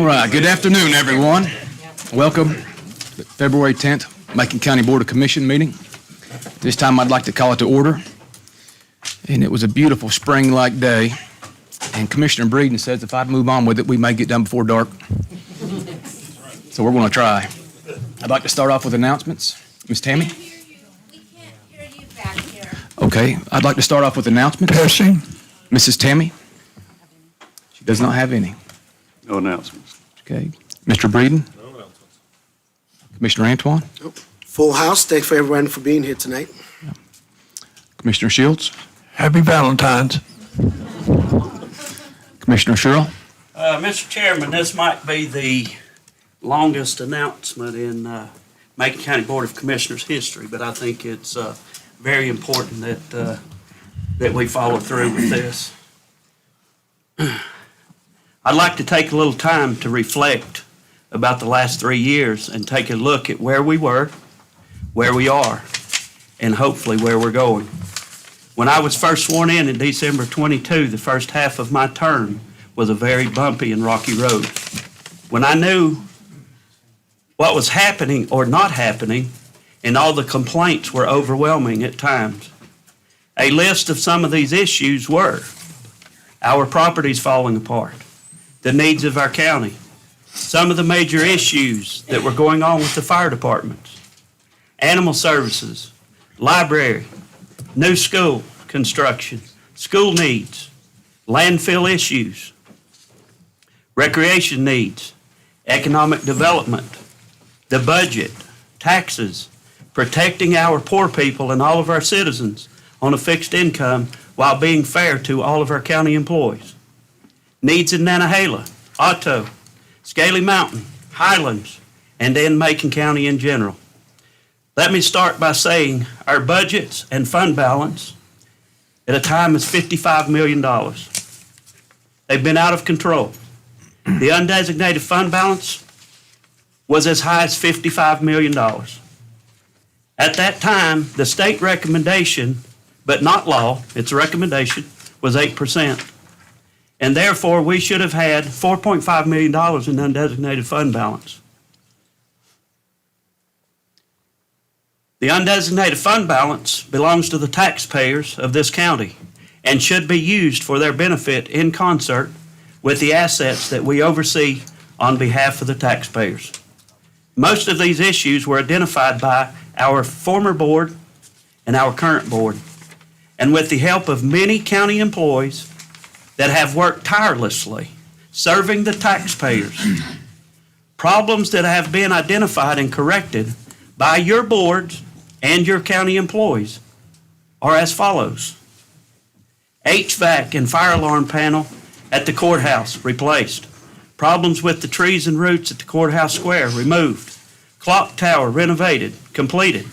All right, good afternoon, everyone. Welcome to the February 10th Macon County Board of Commission meeting. This time I'd like to call it to order. And it was a beautiful spring-like day. And Commissioner Breeden says if I'd move on with it, we may get done before dark. So we're going to try. I'd like to start off with announcements. Ms. Tammy? We can't hear you back here. Okay, I'd like to start off with announcements. Testing. Mrs. Tammy? She does not have any. No announcements. Okay. Mr. Breeden? No announcements. Commissioner Antoine? Full house. Thanks for everyone for being here tonight. Commissioner Shields? Happy Valentine's. Commissioner Sherrill? Mr. Chairman, this might be the longest announcement in Macon County Board of Commissioners history, but I think it's very important that we follow through with this. I'd like to take a little time to reflect about the last 3 years and take a look at where we were, where we are, and hopefully where we're going. When I was first sworn in December 22, the first half of my term was a very bumpy and rocky road. When I knew what was happening or not happening, and all the complaints were overwhelming at times. A list of some of these issues were our properties falling apart, the needs of our county, some of the major issues that were going on with the fire departments, animal services, library, new school construction, school needs, landfill issues, recreation needs, economic development, the budget, taxes, protecting our poor people and all of our citizens on a fixed income while being fair to all of our county employees. Needs in Nantahala, Otto, Scaly Mountain, Highlands, and in Macon County in general. Let me start by saying our budgets and fund balance at a time is $55 million. They've been out of control. The undesignated fund balance was as high as $55 million. At that time, the state recommendation, but not law, it's a recommendation, was 8%. And therefore, we should have had $4.5 million in undesignated fund balance. The undesignated fund balance belongs to the taxpayers of this county and should be used for their benefit in concert with the assets that we oversee on behalf of the taxpayers. Most of these issues were identified by our former board and our current board, and with the help of many county employees that have worked tirelessly serving the taxpayers. Problems that have been identified and corrected by your boards and your county employees are as follows. HVAC and fire alarm panel at the courthouse replaced. Problems with the trees and roots at the courthouse square removed. Clock tower renovated, completed.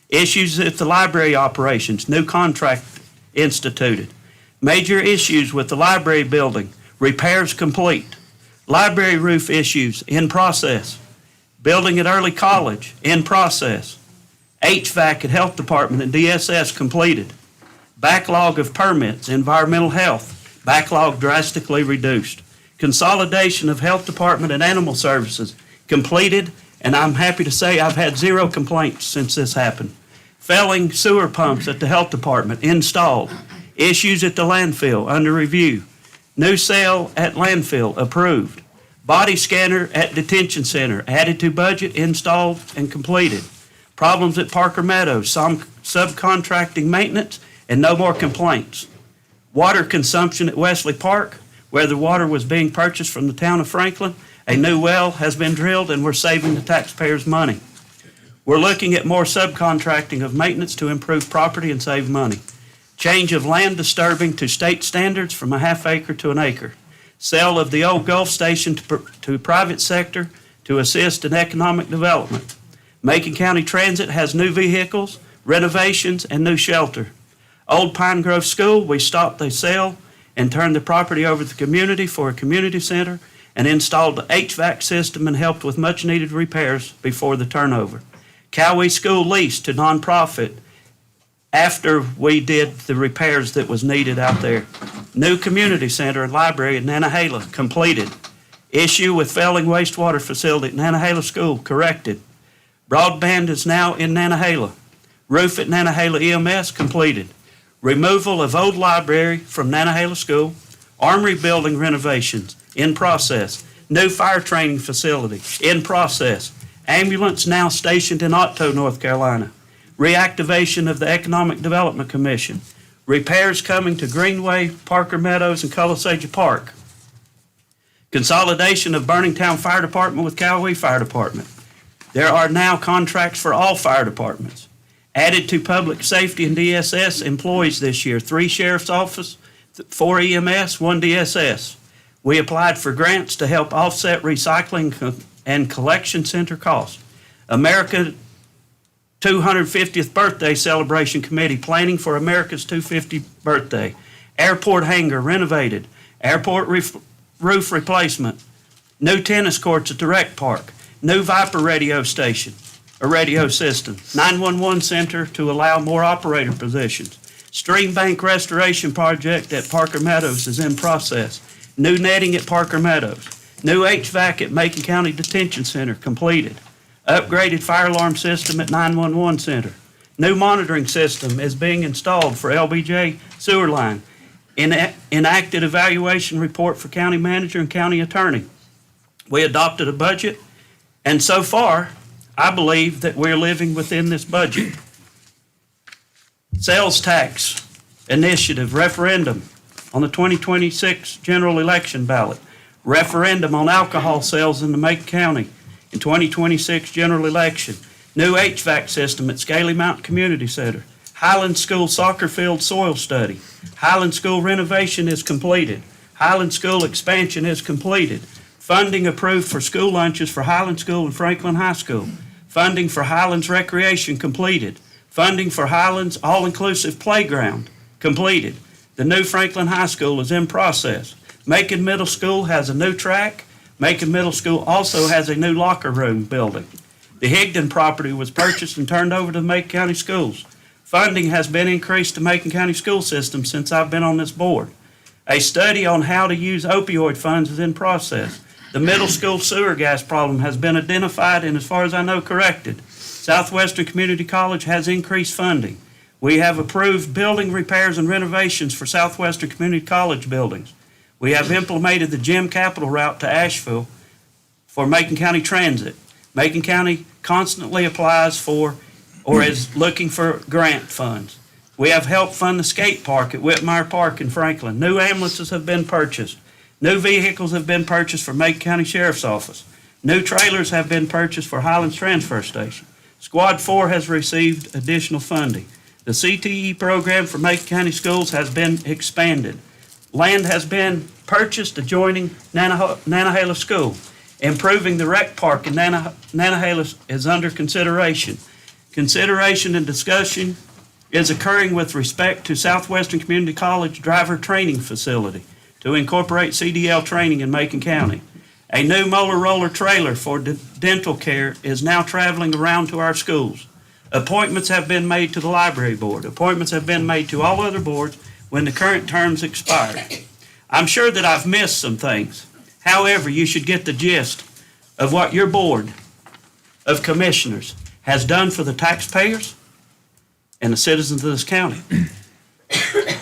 Issues at the library operations, new contract instituted. Major issues with the library building, repairs complete. Library roof issues in process. Building at Early College in process. HVAC at Health Department and DSS completed. Backlog of permits, environmental health, backlog drastically reduced. Consolidation of Health Department and Animal Services completed, and I'm happy to say I've had 0 complaints since this happened. Failing sewer pumps at the Health Department installed. Issues at the landfill under review. New cell at landfill approved. Body scanner at detention center added to budget, installed, and completed. Problems at Parker Meadows, some subcontracting maintenance, and no more complaints. Water consumption at Wesley Park, where the water was being purchased from the town of Franklin. A new well has been drilled, and we're saving the taxpayers money. We're looking at more subcontracting of maintenance to improve property and save money. Change of land disturbing to state standards from a ½ acre to an acre. Sale of the old Gulf Station to private sector to assist in economic development. Macon County Transit has new vehicles, renovations, and new shelter. Old Pine Grove School, we stopped the sale and turned the property over to the community for a community center and installed the HVAC system and helped with much needed repairs before the turnover. Cowee School leased to nonprofit after we did the repairs that was needed out there. New community center and library at Nantahala completed. Issue with failing wastewater facility at Nantahala School corrected. Broadband is now in Nantahala. Roof at Nantahala EMS completed. Removal of old library from Nantahala School. Armory building renovations in process. New fire training facility in process. Ambulance now stationed in Otto, North Carolina. Reactivation of the Economic Development Commission. Repairs coming to Greenway, Parker Meadows, and Colossagia Park. Consolidation of Burningtown Fire Department with Cowee Fire Department. There are now contracts for all fire departments. Added to public safety and DSS employees this year, 3 sheriff's office, 4 EMS, 1 DSS. We applied for grants to help offset recycling and collection center costs. America 250th Birthday Celebration Committee planning for America's 250th birthday. Airport hangar renovated. Airport roof replacement. New tennis courts at the rec park. New Viper radio station, a radio system. 911 center to allow more operator positions. Stream bank restoration project at Parker Meadows is in process. New netting at Parker Meadows. New HVAC at Macon County Detention Center completed. Upgraded fire alarm system at 911 center. New monitoring system is being installed for LBJ sewer line. Enacted evaluation report for county manager and county attorney. We adopted a budget, and so far, I believe that we're living within this budget. Sales tax initiative referendum on the 2026 general election ballot. Referendum on alcohol sales in the Macon County in 2026 general election. New HVAC system at Scaly Mountain Community Center. Highland School soccer field soil study. Highland School renovation is completed. Highland School expansion is completed. Funding approved for school lunches for Highland School and Franklin High School. Funding for Highlands Recreation completed. Funding for Highlands All-Inclusive Playground completed. The new Franklin High School is in process. Macon Middle School has a new track. Macon Middle School also has a new locker room building. The Higdon property was purchased and turned over to the Macon County Schools. Funding has been increased to Macon County School System since I've been on this board. A study on how to use opioid funds is in process. The middle school sewer gas problem has been identified and, as far as I know, corrected. Southwestern Community College has increased funding. We have approved building repairs and renovations for Southwestern Community College buildings. We have implemented the Gym Capital route to Asheville for Macon County Transit. Macon County constantly applies for or is looking for grant funds. We have helped fund the skate park at Whitmire Park in Franklin. New ambulances have been purchased. New vehicles have been purchased for Macon County Sheriff's Office. New trailers have been purchased for Highlands Transfer Station. Squad 4 has received additional funding. The CTE program for Macon County Schools has been expanded. Land has been purchased adjoining Nantahala School. Improving the rec park in Nantahala is under consideration. Consideration and discussion is occurring with respect to Southwestern Community College driver training facility to incorporate CDL training in Macon County. A new motor roller trailer for dental care is now traveling around to our schools. Appointments have been made to the library board. Appointments have been made to all other boards when the current terms expire. I'm sure that I've missed some things. However, you should get the gist of what your board of commissioners has done for the taxpayers and the citizens of this county.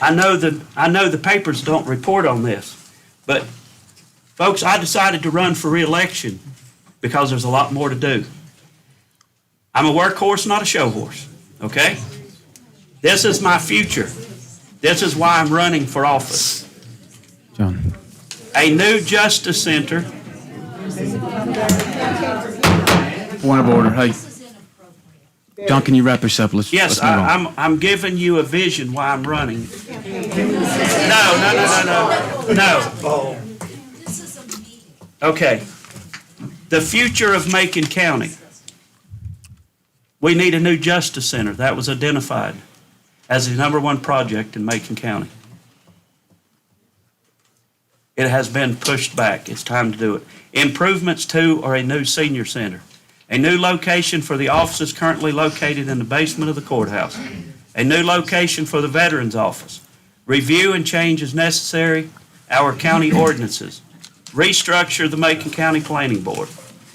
I know the papers don't report on this, but folks, I decided to run for re-election because there's a lot more to do. I'm a workhorse, not a show horse, okay? This is my future. This is why I'm running for office. John. A new justice center. Point of order. Hey, John, can you wrap this up? Let's Yes, move on. I'm giving you a vision why I'm running. No. This is a meeting. Okay. The future of Macon County. We need a new justice center. That was identified as the #1 project in Macon County. It has been pushed back. It's time to do it. Improvements to or a new senior center. A new location for the offices currently located in the basement of the courthouse. A new location for the Veterans Office. Review and change as necessary our county ordinances. restructure the Macon County Planning Board,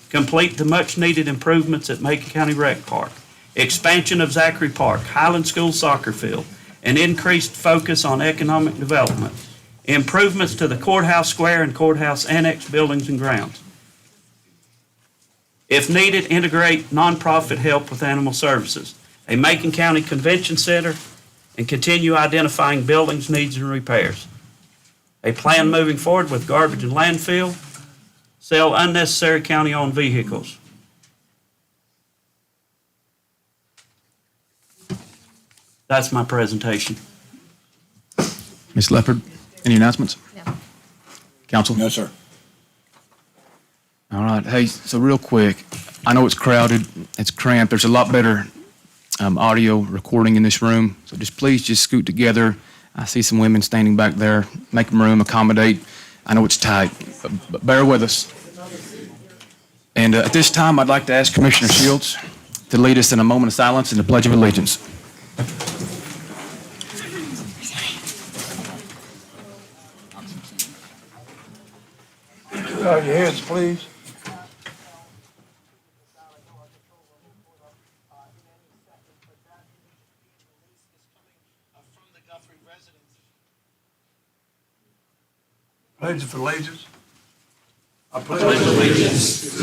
complete the much-needed improvements at Macon County Rec Park, expansion of Zachary Park, Highland School soccer field, an increased focus on economic development, improvements to the courthouse square and courthouse annex buildings and grounds. If needed, integrate nonprofit help with animal services, a Macon County Convention Center, and continue identifying buildings, needs, and repairs. A plan moving forward with garbage and landfill, sell unnecessary county-owned vehicles. That's my presentation. Ms. Leopard, any announcements? No. Council? No, sir. All right. Hey, so real quick, I know it's crowded, it's cramped. There's a lot better audio recording in this room. So please just scoot together. I see some women standing back there. Make them room, accommodate. I know it's tight, but bear with us. And at this time, I'd like to ask Commissioner Shields to lead us in a moment of silence and the Pledge of Allegiance. Bow your heads, please. Pledge of allegiance. I pledge allegiance.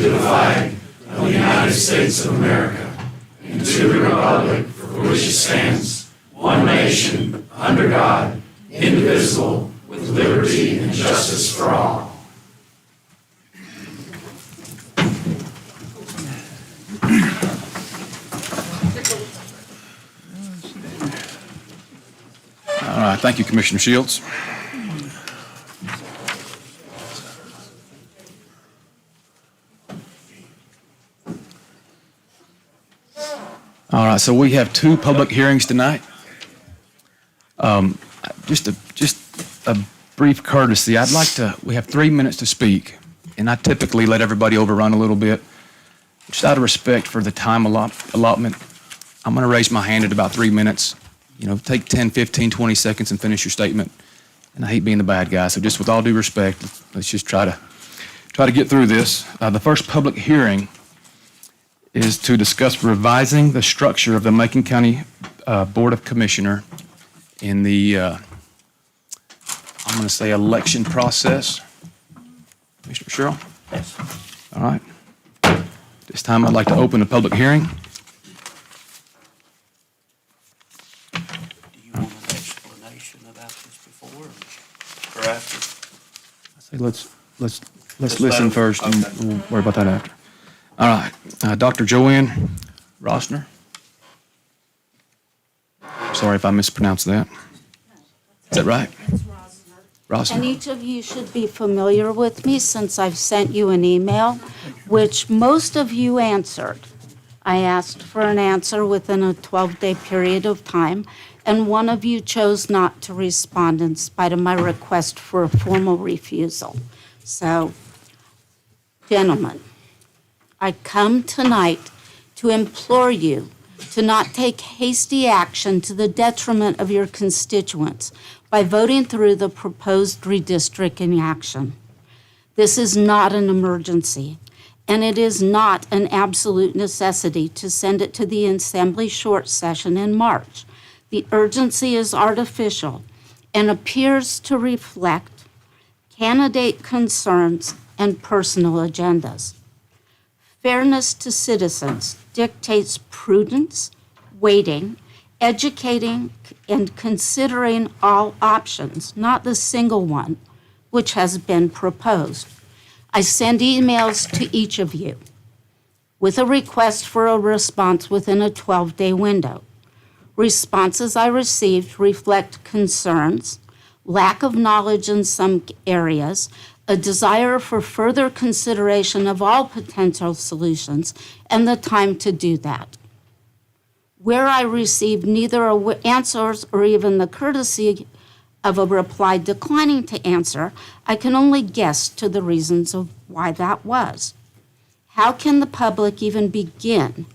All right. Thank you, Commissioner Shields. All right, so we have two public hearings tonight. Just a brief courtesy. We have 3 minutes to speak, and I typically let everybody overrun a little bit. Just out of respect for the time allotment, I'm going to raise my hand at about 3 minutes. Take 10, 15, 20 seconds and finish your statement. And I hate being the bad guy, so just with all due respect, let's just try to get through this. The first public hearing is to discuss revising the structure of the Macon County Board of Commissioner in the, I'm going to say, election process. Commissioner Sherrill? Yes. All right. This time I'd like to open the public hearing. Do you want an explanation about this before or after? I say let's listen first and we'll worry about that after. All right. Dr. Joanne Rosner. Sorry if I mispronounced that. Is that right? It's Rosner. And Rosner. each of you should be familiar with me since I've sent you an email, which most of you answered. I asked for an answer within a 12-day period of time, and one of you chose not to respond in spite of my request for a formal refusal. So, gentlemen, I come tonight to implore you to not take hasty action to the detriment of your constituents by voting through the proposed redistricting action. This is not an emergency, and it is not an absolute necessity to send it to the Assembly short session in March. The urgency is artificial and appears to reflect candidate concerns and personal agendas. Fairness to citizens dictates prudence, waiting, educating, and considering all options, not the single one which has been proposed. I send emails to each of you with a request for a response within a 12-day window. Responses I received reflect concerns, lack of knowledge in some areas, a desire for further consideration of all potential solutions, and the time to do that. Where I received neither answers or even the courtesy of a reply declining to answer, I can only guess to the reasons of why that was. How can the public even begin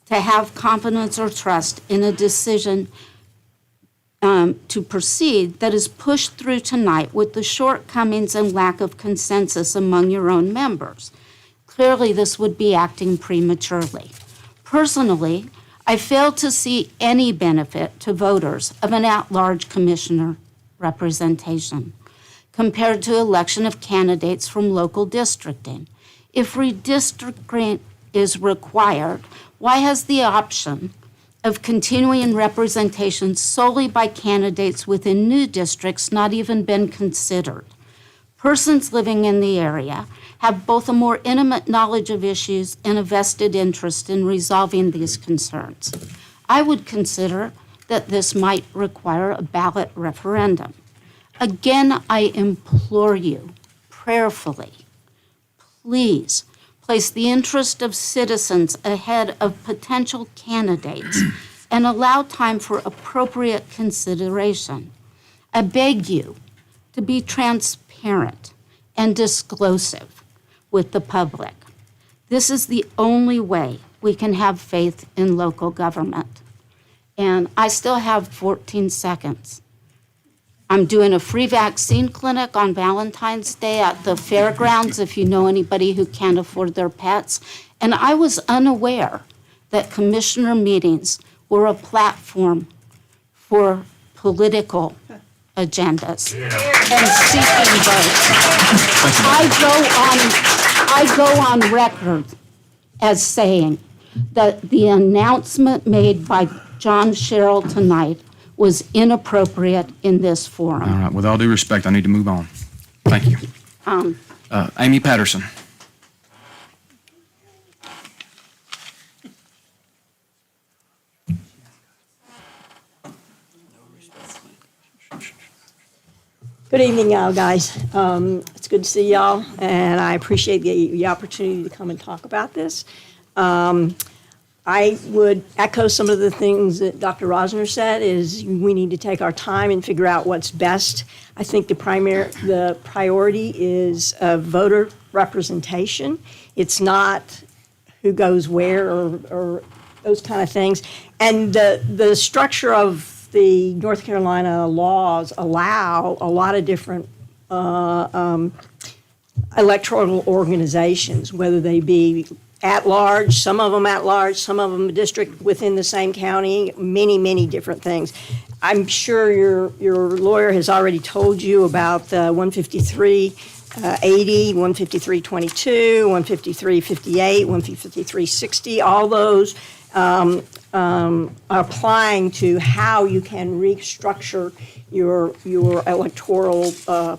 to have confidence or trust in a decision to proceed that is pushed through tonight with the shortcomings and lack of consensus among your own members. Clearly, this would be acting prematurely. Personally, I fail to see any benefit to voters of an at-large commissioner representation compared to election of candidates from local districting. If redistricting is required, why has the option of continuing representation solely by candidates within new districts not even been considered? Persons living in the area have both a more intimate knowledge of issues and a vested interest in resolving these concerns. I would consider that this might require a ballot referendum. Again, I implore you prayerfully, please place the interest of citizens ahead of potential candidates and allow time for appropriate consideration. I beg you to be transparent and disclosive with the public. This is the only way we can have faith in local government. And I still have 14 seconds. I'm doing a free vaccine clinic on Valentine's Day at the fairgrounds, if you know anybody who can't afford their pets. And I was unaware that commissioner meetings were a platform for political agendas and seeking votes. I go on record as saying that the announcement made by John Sherrill tonight was inappropriate in this forum. All right, with all due respect, I need to move on. Thank you. Amy Patterson. Good evening, y'all, guys. It's good to see y'all, and I appreciate the opportunity to come and talk about this. I would echo some of the things that Dr. Rosner said, is we need to take our time and figure out what's best. I think the priority is voter representation. It's not who goes where or those kind of things. And the structure of the North Carolina laws allow a lot of different electoral organizations, whether they be at large, some of them at large, some of them a district within the same county, many different things. I'm sure your lawyer has already told you about the 15380, 15322, 15358, 15360, all those applying to how you can restructure your electoral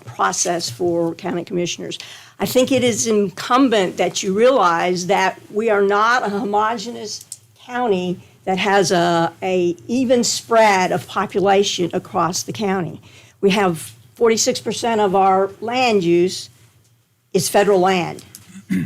process for county commissioners. I think it is incumbent that you realize that we are not a homogeneous county that has a even spread of population across the county. We have 46% of our land use is federal land.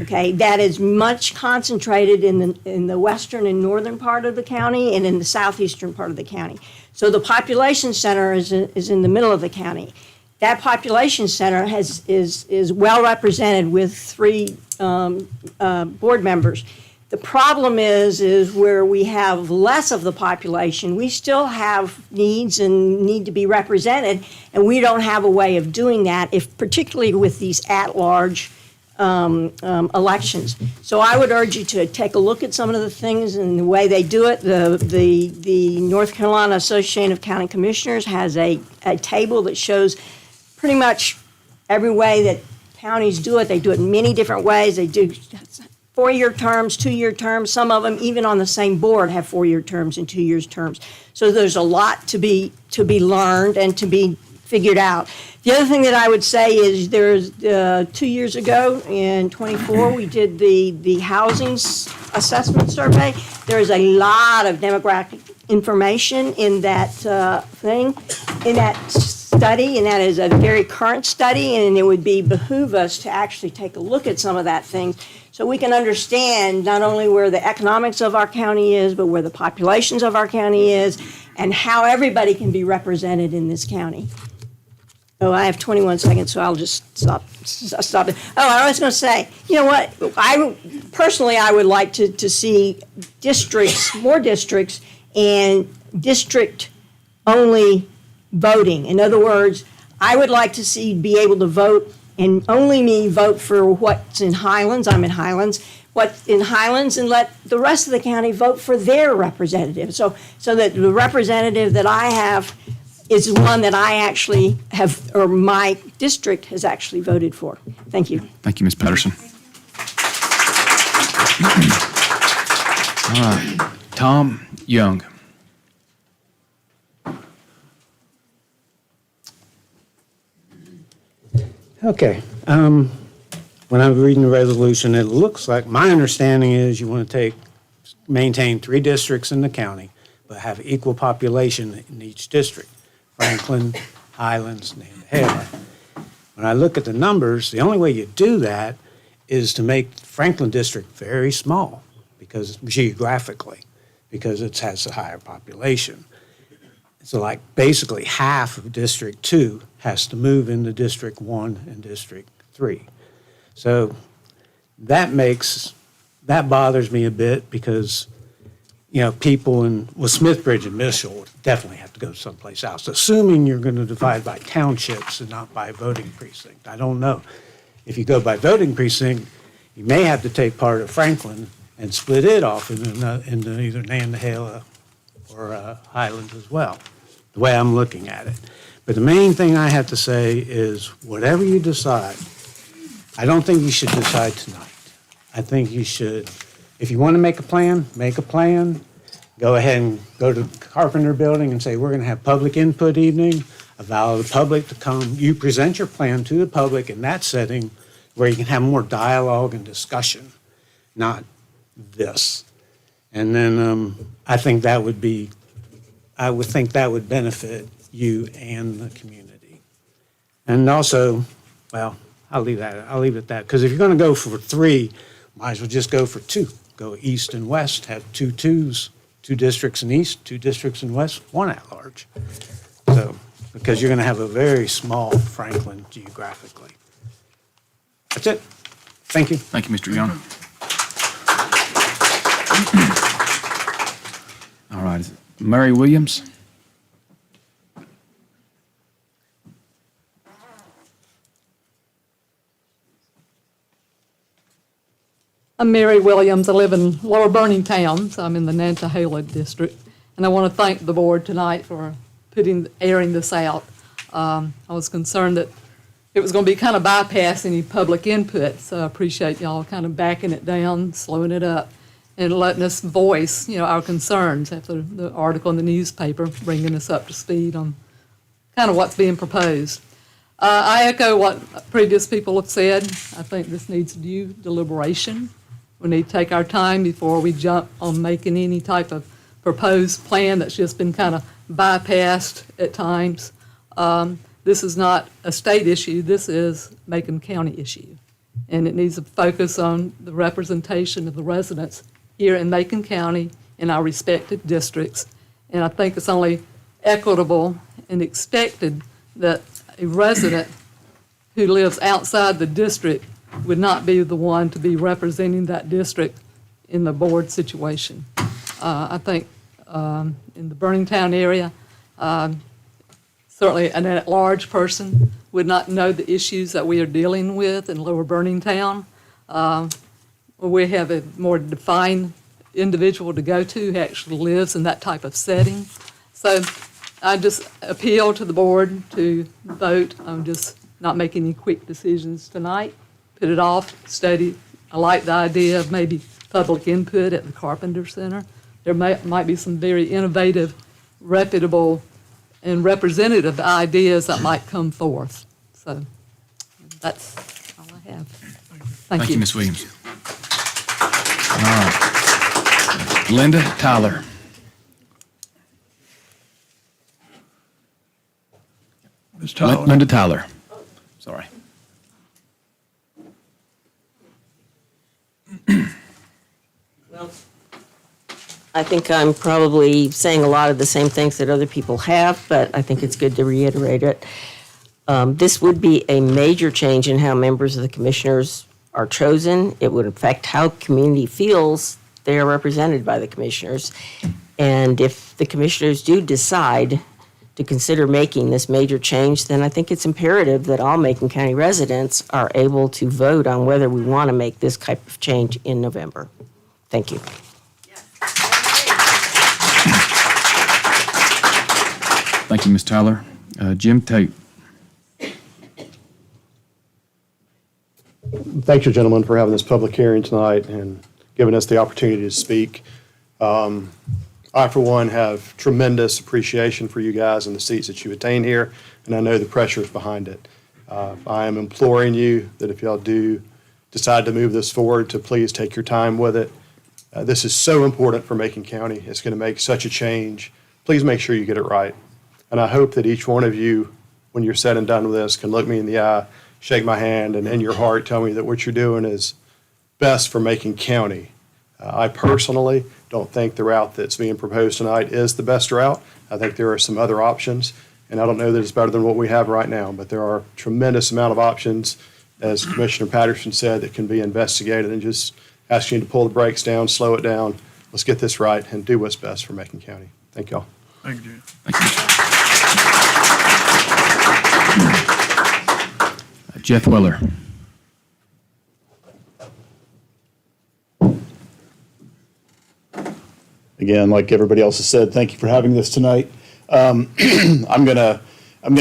Okay, that is much concentrated in the western and northern part of the county and in the southeastern part of the county. So the population center is in the middle of the county. That population center is well represented with 3 board members. The problem is where we have less of the population, we still have needs and need to be represented, and we don't have a way of doing that, particularly with these at-large elections. So I would urge you to take a look at some of the things and the way they do it. The North Carolina Association of County Commissioners has a table that shows pretty much every way that counties do it. They do it in many different ways. They do 4-year terms, 2-year terms. Some of them, even on the same board, have 4-year terms and 2-year terms. So there's a lot to be learned and to be figured out. The other thing that I would say is there's 2 years ago in '24, we did the housing assessment survey. There's a lot of demographic information in that in that study, and that is a very current study, and it would behoove us to actually take a look at some of that things so we can understand not only where the economics of our county is, but where the populations of our county is, and how everybody can be represented in this county. Oh, I have 21 seconds, so I'll just stop it. Oh, I was going to say, you know what? I would like to see more districts, and district-only voting. In other words, I would like to be able to vote, and only me vote for what's in Highlands. I'm in Highlands. What's in Highlands, and let the rest of the county vote for their representative. So that the representative that I have is one that I actually have, or my district has actually voted for. Thank you. Thank you, Ms. Patterson. All right, Tom Young. Okay. When I was reading the resolution, it looks like, my understanding is you want to maintain 3 districts in the county, but have equal population in each district. Franklin, Highlands, Nantahala. When I look at the numbers, the only way you do that is to make Franklin district very small, because geographically, because it has a higher population. So like basically half of District 2 has to move into District 1 and District 3. So that bothers me a bit, because, people with Smithbridge and Mitchell definitely have to go someplace else, assuming you're going to divide by townships and not by voting precinct. I don't know. If you go by voting precinct, you may have to take part of Franklin and split it off into either Nantahala or Highlands as well, the way I'm looking at it. But the main thing I have to say is, whatever you decide, I don't think you should decide tonight. I think you should, if you want to make a plan, go ahead and go to the Carpenter Building and say, we're going to have public input evening, allow the public to come. You present your plan to the public in that setting where you can have more dialogue and discussion, not this. And then I think that would benefit you and the community. And also, well, I'll leave it at that. Because if you're going to go for 3, might as well just go for 2. Go east and west, have 2 twos, 2 districts in east, 2 districts in west, 1 at large. So, because you're going to have a very small Franklin geographically. That's it. Thank you. Thank you, Mr. Young. All right, Mary Williams. I'm Mary Williams. I live in Lower Burningtown, so I'm in the Nantahala district. And I want to thank the board tonight for airing this out. I was concerned that it was going to be kind of bypass any public input, so I appreciate y'all kind of backing it down, slowing it up, and letting us voice, our concerns after the article in the newspaper, bringing us up to speed on kind of what's being proposed. I echo what previous people have said. I think this needs due deliberation. We need to take our time before we jump on making any type of proposed plan that's just been kind of bypassed at times. This is not a state issue. This is Macon County issue. And it needs to focus on the representation of the residents here in Macon County in our respective districts. And I think it's only equitable and expected that a resident who lives outside the district would not be the one to be representing that district in the board situation. I think in the Burningtown area, certainly an at-large person would not know the issues that we are dealing with in Lower Burningtown. We have a more defined individual to go to who actually lives in that type of setting. So I just appeal to the board to vote on just not making any quick decisions tonight. Put it off, study. I like the idea of maybe public input at the Carpenter Center. There might be some very innovative, reputable, and representative ideas that might come forth. So that's all I have. Thank you. Ms. Williams. All right. Linda Tyler. Ms. Tyler. Linda Tyler. Sorry. Well, I think I'm probably saying a lot of the same things that other people have, but I think it's good to reiterate it. This would be a major change in how members of the commissioners are chosen. It would affect how community feels they are represented by the commissioners. And if the commissioners do decide to consider making this major change, then I think it's imperative that all Macon County residents are able to vote on whether we want to make this type of change in November. Thank you. Thank you, Ms. Tyler. Jim Tate. Thank you, gentlemen, for having this public hearing tonight and giving us the opportunity to speak. I, for one, have tremendous appreciation for you guys and the seats that you attain here, and I know the pressures behind it. I am imploring you that if y'all do decide to move this forward, to please take your time with it. This is so important for Macon County. It's going to make such a change. Please make sure you get it right. And I hope that each one of you, when you're said and done with this, can look me in the eye, shake my hand, and in your heart tell me that what you're doing is best for Macon County. I personally don't think the route that's being proposed tonight is the best route. I think there are some other options, and I don't know that it's better than what we have right now, but there are a tremendous amount of options, as Commissioner Patterson said, that can be investigated, and just asking you to pull the brakes down, slow it down. Let's get this right and do what's best for Macon County. Thank y'all. Thank you, Jim. Jeff Weller. Again, like everybody else has said, thank you for having this tonight. I'm gonna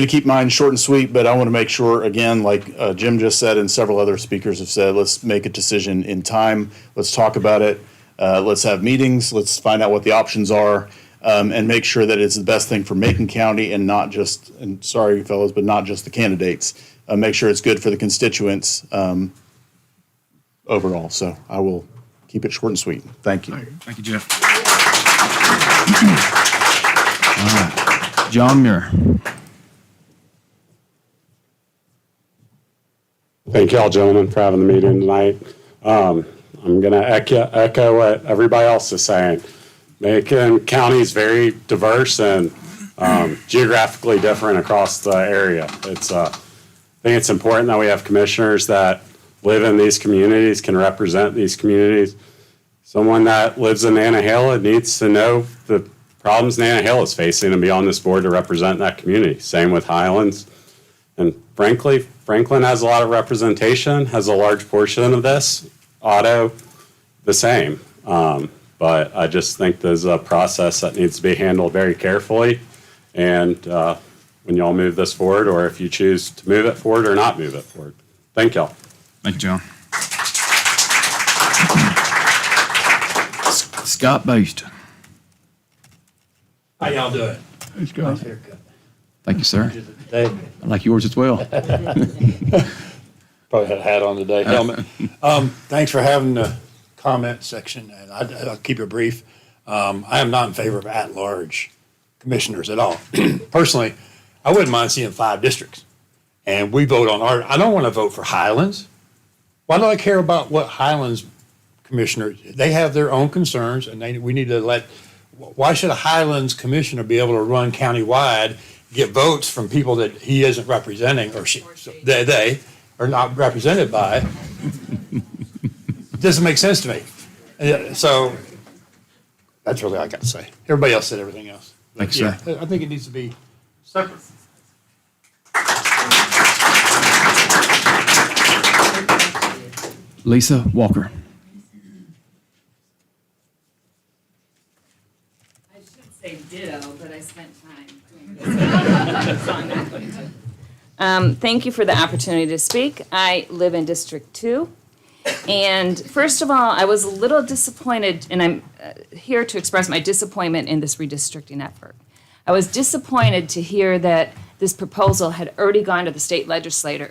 keep mine short and sweet, but I want to make sure, again, like Jim just said and several other speakers have said, let's make a decision in time. Let's talk about it. Let's have meetings. Let's find out what the options are, and make sure that it's the best thing for Macon County and not just, and sorry fellows, but not just the candidates. Make sure it's good for the constituents overall. So I will keep it short and sweet. Thank you. Thank you, Jeff. All right. John Muir. Thank you all, gentlemen, for having the meeting tonight. I'm going to echo what everybody else is saying. Macon County is very diverse and geographically different across the area. I think it's important that we have commissioners that live in these communities, can represent these communities. Someone that lives in Nantahala needs to know the problems Nantahala is facing and be on this board to represent that community. Same with Highlands. And frankly, Franklin has a lot of representation, has a large portion of this. Otto, the same. But I just think there's a process that needs to be handled very carefully. And when y'all move this forward, or if you choose to move it forward or not move it forward. Thank y'all. Thank you, John. Scott Baste. How y'all doing? Let's go. Thank you, sir. I like yours as well. Probably had a hat on today, helmet. Thanks for having the comment section, and I'll keep it brief. I am not in favor of at-large commissioners at all. Personally, I wouldn't mind seeing 5 districts, and we vote on our, I don't want to vote for Highlands. Why do I care about what Highlands commissioners, they have their own concerns, and we need to why should a Highlands commissioner be able to run countywide, get votes from people that he isn't representing, or they are not represented by? It doesn't make sense to me. So that's really all I got to say. Everybody else said everything else. Thank you, sir. I think it needs to be separate. Lisa Walker. I should say ditto, but I spent time doing this. So I'm not going to. Thank you for the opportunity to speak. I live in District 2. And first of all, I was a little disappointed, and I'm here to express my disappointment in this redistricting effort. I was disappointed to hear that this proposal had already gone to the state legislation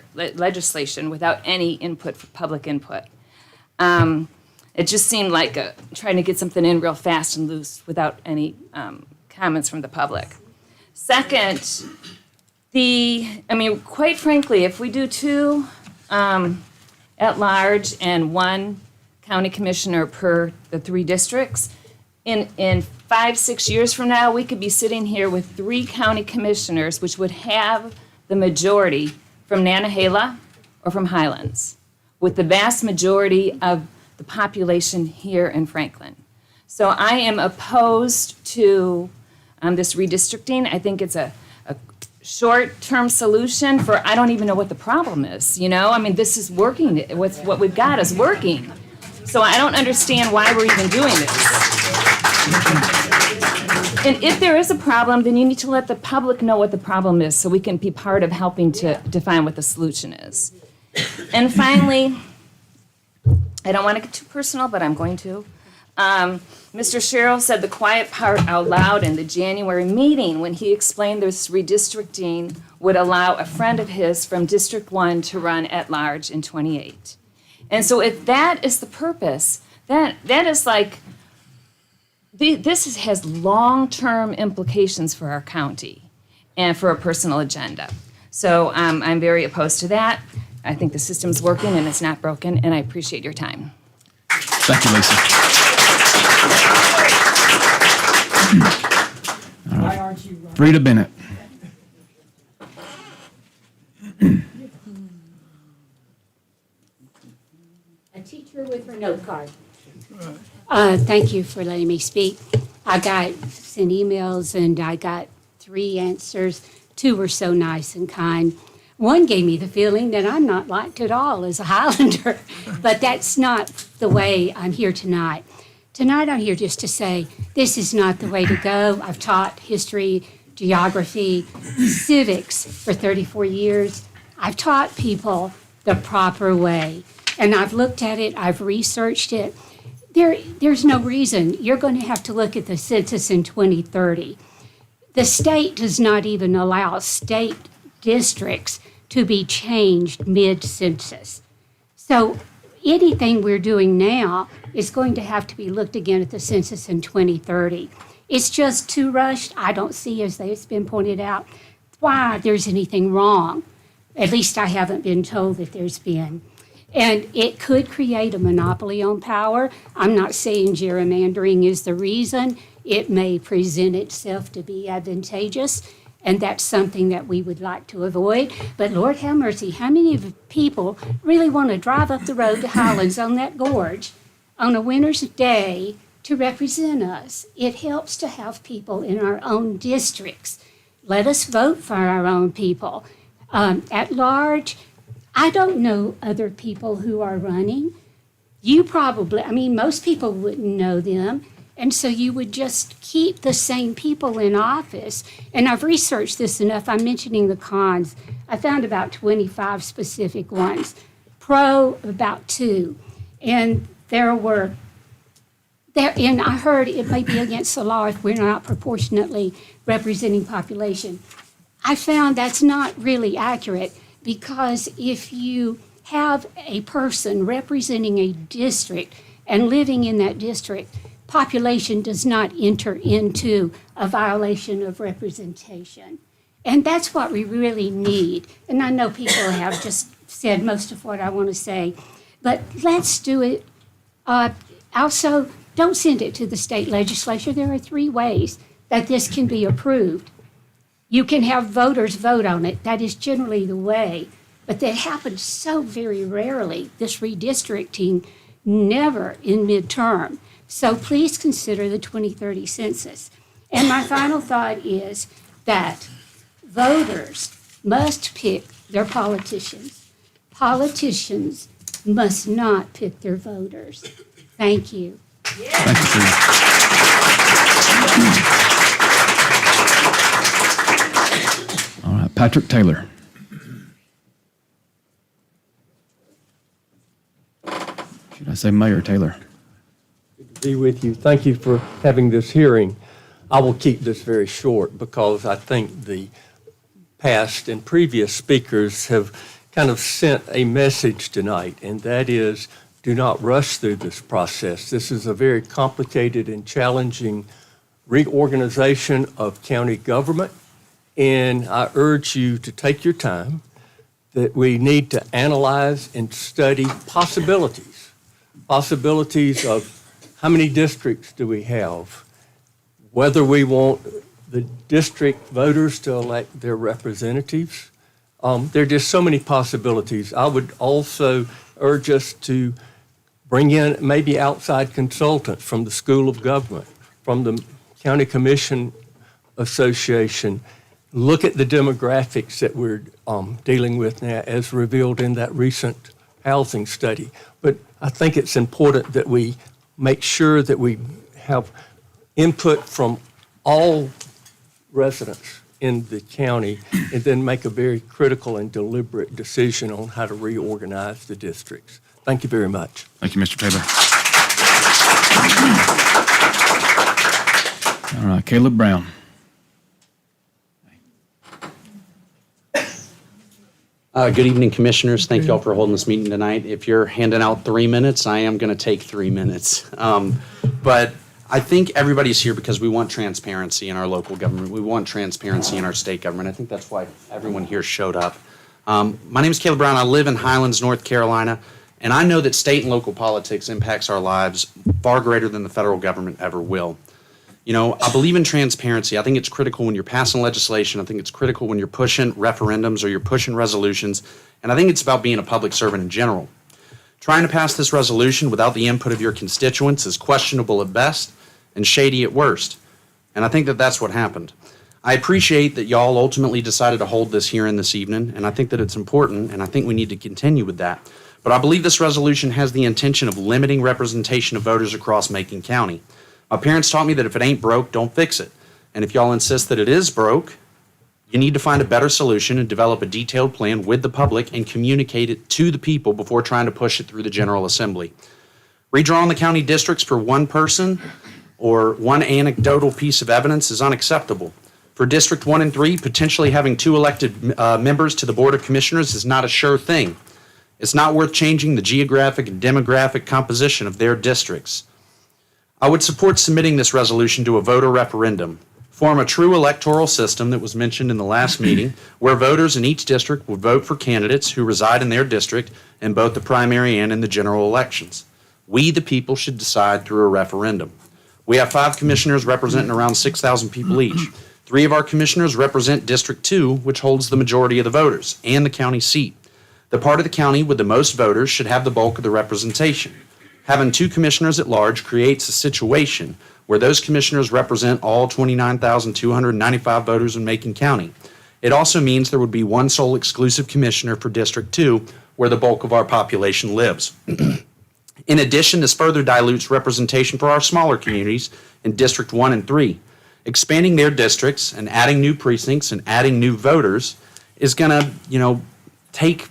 without any input, for public input. It just seemed like trying to get something in real fast and loose without any comments from the public. Second, quite frankly, if we do 2 at-large and 1 county commissioner per the 3 districts, in 5-6 years from now, we could be sitting here with 3 county commissioners, which would have the majority from Nantahala or from Highlands, with the vast majority of the population here in Franklin. So I am opposed to this redistricting. I think it's a short-term solution for, I don't even know what the problem is, you know? I mean, this is working, what we've got is working. So I don't understand why we're even doing this. And if there is a problem, then you need to let the public know what the problem is so we can be part of helping to define what the solution is. And finally, I don't want to get too personal, but I'm going to. Mr. Sherrill said the quiet part out loud in the January meeting when he explained this redistricting would allow a friend of his from District 1 to run at large in 28. And so if that is the purpose, that is like, this has long-term implications for our county and for a personal agenda. So I'm very opposed to that. I think the system's working and it's not broken, and I appreciate your time. Thank you, Lisa. All right. Rita Bennett. A teacher with her note card. Thank you for letting me speak. I got sent emails and I got 3 answers. 2 were so nice and kind. One gave me the feeling that I'm not liked at all as a Highlander, but that's not the way I'm here tonight. Tonight I'm here just to say this is not the way to go. I've taught history, geography, civics for 34 years. I've taught people the proper way, and I've looked at it, I've researched it. There's no reason. You're going to have to look at the census in 2030. The state does not even allow state districts to be changed mid-census. So anything we're doing now is going to have to be looked again at the census in 2030. It's just too rushed. I don't see, as it's been pointed out, why there's anything wrong. At least I haven't been told that there's been. And it could create a monopoly on power. I'm not saying gerrymandering is the reason. It may present itself to be advantageous, and that's something that we would like to avoid. But Lord have mercy, how many people really want to drive up the road to Highlands on that gorge on a winter's day to represent us? It helps to have people in our own districts. Let us vote for our own people. At large, I don't know other people who are running. You probably, most people wouldn't know them. And so you would just keep the same people in office. And I've researched this enough. I'm mentioning the cons. I found about 25 specific ones. Pro, about 2. And and I heard it may be against the law if we're not proportionately representing population. I found that's not really accurate, because if you have a person representing a district and living in that district, population does not enter into a violation of representation. And that's what we really need. And I know people have just said most of what I want to say, but let's do it. Also, don't send it to the state legislature. There are 3 ways that this can be approved. You can have voters vote on it. That is generally the way. But that happens so very rarely. This redistricting, never in midterm. So please consider the 2030 census. And my final thought is that voters must pick their politicians. Politicians must not pick their voters. Thank you. Thank you, Frida. All right, Patrick Taylor. Should I say Mayor Taylor? Be with you. Thank you for having this hearing. I will keep this very short because I think the past and previous speakers have kind of sent a message tonight, and that is, do not rush through this process. This is a very complicated and challenging reorganization of county government, and I urge you to take your time, that we need to analyze and study possibilities of how many districts do we have, whether we want the district voters to elect their representatives. There are just so many possibilities. I would also urge us to bring in maybe outside consultants from the School of Government, from the County Commission Association. look at the demographics that we're dealing with now as revealed in that recent housing study. But I think it's important that we make sure that we have input from all residents in the county and then make a very critical and deliberate decision on how to reorganize the districts. Thank you very much. Thank you, Mr. Taylor. All right, Caleb Brown. Good evening, Commissioners. Thank you all for holding this meeting tonight. If you're handing out 3 minutes, I am going to take 3 minutes. But I think everybody's here because we want transparency in our local government. We want transparency in our state government. I think that's why everyone here showed up. My name is Caleb Brown. I live in Highlands, North Carolina, and I know that state and local politics impacts our lives far greater than the federal government ever will. You know, I believe in transparency. I think it's critical when you're passing legislation. I think it's critical when you're pushing referendums or you're pushing resolutions. And I think it's about being a public servant in general. Trying to pass this resolution without the input of your constituents is questionable at best and shady at worst. And I think that that's what happened. I appreciate that y'all ultimately decided to hold this hearing this evening, and I think that it's important, and I think we need to continue with that. But I believe this resolution has the intention of limiting representation of voters across Macon County. My parents taught me that if it ain't broke, don't fix it. And if y'all insist that it is broke, you need to find a better solution and develop a detailed plan with the public and communicate it to the people before trying to push it through the General Assembly. Redrawing the county districts for one person or one anecdotal piece of evidence is unacceptable. For District 1 and 3, potentially having 2 elected members to the Board of Commissioners is not a sure thing. It's not worth changing the geographic and demographic composition of their districts. I would support submitting this resolution to a voter referendum. Form a true electoral system that was mentioned in the last meeting, where voters in each district would vote for candidates who reside in their district in both the primary and in the general elections. We, the people, should decide through a referendum. We have 5 commissioners representing around 6,000 people each. 3 of our commissioners represent District 2, which holds the majority of the voters, and the county seat. The part of the county with the most voters should have the bulk of the representation. Having 2 commissioners at large creates a situation where those commissioners represent all 29,295 voters in Macon County. It also means there would be one sole exclusive commissioner for District 2, where the bulk of our population lives. In addition, this further dilutes representation for our smaller communities in District 1 and 3. Expanding their districts and adding new precincts and adding new voters is going to, take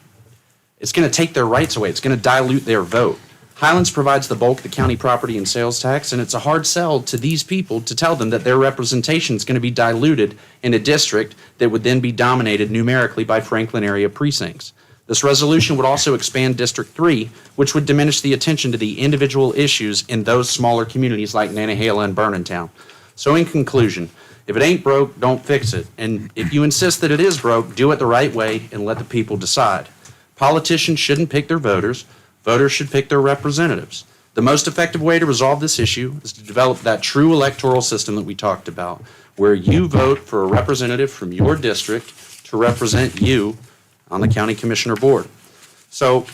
their rights away. It's going to dilute their vote. Highlands provides the bulk of the county property and sales tax, and it's a hard sell to these people to tell them that their representation is going to be diluted in a district that would then be dominated numerically by Franklin area precincts. This resolution would also expand District 3, which would diminish the attention to the individual issues in those smaller communities like Nantahala and Burningtown. So in conclusion, if it ain't broke, don't fix it. And if you insist that it is broke, do it the right way and let the people decide. Politicians shouldn't pick their voters. Voters should pick their representatives. The most effective way to resolve this issue is to develop that true electoral system that we talked about, where you vote for a representative from your district to represent you on the county commissioner board. So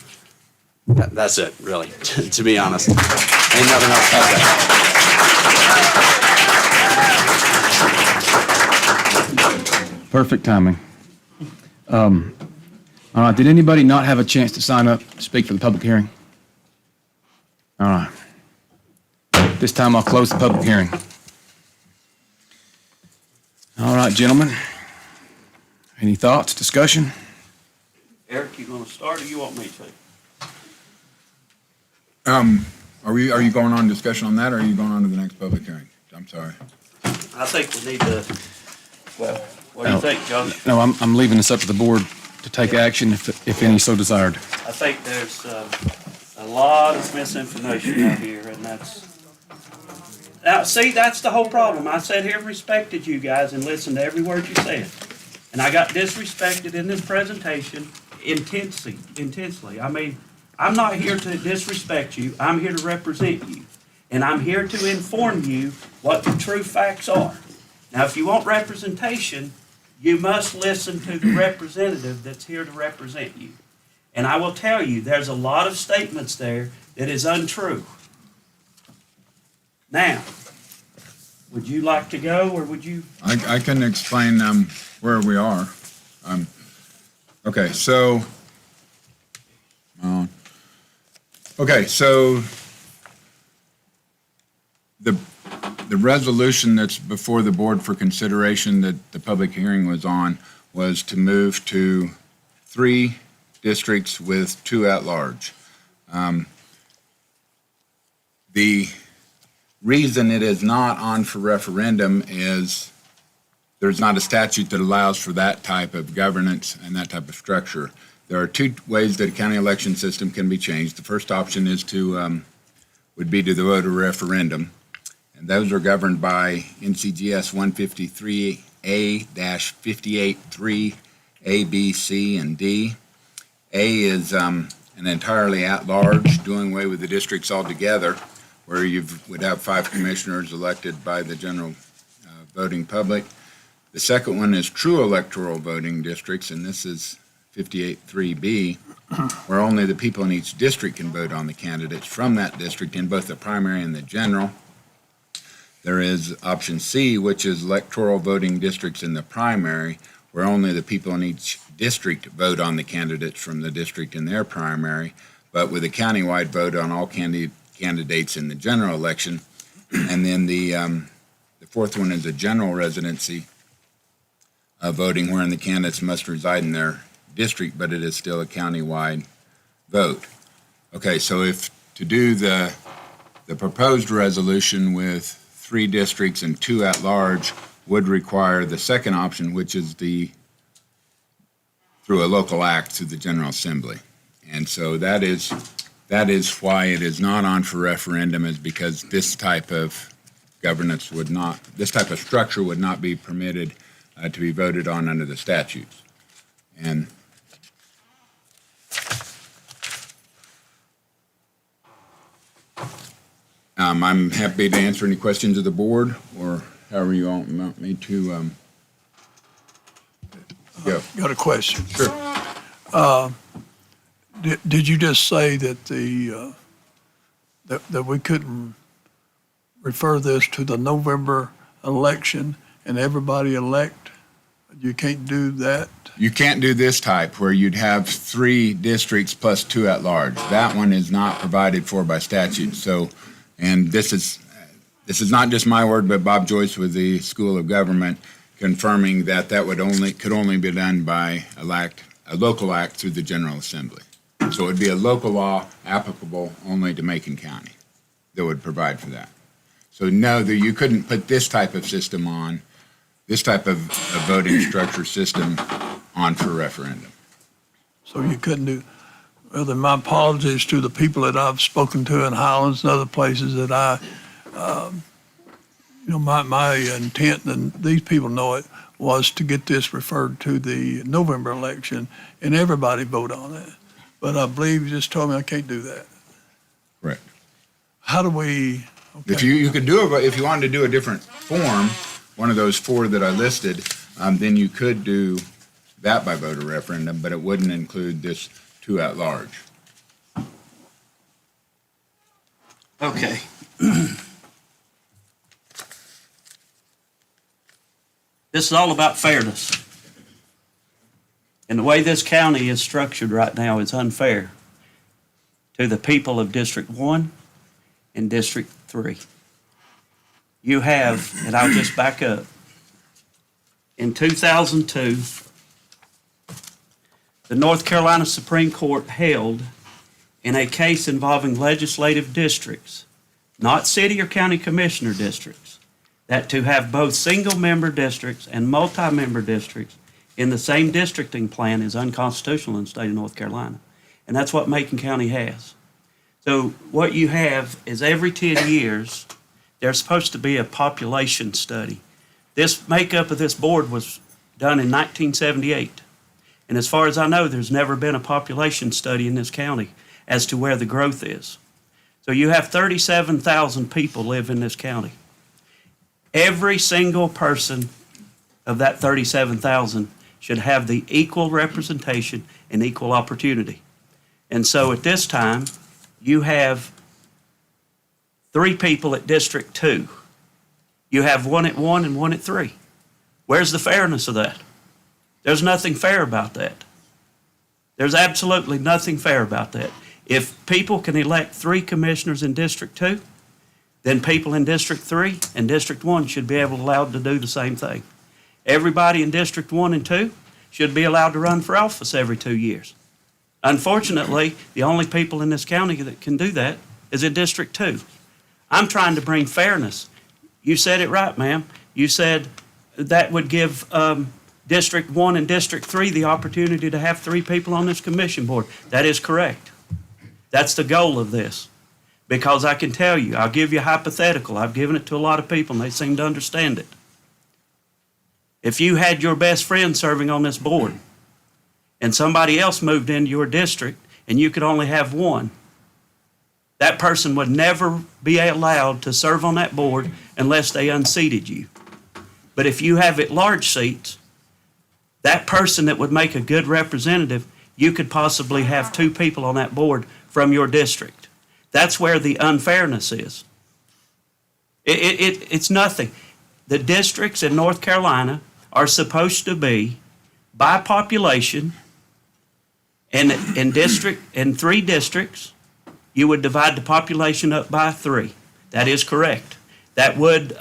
that's it, really, to be honest. Ain't nothing else to say. Perfect timing. All right, did anybody not have a chance to sign up to speak for the public hearing? All right. This time I'll close the public hearing. All right, gentlemen. Any thoughts, discussion? Eric, you going to start or you want me to? Are you going on discussion on that, or are you going on to the next public hearing? I'm sorry. I think we need to, well, what do you think, Josh? No, I'm leaving this up to the board to take action if any so desired. I think there's a lot of misinformation out here, and that's the whole problem. I sat here and respected you guys and listened to every word you said. And I got disrespected in this presentation intensely. I mean, I'm not here to disrespect you. I'm here to represent you. And I'm here to inform you what the true facts are. Now, if you want representation, you must listen to the representative that's here to represent you. And I will tell you, there's a lot of statements there that is untrue. Now, Would you like to go, or would you? I can explain where we are. Okay, so, so the resolution that's before the board for consideration that the public hearing was on was to move to 3 districts with 2 at-large. The reason it is not on for referendum is there's not a statute that allows for that type of governance and that type of structure. There are 2 ways that a county election system can be changed. The first option is would be to vote a referendum, and those are governed by NCGS 153A-583 A, B, C, and D. A is an entirely at-large, doing away with the districts altogether, where you would have 5 commissioners elected by the general voting public. The second one is true electoral voting districts, and this is 58.3B, where only the people in each district can vote on the candidates from that district in both the primary and the general. There is option C, which is electoral voting districts in the primary, where only the people in each district vote on the candidates from the district in their primary, but with a countywide vote on all candidates in the general election. And then the fourth one is a general residency voting, wherein the candidates must reside in their district, but it is still a countywide vote. Okay, so if to do the proposed resolution with 3 districts and 2 at-large would require the second option, which is through a local act through the General Assembly. And so that is why it is not on for referendum, is because this type of governance this type of structure would not be permitted to be voted on under the statutes. And I'm happy to answer any questions of the board, or however you want me to go. Got a question. Sure. Did you just say that that we couldn't refer this to the November election and everybody elect? You can't do that? You can't do this type where you'd have 3 districts plus 2 at large. That one is not provided for by statute. So, and this is not just my word, but Bob Joyce with the School of Government confirming that could only be done by a local act through the General Assembly. So it would be a local law applicable only to Macon County that would provide for that. So no, you couldn't put this type of system on, this type of voting structure system on for referendum. So you couldn't do, well, then my apologies to the people that I've spoken to in Highlands and other places that my intent, and these people know it, was to get this referred to the November election and everybody vote on it. But I believe you just told me I can't do that. Correct. How do we? Okay. If you could do it, if you wanted to do a different form, one of those 4 that I listed, then you could do that by voter referendum, but it wouldn't include this 2 at large. Okay. This is all about fairness. And the way this county is structured right now is unfair to the people of District 1 and District 3. You have, and I'll just back up, in 2002, the North Carolina Supreme Court held in a case involving legislative districts, not city or county commissioner districts, that to have both single-member districts and multi-member districts in the same districting plan is unconstitutional in the state of North Carolina. And that's what Macon County has. So what you have is every 10 years, there's supposed to be a population study. This makeup of this board was done in 1978. And as far as I know, there's never been a population study in this county as to where the growth is. So you have 37,000 people live in this county. Every single person of that 37,000 should have the equal representation and equal opportunity. And so at this time, you have 3 people at District 2 You have one at 1 and one at 3. Where's the fairness of that? There's nothing fair about that. There's absolutely nothing fair about that. If people can elect 3 commissioners in District 2, then people in District 3 and District 1 should be allowed to do the same thing. Everybody in District 1 and 2 should be allowed to run for office every 2 years. Unfortunately, the only people in this county that can do that is in District 2. I'm trying to bring fairness. You said it right, ma'am. You said that would give District 1 and District 3 the opportunity to have 3 people on this commission board. That is correct. That's the goal of this. Because I can tell you, I'll give you a hypothetical. I've given it to a lot of people and they seem to understand it. If you had your best friend serving on this board and somebody else moved into your district and you could only have one, that person would never be allowed to serve on that board unless they unseated you. But if you have at-large seats, that person that would make a good representative, you could possibly have 2 people on that board from your district. That's where the unfairness is. It's nothing. The districts in North Carolina are supposed to be by population, and in 3 districts, you would divide the population up by 3. That is correct. That would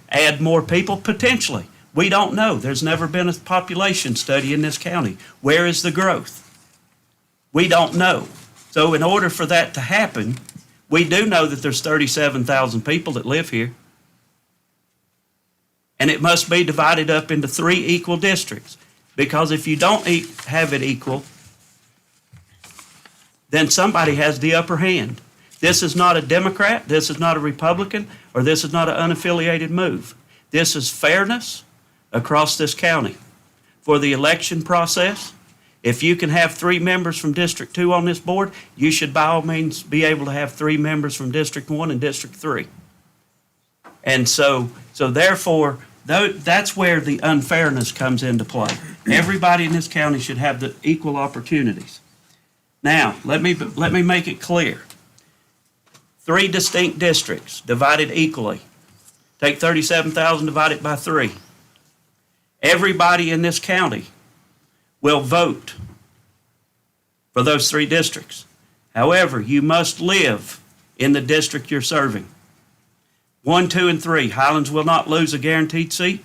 add more people potentially. We don't know. There's never been a population study in this county. Where is the growth? We don't know. So in order for that to happen, we do know that there's 37,000 people that live here. And it must be divided up into 3 equal districts. Because if you don't have it equal, then somebody has the upper hand. This is not a Democrat, this is not a Republican, or this is not an unaffiliated move. This is fairness across this county. For the election process, if you can have 3 members from District 2 on this board, you should by all means be able to have 3 members from District 1 and District 3. And so therefore, that's where the unfairness comes into play. Everybody in this county should have the equal opportunities. Now, let me make it clear. 3 distinct districts divided equally. Take 37,000, divide it by 3. Everybody in this county will vote for those 3 districts. However, you must live in the district you're serving. 1, 2, and 3, Highlands will not lose a guaranteed seat.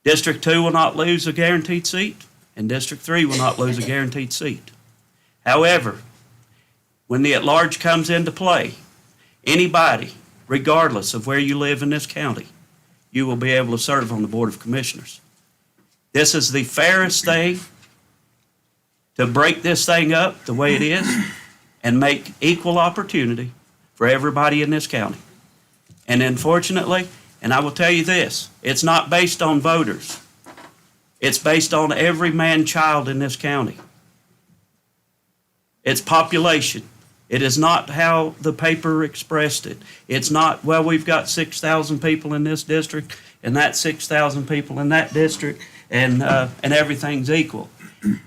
District 2 will not lose a guaranteed seat, and District 3 will not lose a guaranteed seat. However, when the at-large comes into play, anybody, regardless of where you live in this county, you will be able to serve on the Board of Commissioners. This is the fairest thing to break this thing up the way it is and make equal opportunity for everybody in this county. And unfortunately, and I will tell you this, it's not based on voters. It's based on every man-child in this county. It's population. It is not how the paper expressed it. It's not, well, we've got 6,000 people in this district and that's 6,000 people in that district and everything's equal.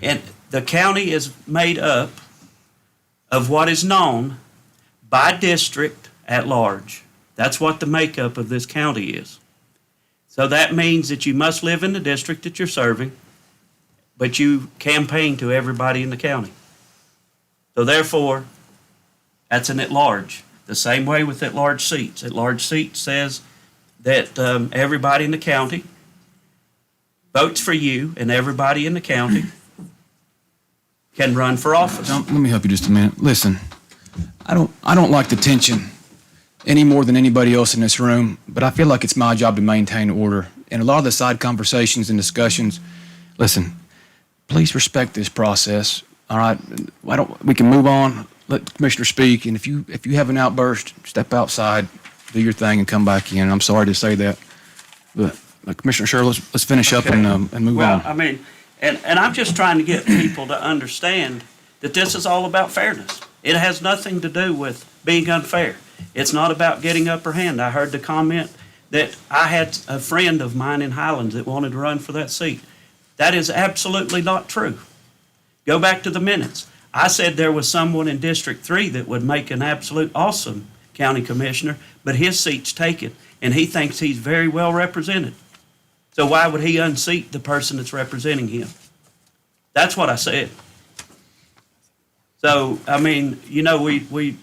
And the county is made up of what is known by district at large. That's what the makeup of this county is. So that means that you must live in the district that you're serving, but you campaign to everybody in the county. So therefore, that's an at-large. The same way with at-large seats. At-large seats says that everybody in the county votes for you, and everybody in the county can run for office. Let me help you just a minute. Listen, I don't like the tension any more than anybody else in this room, but I feel like it's my job to maintain order. And a lot of the side conversations and discussions, listen, please respect this process. All right, we can move on, let the commissioner speak, and if you have an outburst, step outside, do your thing, and come back in. I'm sorry to say that, but Commissioner Sherrill, let's finish up and move on. Well, I mean, and I'm just trying to get people to understand that this is all about fairness. It has nothing to do with being unfair. It's not about getting upper hand. I heard the comment that I had a friend of mine in Highlands that wanted to run for that seat. That is absolutely not true. Go back to the minutes. I said there was someone in District 3 that would make an absolute awesome county commissioner, but his seat's taken. and he thinks he's very well represented. So why would he unseat the person that's representing him? That's what I said. So, I mean, you know, we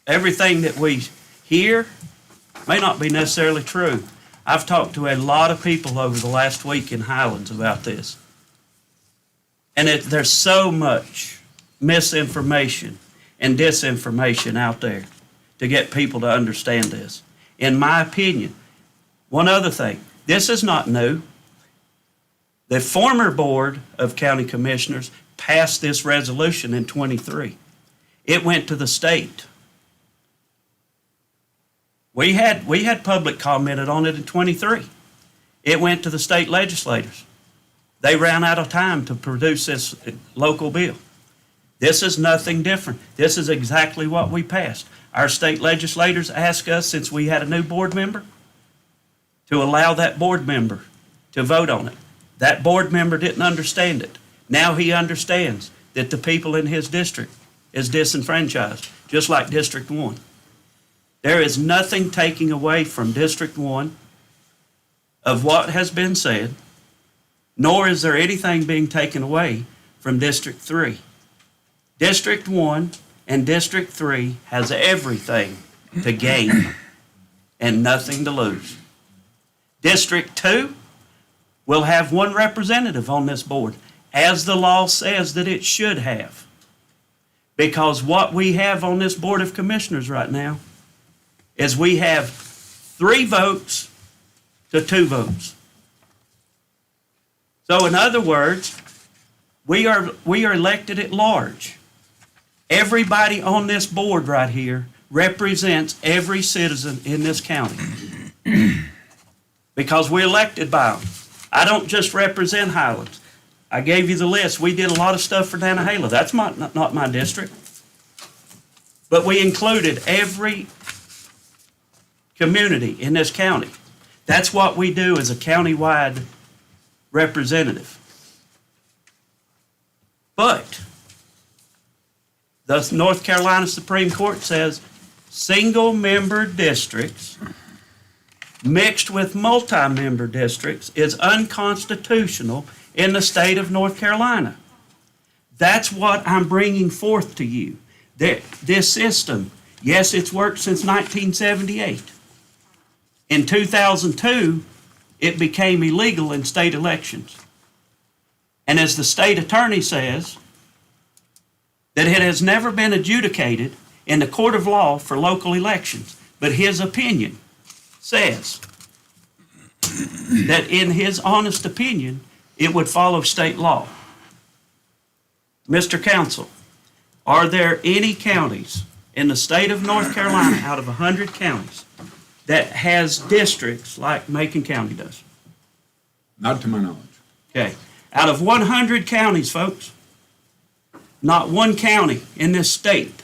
everything that we hear may not be necessarily true. I've talked to a lot of people over the last week in Highlands about this. And there's so much misinformation and disinformation out there to get people to understand this. In my opinion, one other thing, this is not new. The former Board of County Commissioners passed this resolution in '23. It went to the state. We had public commented on it in '23. It went to the state legislators. They ran out of time to produce this local bill. This is nothing different. This is exactly what we passed. Our state legislators asked us, since we had a new board member, to allow that board member to vote on it. That board member didn't understand it. Now he understands that the people in his district is disenfranchised, just like District 1. There is nothing taking away from District 1 of what has been said, nor is there anything being taken away from District 3. District 1 and District 3 has everything to gain and nothing to lose. District 2 will have one representative on this board, as the law says that it should have. Because what we have on this Board of Commissioners right now is we have 3 votes to 2 votes. So in other words, we are elected at large. Everybody on this board right here represents every citizen in this county. Because we're elected by them. I don't just represent Highlands. I gave you the list. We did a lot of stuff for Nantahala. That's not my district. But we included every community in this county. That's what we do as a county-wide representative. But the North Carolina Supreme Court says single-member districts mixed with multi-member districts is unconstitutional in the state of North Carolina. That's what I'm bringing forth to you. This system, yes, it's worked since 1978. In 2002, it became illegal in state elections. And as the state attorney says, that it has never been adjudicated in the court of law for local elections. But his opinion says that in his honest opinion, it would follow state law. Mr. Counsel, are there any counties in the state of North Carolina out of 100 counties that has districts like Macon County does? Not to my knowledge. Okay. Out of 100 counties, folks, not one county in this state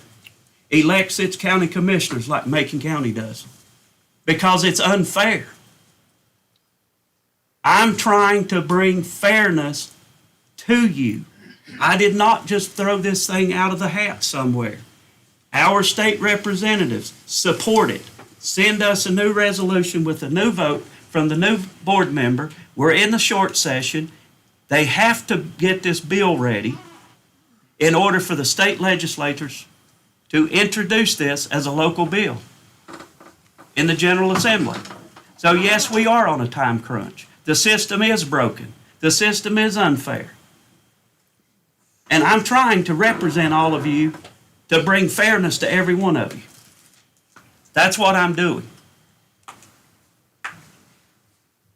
elects its county commissioners like Macon County does, because it's unfair. I'm trying to bring fairness to you. I did not just throw this thing out of the hat somewhere. Our state representatives support it. Send us a new resolution with a new vote from the new board member. We're in the short session. They have to get this bill ready in order for the state legislatures to introduce this as a local bill in the General Assembly. So yes, we are on a time crunch. The system is broken. The system is unfair. And I'm trying to represent all of you to bring fairness to every one of you. That's what I'm doing.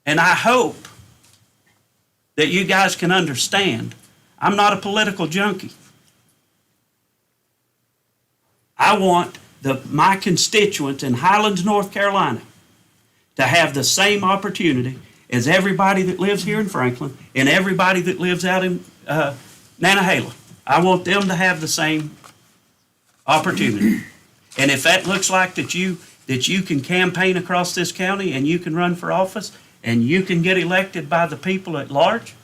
And I hope that you guys can understand, I'm not a political junkie. I want my constituents in Highlands, North Carolina, to have the same opportunity as everybody that lives here in Franklin and everybody that lives out in Nantahala. I want them to have the same opportunity. And if that looks like that you can campaign across this county and you can run for office and you can get elected by the people at large,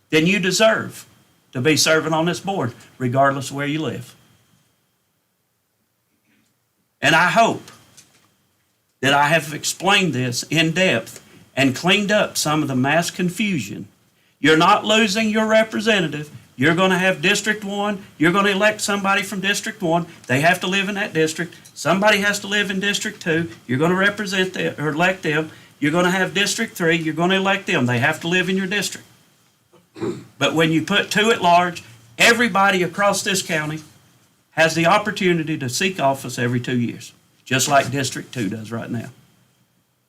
then you deserve to be serving on this board, regardless of where you live. And I hope that I have explained this in depth and cleaned up some of the mass confusion. You're not losing your representative. You're going to have District 1. You're going to elect somebody from District 1. They have to live in that district. Somebody has to live in District 2. You're going to represent them or elect them. You're going to have District 3. You're going to elect them. They have to live in your district. But when you put two at large, everybody across this county has the opportunity to seek office every 2 years, just like District 2 does right now.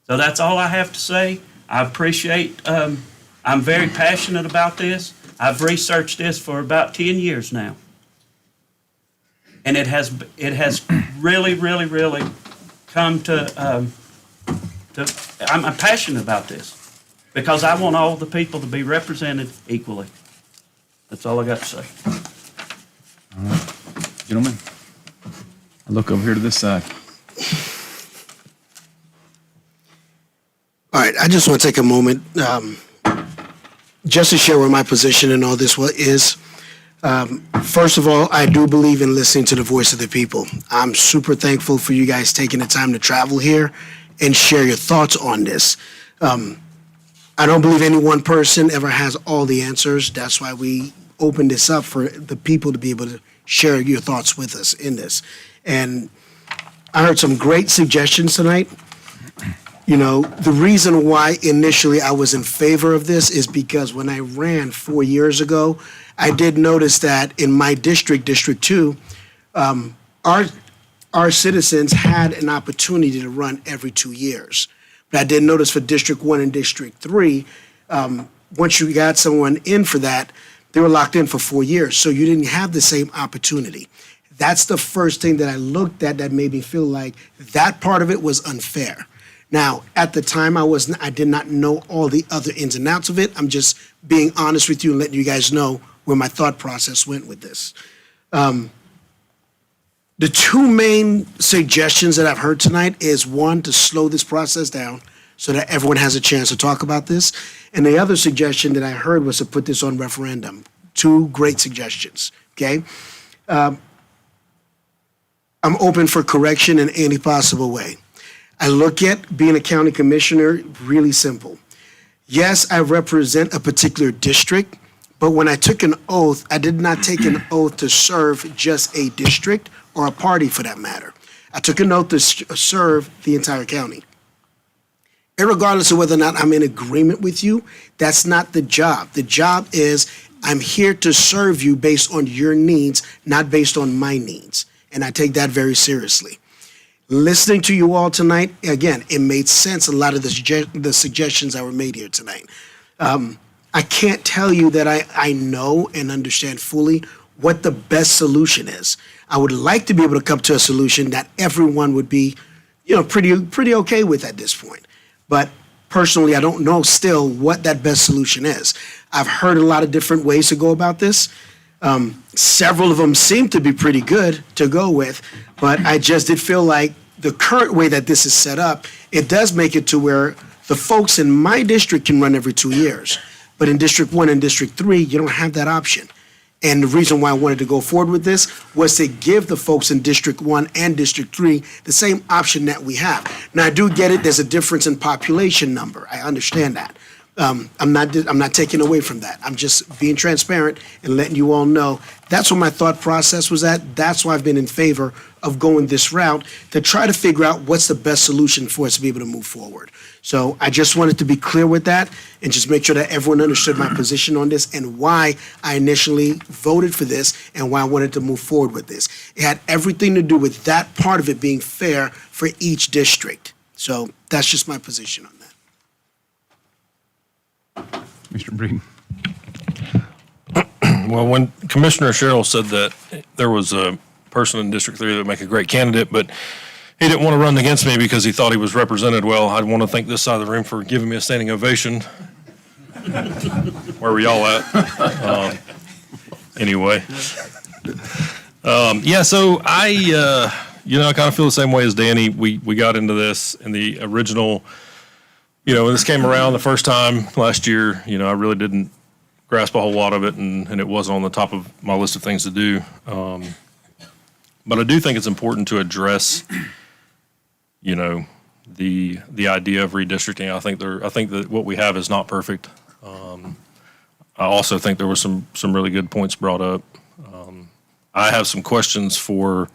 So that's all I have to say. I appreciate, I'm very passionate about this. I've researched this for about 10 years now. And it has really, really, really come to I'm passionate about this because I want all the people to be represented equally. That's all I got to say. All right. Gentlemen, I look over here to this side. All right, I just want to take a moment just to share what my position in all this is. First of all, I do believe in listening to the voice of the people. I'm super thankful for you guys taking the time to travel here and share your thoughts on this. I don't believe any one person ever has all the answers. That's why we opened this up for the people to be able to share your thoughts with us in this. And I heard some great suggestions tonight. You know, the reason why initially I was in favor of this is because when I ran 4 years ago, I did notice that in my district, District 2, our citizens had an opportunity to run every 2 years. But I did notice for District 1 and District 3, once you got someone in for that, they were locked in for 4 years. So you didn't have the same opportunity. That's the first thing that I looked at that made me feel like that part of it was unfair. Now, at the time, I did not know all the other ins and outs of it. I'm just being honest with you and letting you guys know where my thought process went with this. The two main suggestions that I've heard tonight is one, to slow this process down so that everyone has a chance to talk about this. And the other suggestion that I heard was to put this on referendum. Two great suggestions, okay? I'm open for correction in any possible way. I look at being a county commissioner really simple. Yes, I represent a particular district, but when I took an oath, I did not take an oath to serve just a district or a party for that matter. I took an oath to serve the entire county. And regardless of whether or not I'm in agreement with you, that's not the job. The job is I'm here to serve you based on your needs, not based on my needs. And I take that very seriously. Listening to you all tonight, again, it made sense, a lot of the suggestions that were made here tonight. I can't tell you that I know and understand fully what the best solution is. I would like to be able to come to a solution that everyone would be, pretty okay with at this point. But personally, I don't know still what that best solution is. I've heard a lot of different ways to go about this. Several of them seem to be pretty good to go with, but I just did feel like the current way that this is set up, it does make it to where the folks in my district can run every 2 years. But in District 1 and District 3, you don't have that option. And the reason why I wanted to go forward with this was to give the folks in District 1 and District 3 the same option that we have. Now, I do get it, there's a difference in population number. I understand that. I'm not taking away from that. I'm just being transparent and letting you all know that's what my thought process was at. That's why I've been in favor of going this route, to try to figure out what's the best solution for us to be able to move forward. So I just wanted to be clear with that and just make sure that everyone understood my position on this and why I initially voted for this and why I wanted to move forward with this. It had everything to do with that part of it being fair for each district. So that's just my position on that. Mr. Breeden. Well, when Commissioner Sherrill said that there was a person in District 3 that would make a great candidate, but he didn't want to run against me because he thought he was represented well, I'd want to thank this side of the room for giving me a standing ovation. Where were y'all at? Anyway. So I kind of feel the same way as Danny. We got into this in the original, when this came around the first time last year, I really didn't grasp a whole lot of it, and it wasn't on the top of my list of things to do. But I do think it's important to address, the idea of redistricting. I think that what we have is not perfect. I also think there were some really good points brought up. I have some questions for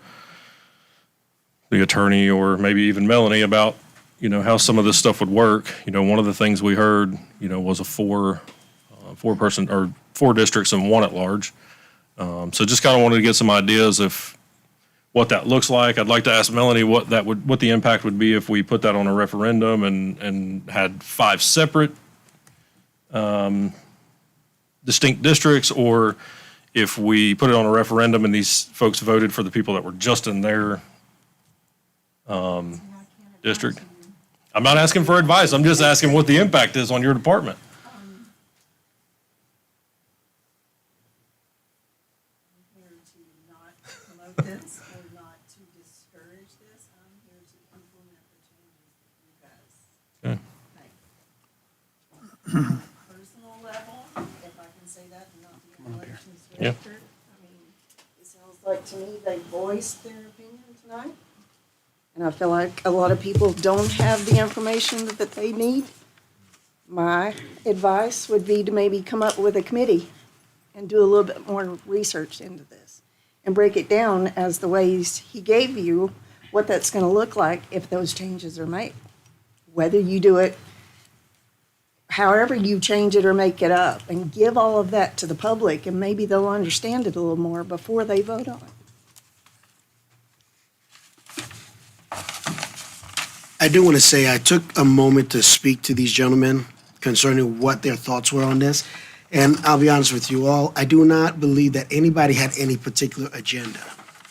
the attorney or maybe even Melanie about, how some of this stuff would work. One of the things we heard, was a four-person or 4 districts and 1 at large. So just kind of wanted to get some ideas of what that looks like. I'd like to ask Melanie what the impact would be if we put that on a referendum and had 5 separate distinct districts, or if we put it on a referendum and these folks voted for the people that were just in their district. I'm not asking for advice. I'm just asking what the impact is on your department. This or not to discourage this. I'm here to implement the changes that you guys make. Personal level, if I can say that, and not be an elections director. I mean, it sounds like to me they voiced their opinion tonight. And I feel like a lot of people don't have the information that they need. My advice would be to maybe come up with a committee and do a little bit more research into this and break it down as the ways he gave you, what that's going to look like if those changes are made. Whether you do it, however you change it or make it up, and give all of that to the public, and maybe they'll understand it a little more before they vote on it. I do want to say I took a moment to speak to these gentlemen concerning what their thoughts were on this. And I'll be honest with you all, I do not believe that anybody had any particular agenda.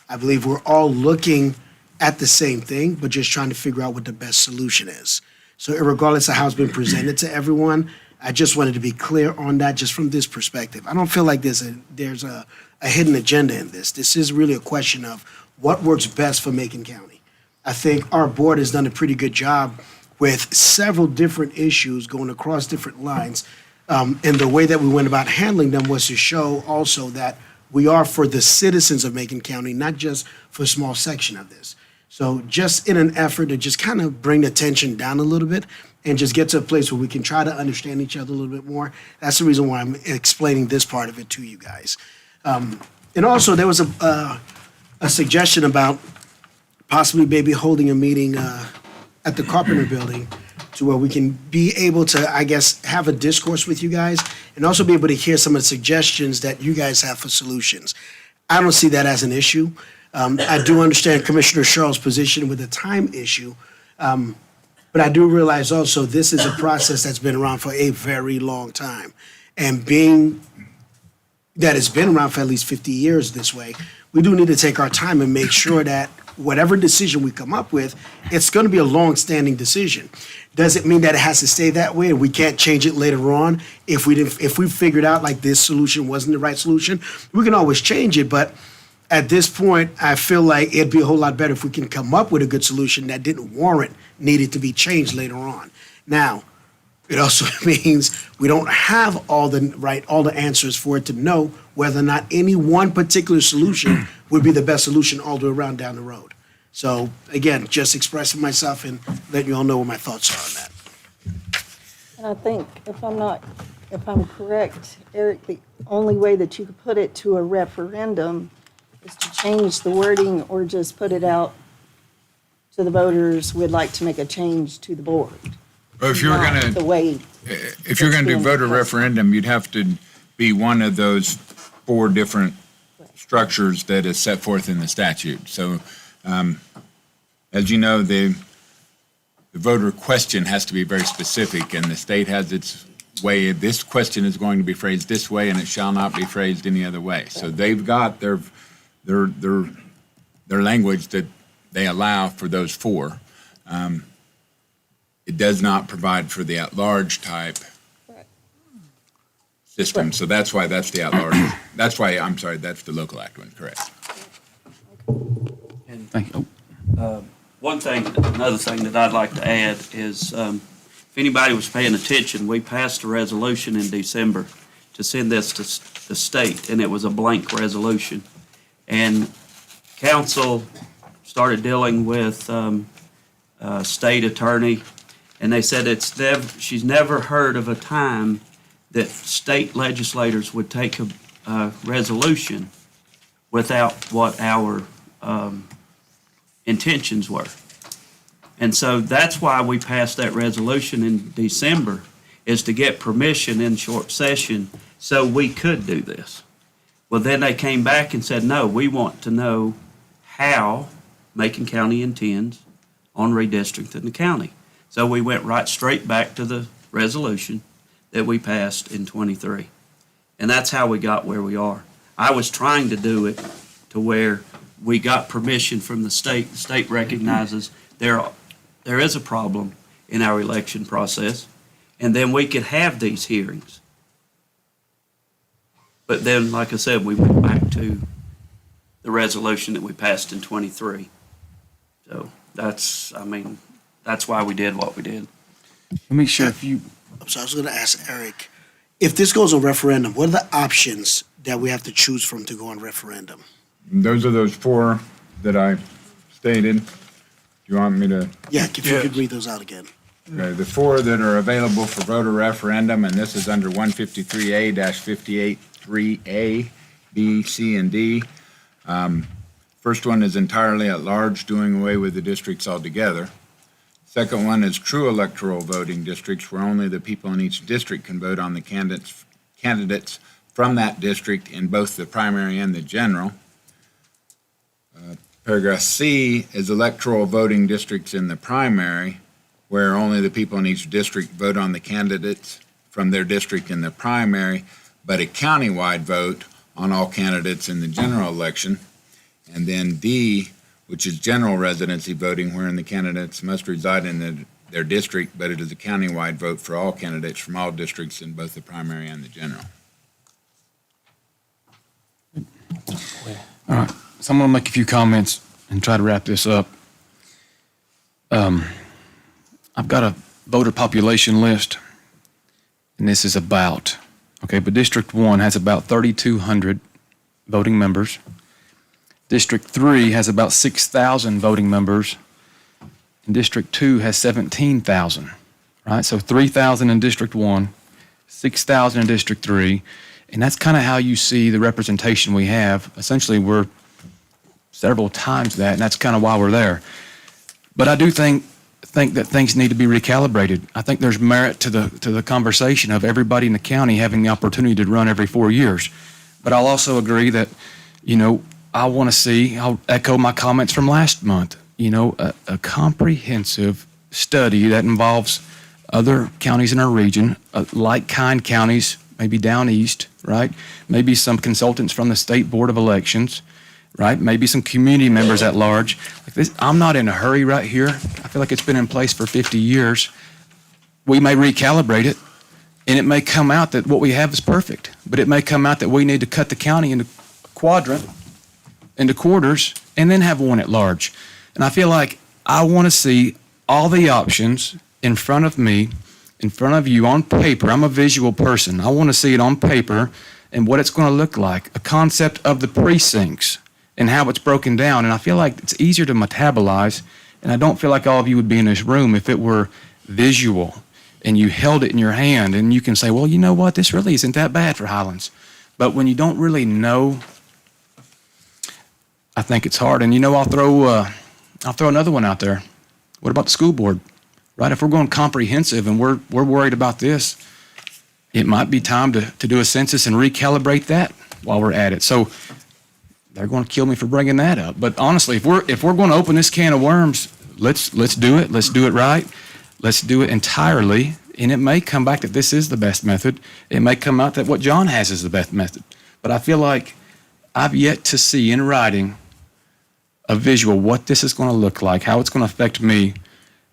I believe we're all looking at the same thing, but just trying to figure out what the best solution is. So regardless of how it's been presented to everyone, I just wanted to be clear on that just from this perspective. I don't feel like there's a hidden agenda in this. This is really a question of what works best for Macon County. I think our board has done a pretty good job with several different issues going across different lines. And the way that we went about handling them was to show also that we are for the citizens of Macon County, not just for a small section of this. So just in an effort to just kind of bring the tension down a little bit and just get to a place where we can try to understand each other a little bit more. That's the reason why I'm explaining this part of it to you guys. And also there was a suggestion about possibly maybe holding a meeting at the Carpenter Building to where we can be able to, I guess, have a discourse with you guys and also be able to hear some of the suggestions that you guys have for solutions. I don't see that as an issue. I do understand Commissioner Sherrill's position with the time issue, but I do realize also this is a process that's been around for a very long time. And being that it's been around for at least 50 years this way, we do need to take our time and make sure that whatever decision we come up with, it's going to be a long-standing decision. Does it mean that it has to stay that way and we can't change it later on? If we figured out like this solution wasn't the right solution, we can always change it. But at this point, I feel like it'd be a whole lot better if we can come up with a good solution that didn't warrant needed to be changed later on. Now, it also means we don't have all the answers for it to know whether or not any one particular solution would be the best solution all the way around down the road. So again, just expressing myself and letting you all know what my thoughts are on that. And I think, if I'm correct, Eric, the only way that you could put it to a referendum is to change the wording or just put it out to the voters, we'd like to make a change to the board. Well, if you're Not going the way to do voter referendum, you'd have to be one of those 4 different structures that is set forth in the statute. So, as you know, the voter question has to be very specific, and the state has its way. This question is going to be phrased this way, and it shall not be phrased any other way. So they've got their language that they allow for those 4. It does not provide for the at-large type system. So that's why that's the at-large. That's why, I'm sorry, that's the local act one, correct. Thank you. Another thing that I'd like to add is, if anybody was paying attention, we passed a resolution in December to send this to the state, and it was a blank resolution. And council started dealing with state attorney, and they said she's never heard of a time that state legislators would take a resolution without what our intentions were. And so that's why we passed that resolution in December, is to get permission in short session so we could do this. Well, then they came back and said, no, we want to know how Macon County intends on redistricting the county. So we went right straight back to the resolution that we passed in '23. And that's how we got where we are. I was trying to do it to where we got permission from the state. The state recognizes there is a problem in our election process, and then we could have these hearings. But then, like I said, we went back to the resolution that we passed in '23. So that's why we did what we did. Let me share a few. I'm sorry, I was going to ask Eric, if this goes on referendum, what are the options that we have to choose from to go on referendum? Those are those four that I stated. Do you want me to? Yeah, if you could read those out again. Okay, the four that are available for voter referendum, and this is under 153A-583A, B, C, and D. First one is entirely at large, doing away with the districts altogether. Second one is true electoral voting districts, where only the people in each district can vote on the candidates from that district in both the primary and the general. Paragraph C is electoral voting districts in the primary, where only the people in each district vote on the candidates from their district in the primary, but a countywide vote on all candidates in the general election. And then D, which is general residency voting, wherein the candidates must reside in their district, but it is a countywide vote for all candidates from all districts in both the primary and the general. All right, so I'm going to make a few comments and try to wrap this up. I've got a voter population list, and this is but District 1 has about 3,200 voting members. District 3 has about 6,000 voting members, and District 2 has 17,000, right? So 3,000 in District 1, 6,000 in District 3, and that's kind of how you see the representation we have. Essentially, we're several times that, and that's kind of why we're there. But I do think that things need to be recalibrated. I think there's merit to the conversation of everybody in the county having the opportunity to run every 4 years. But I'll also agree that, I want to see, I'll echo my comments from last month, a comprehensive study that involves other counties in our region, like-kind counties, maybe down east, right? Maybe some consultants from the State Board of Elections, right? Maybe some community members at large. Like this, I'm not in a hurry right here. I feel like it's been in place for 50 years. We may recalibrate it, and it may come out that what we have is perfect, but it may come out that we need to cut the county into into quarters, and then have one at large. And I feel like I want to see all the options in front of me, in front of you on paper. I'm a visual person. I want to see it on paper and what it's going to look like, a concept of the precincts and how it's broken down. And I feel like it's easier to metabolize, and I don't feel like all of you would be in this room if it were visual and you held it in your hand and you can say, well, you know what, this really isn't that bad for Highlands. But when you don't really know, I think it's hard. And I'll throw another one out there. What about the school board? Right? If we're going comprehensive and we're worried about this, it might be time to do a census and recalibrate that while we're at it. So they're going to kill me for bringing that up. But honestly, if we're going to open this can of worms, let's do it. Let's do it right. Let's do it entirely. And it may come back that this is the best method. It may come out that what John has is the best method. But I feel like I've yet to see in writing a visual what this is going to look like, how it's going to affect me.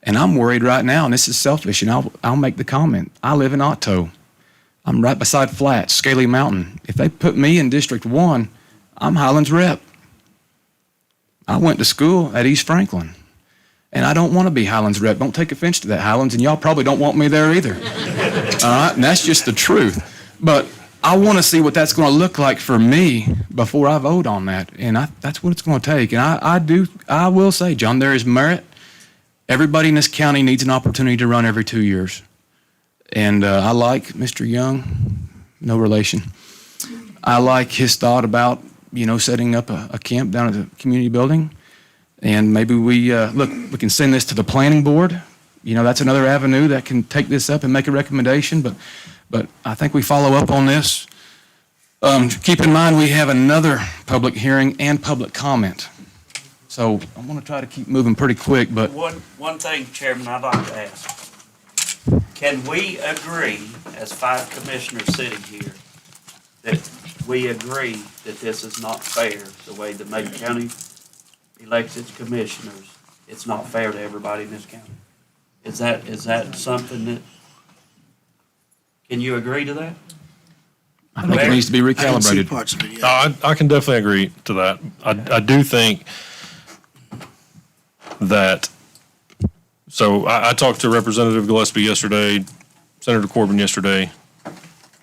And I'm worried right now, and this is selfish, and I'll make the comment. I live in Otto. I'm right beside Flats, Scaly Mountain. If they put me in District 1, I'm Highlands rep. I went to school at East Franklin, and I don't want to be Highlands rep. Don't take offense to that, Highlands, and y'all probably don't want me there either. All right, and that's just the truth. But I want to see what that's going to look like for me before I vote on that, and that's what it's going to take. And I will say, John, there is merit everybody in this county needs an opportunity to run every 2 years. And I like Mr. Young, no relation. I like his thought about, setting up a camp down at the community building. And maybe we can send this to the planning board. That's another avenue that can take this up and make a recommendation. But I think we follow up on this. Keep in mind, we have another public hearing and public comment. So I'm going to try to keep moving pretty quick, but One thing, Chairman, I'd like to ask. Can we agree, as 5 commissioners sitting here, that we agree that this is not fair, the way the Macon County elects its commissioners? It's not fair to everybody in this county. Is that something that, can you agree to that? I think it needs to be I can see recalibrated. parts of it, yeah. I can definitely agree to that. I do think that, so I talked to Representative Gillespie yesterday, Senator Corbin yesterday.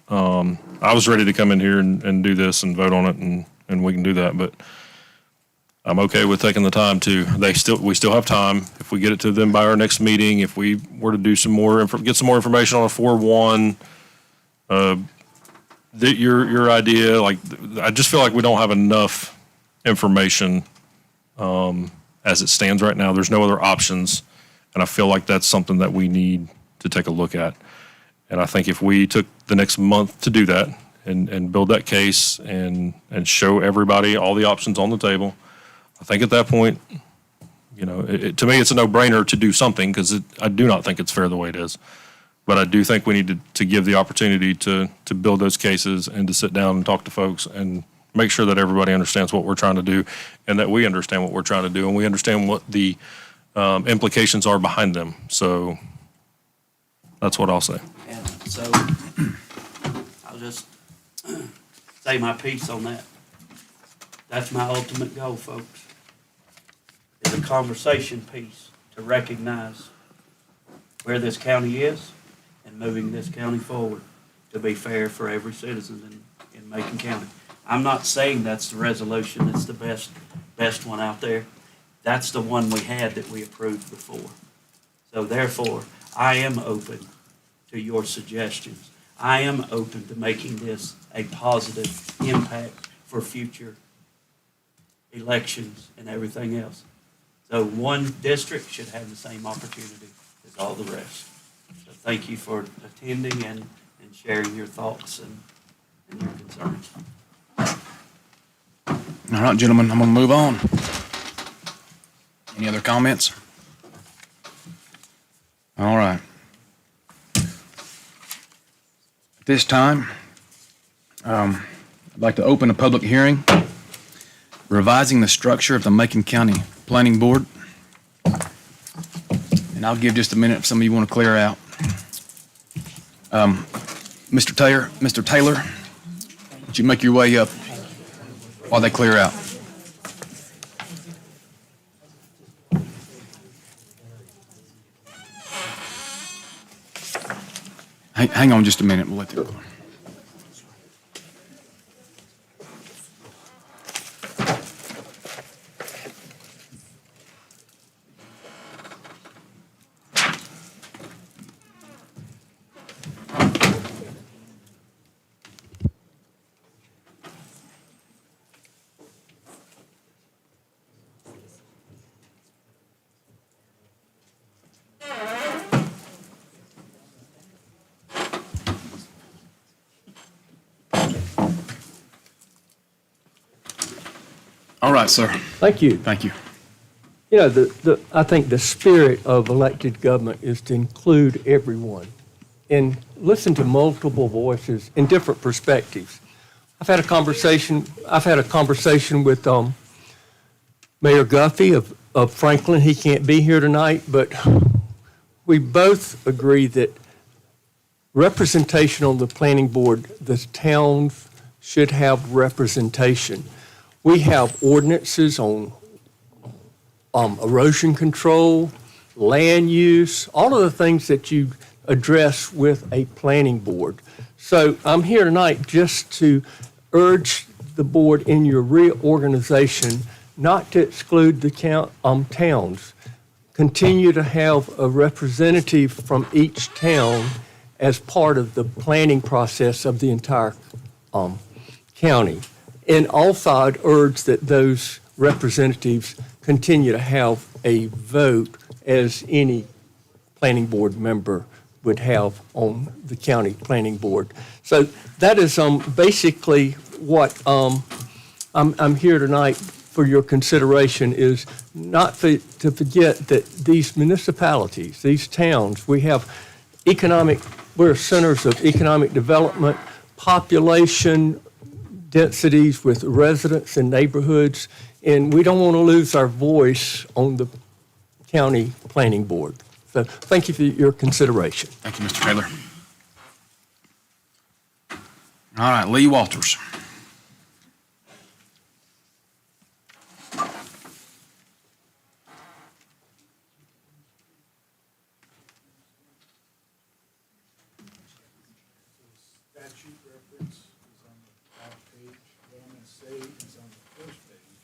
I was ready to come in here and do this and vote on it, and we can do that, but I'm okay with taking the time to, we still have time. If we get it to them by our next meeting, if we were to do get some more information on a 4-1, your idea, I just feel like we don't have enough information as it stands right now. There's no other options, and I feel like that's something that we need to take a look at. And I think if we took the next month to do that and build that case and show everybody all the options on the table, I think at that point, to me, it's a no-brainer to do something, because I do not think it's fair the way it is. But I do think we need to give the opportunity to build those cases and to sit down and talk to folks and make sure that everybody understands what we're trying to do, and that we understand what we're trying to do, and we understand what the implications are behind them. So that's what I'll say. And so, I'll just say my piece on that. That's my ultimate goal, folks, is a conversation piece to recognize where this county is and moving this county forward to be fair for every citizen in Macon County. I'm not saying that's the resolution that's the best one out there. That's the one we had that we approved before. So therefore, I am open to your suggestions. I am open to making this a positive impact for future elections and everything else. So one district should have the same opportunity as all the rest. So thank you for attending and sharing your thoughts and your concerns. All right, gentlemen, I'm going to move on. Any other comments? All right. At this time, I'd like to open a public hearing revising the structure of the Macon County Planning Board. And I'll give just a minute if some of you want to clear out. Mr. Taylor, would you make your way up while they clear out? Hang on just a minute. We'll let them go. All right, sir. Thank you. Thank you. You know, I think the spirit of elected government is to include everyone and listen to multiple voices and different perspectives. I've had a conversation with Mayor Guffey of Franklin. He can't be here tonight, but we both agree that representation on the planning board, the towns should have representation. We have ordinances on erosion control, land use, all of the things that you address with a planning board. So I'm here tonight just to urge the board in your reorganization not to exclude the towns. continue to have a representative from each town as part of the planning process of the entire county. And also, I'd urge that those representatives continue to have a vote as any planning board member would have on the county planning board. So that is basically what I'm here tonight for your consideration, is not to forget that these municipalities, these towns, we're centers of economic development, population densities with residents and neighborhoods, and we don't want to lose our voice on the county planning board. So thank you for your consideration. Thank you, Mr. Taylor. All right, Lee Walters. Statute reference is on the back page. What I'm going to say is on the first page.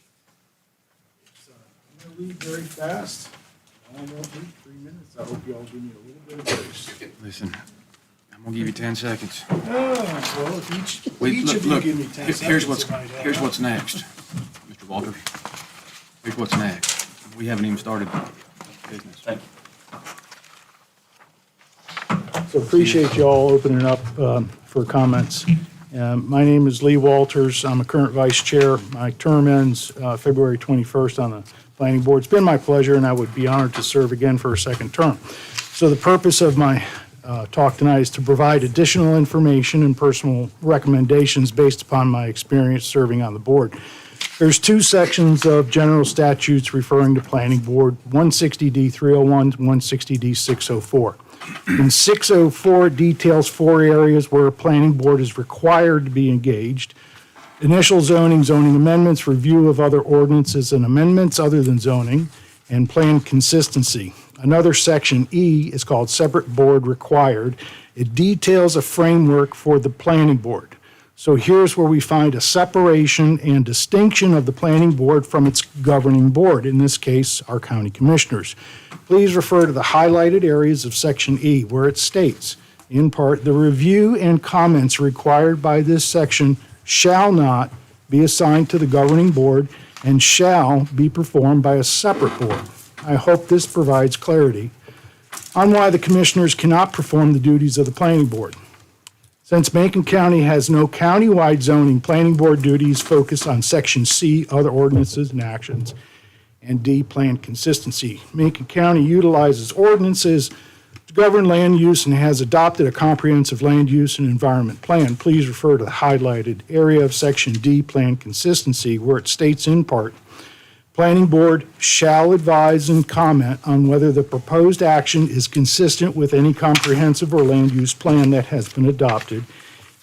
I'm going to read very fast. I won't need 3 minutes. I hope you all give me a little bit of grace. Listen, I'm gonna give you 10 seconds. Well, if each of you Look, give me 10 seconds. here's it might add here's up. what's next, Mr. Walters. Here's what's next. We haven't even started business. Thank you. So appreciate you all opening up for comments. My name is Lee Walters. I'm a current vice chair. My term ends February 21st on the planning board. It's been my pleasure, and I would be honored to serve again for a second term. So the purpose of my talk tonight is to provide additional information and personal recommendations based upon my experience serving on the board. There's 2 sections of general statutes referring to planning board, 160D 301, 160D 604. And 604 details 4 areas where a planning board is required to be engaged: initial zoning, zoning amendments, review of other ordinances and amendments other than zoning, and plan consistency. Another section, E, is called separate board required. It details a framework for the planning board. So here's where we find a separation and distinction of the planning board from its governing board, in this case, our county commissioners. Please refer to the highlighted areas of section E, where it states, in part, the review and comments required by this section shall not be assigned to the governing board and shall be performed by a separate board. I hope this provides clarity on why the commissioners cannot perform the duties of the planning board. Since Macon County has no countywide zoning, planning board duties focus on section C, other ordinances and actions, and D, plan consistency. Macon County utilizes ordinances to govern land use and has adopted a comprehensive land use and environment plan. Please refer to the highlighted area of section D, plan consistency, where it states in part, planning board shall advise and comment on whether the proposed action is consistent with any comprehensive or land use plan that has been adopted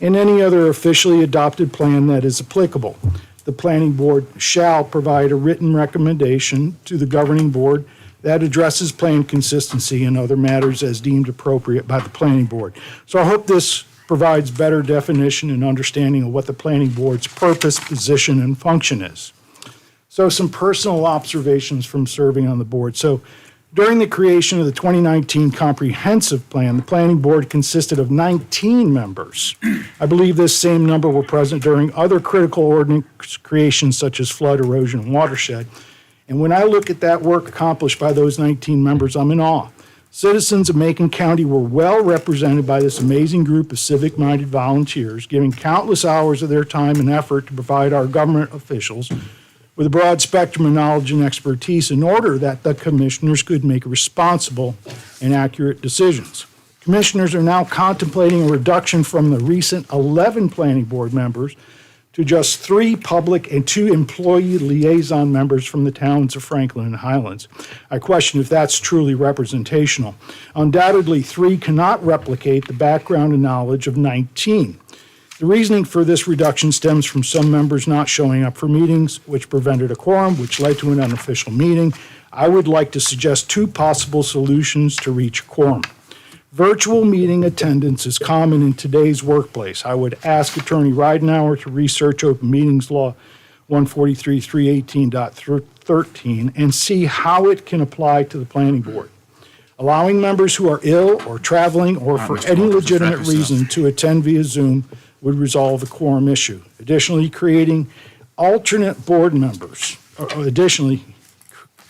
and any other officially adopted plan that is applicable. The planning board shall provide a written recommendation to the governing board that addresses plan consistency and other matters as deemed appropriate by the planning board. So I hope this provides better definition and understanding of what the planning board's purpose, position, and function is. So some personal observations from serving on the board. So during the creation of the 2019 comprehensive plan, the planning board consisted of 19 members. I believe this same number were present during other critical ordinance creations such as flood, erosion, and watershed. And when I look at that work accomplished by those 19 members, I'm in awe. Citizens of Macon County were well represented by this amazing group of civic-minded volunteers, giving countless hours of their time and effort to provide our government officials with a broad spectrum of knowledge and expertise in order that the commissioners could make responsible and accurate decisions. Commissioners are now contemplating a reduction from the recent 11 planning board members to just 3 public and 2 employee liaison members from the towns of Franklin and Highlands. I question if that's truly representational. Undoubtedly, 3 cannot replicate the background and knowledge of 19. The reasoning for this reduction stems from some members not showing up for meetings, which prevented a quorum, which led to an unofficial meeting. I would like to suggest 2 possible solutions to reach a quorum. Virtual meeting attendance is common in today's workplace. I would ask Attorney Ridenhour to research open meetings law 143, 318.13, and see how it can apply to the planning board. Allowing members who are ill or traveling or for Mr. any Walters, let's legitimate wrap this up. reason to attend via Zoom would resolve the quorum issue. Additionally,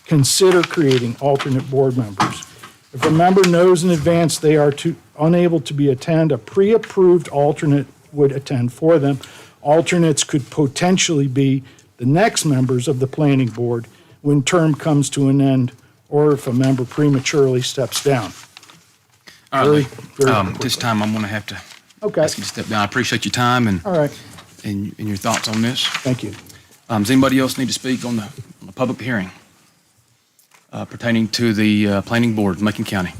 consider creating alternate board members. If a member knows in advance they are unable to attend, a pre-approved alternate would attend for them. Alternates could potentially be the next members of the planning board when term comes to an end, or if a member prematurely steps down. All right, Very Lee. quickly. This time I'm going to have to Okay, ask you to step down. I appreciate your time and all right, your thoughts on this. thank you. Does anybody else need to speak on the public hearing pertaining to the planning board, Macon County?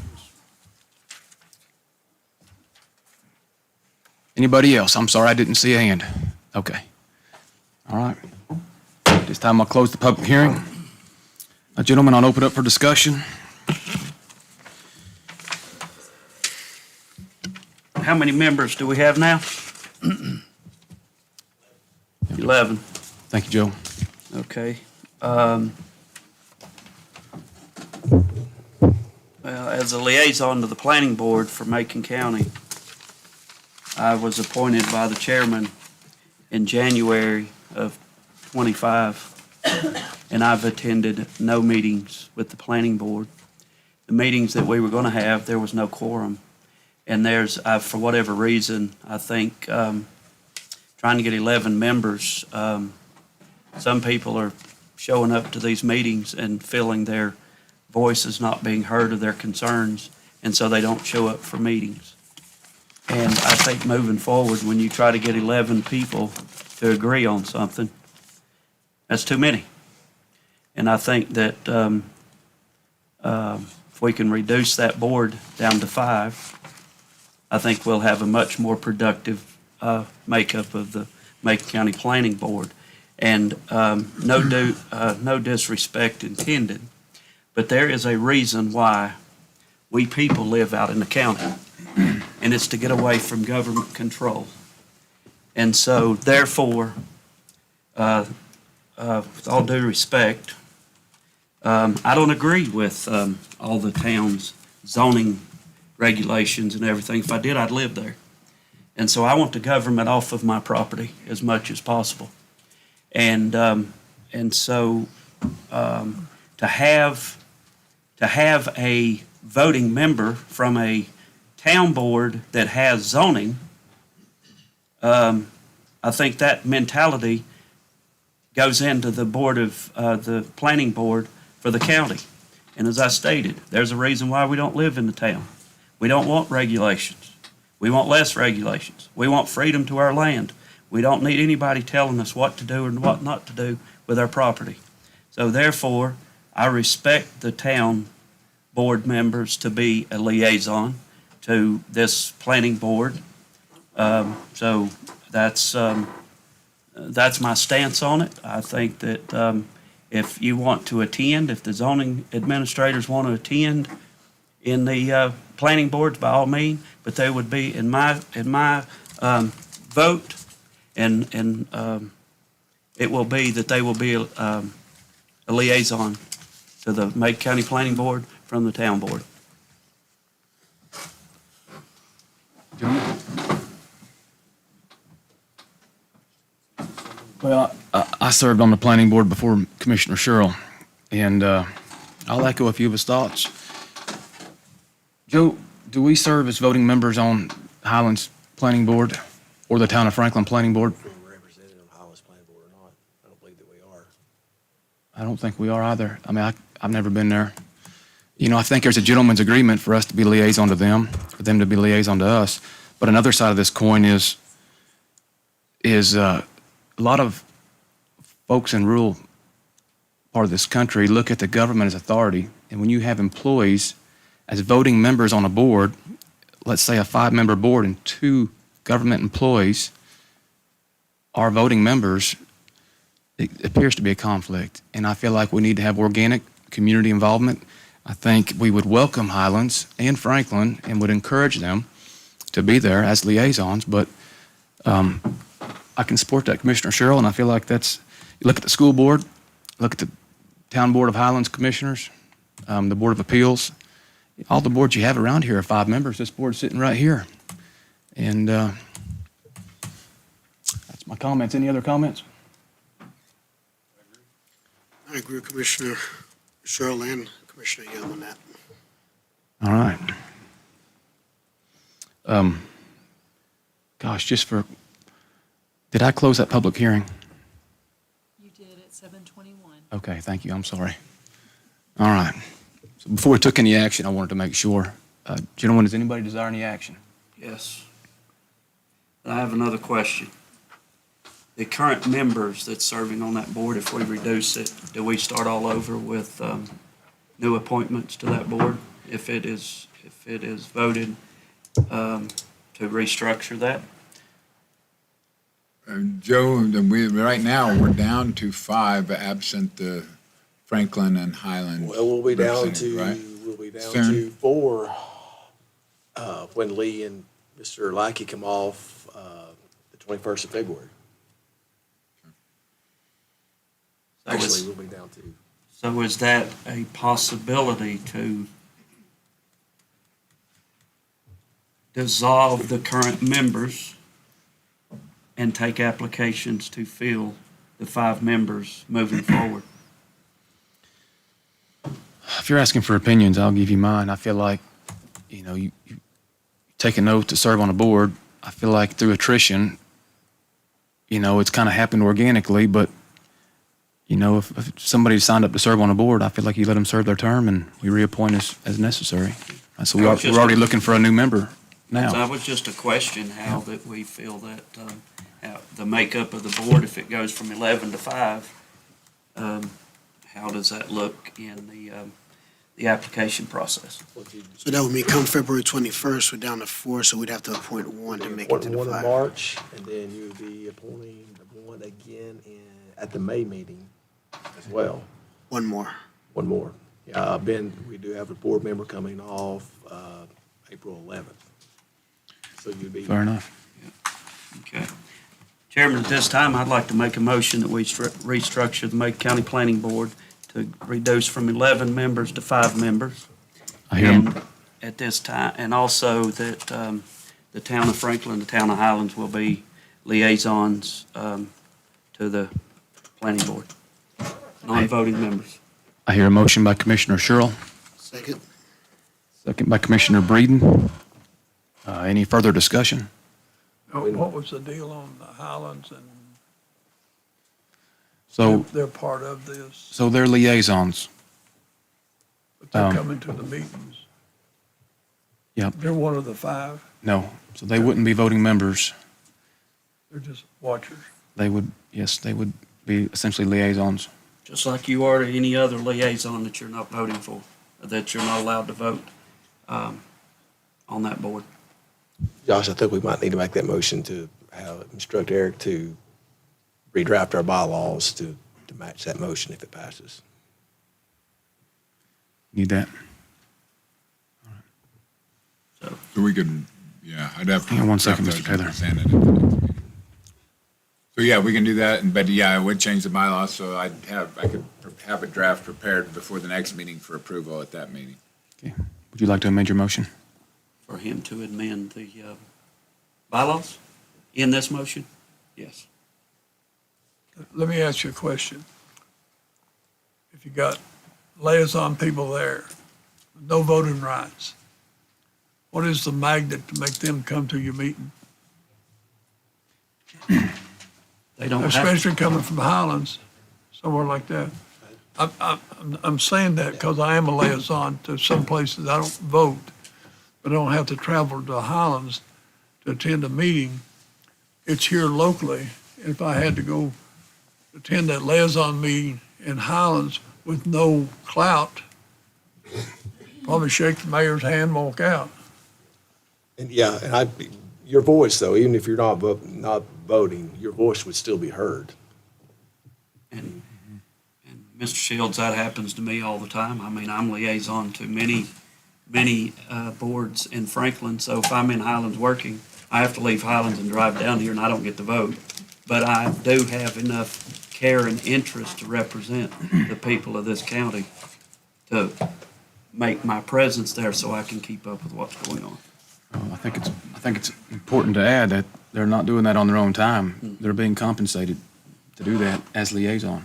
Anybody else? I'm sorry, I didn't see a hand. Okay. All right. This time I'll close the public hearing. Gentlemen, I'll open up for discussion. How many members do we have now? 11. Thank you, Joe. Okay. Well, as a liaison to the planning board for Macon County, I was appointed by the chairman in January of '25, and I've attended no meetings with the planning board. The meetings that we were going to have, there was no quorum. And for whatever reason, I think trying to get 11 members, some people are showing up to these meetings and feeling their voice is not being heard of their concerns, and so they don't show up for meetings. And I think moving forward, when you try to get 11 people to agree on something, that's too many. And I think that if we can reduce that board down to 5, I think we'll have a much more productive makeup of the Macon County Planning Board. And no disrespect intended, but there is a reason why we people live out in the county, and it's to get away from government control. And so, therefore, with all due respect, I don't agree with all the town's zoning regulations and everything. If I did, I'd live there. And so I want the government off of my property as much as possible. And so to have a voting member from a town board that has zoning, I think that mentality goes into the board of the planning board for the county. And as I stated, there's a reason why we don't live in the town. We don't want regulations. We want less regulations. We want freedom to our land. We don't need anybody telling us what to do and what not to do with our property. So therefore, I respect the town board members to be a liaison to this planning board. So that's my stance on it. I think that if you want to attend, if the zoning administrators want to attend in the planning boards, by all means, but they would be in my vote, and it will be that they will be a liaison to the Macon County Planning Board from the town board. Well, I served on the planning board before Commissioner Sherrill, and I'll echo a few of his thoughts. Joe, do we serve as voting members on Highlands Planning Board or the Town of Franklin Planning Board? Representative of Highlands Planning Board or not. I don't believe that we are. I don't think we are either. I mean, I've never been there. You know, I think there's a gentleman's agreement for us to be liaison to them, for them to be liaison to us. But another side of this coin is a lot of folks in rural part of this country look at the government as authority. And when you have employees as voting members on a board, let's say a 5-member board and 2 government employees are voting members, it appears to be a conflict. And I feel like we need to have organic community involvement. I think we would welcome Highlands and Franklin and would encourage them to be there as liaisons, but I can support that, Commissioner Sherrill, and I feel like that's, You look at the school board, look at the Town Board of Highlands Commissioners, the Board of Appeals. All the boards you have around here are 5 members. This board's sitting right here. And that's my comments. Any other comments? I agree with Commissioner Sherrill and Commissioner Young on that. All right. Gosh, did I close that public hearing? You did at 7:21. Okay, thank you. I'm sorry. All right. So before we took any action, I wanted to make sure. Gentlemen, does anybody desire any action? Yes. I have another question. The current members that's serving on that board, if we reduce it, do we start all over with new appointments to that board? If it is voted to restructure that? Joe, right now, we're down to 5 absent the Franklin and Highland. Well, we'll be down representative, to, right? Soon. 4 when Lee and Mr. Lackey come off the 21st of February. Actually, we'll be down to. So is that a possibility to dissolve the current members and take applications to fill the 5 members moving forward? If you're asking for opinions, I'll give you mine. I feel like, you take an oath to serve on a board. I feel like through attrition, it's kind of happened organically, but, if somebody signed up to serve on a board, I feel like you let them serve their term and we reappoint as necessary. So we're already looking for a new member now. That was just a question, how that we feel that how the makeup of the board, if it goes from 11 to 5, how does that look in the application process? So that would mean come February 21st, we're down to 4, so we'd have to appoint 1 to make it to the 5. 1 in March, and then you would be appointing 1 again at the May meeting as well. 1 more. 1 more. Yeah, Ben, we do have a board member coming off April 11th. So you'd be. Fair enough. Okay. Chairman, at this time, I'd like to make a motion that we restructure the Macon County Planning Board to reduce from 11 members to 5 members. I hear 'em. At this time, and also that the town of Franklin, the town of Highlands will be liaisons to the planning board, non-voting members. I hear a motion by Commissioner Sherrill, Second. second by Commissioner Breeden. Any further discussion? What was the deal on the Highlands and So, they're part of this, so they're liaisons. but they're coming to the meetings? Yep. They're one of the 5? No, so they wouldn't be voting members. They're just watchers? They would be essentially liaisons. Just like you are to any other liaison that you're not voting for, that you're not allowed to vote on that board. Josh, I think we might need to make that motion to instruct Eric to redraft our bylaws to match that motion if it passes. Need that? So we could, I'd have to. Hang on one second, have Mr. those Taylor. presented at the next meeting. So yeah, we can do that, but I would change the bylaws, so I could have a draft prepared before the next meeting for approval at that meeting. Okay. Would you like to amend your motion? For him to amend the bylaws in this motion? Yes. Let me ask you a question. If you got liaison people there, no voting rights, what is the magnet to make them come to your meeting? They don't have, Especially coming from Highlands, somewhere like that. I'm saying that because I am a liaison to some places. I don't vote, but I don't have to travel to Highlands to attend a meeting. It's here locally. If I had to go attend that liaison meeting in Highlands with no clout, probably shake the mayor's hand and walk out. And your voice though, even if you're not voting, your voice would still be heard. and Mr. Shields, that happens to me all the time. I mean, I'm liaison to many boards in Franklin, so if I'm in Highlands working, I have to leave Highlands and drive down here and I don't get to vote. But I do have enough care and interest to represent the people of this county, to make my presence there so I can keep up with what's going on. I think it's important to add that they're not doing that on their own time. They're being compensated to do that as liaison.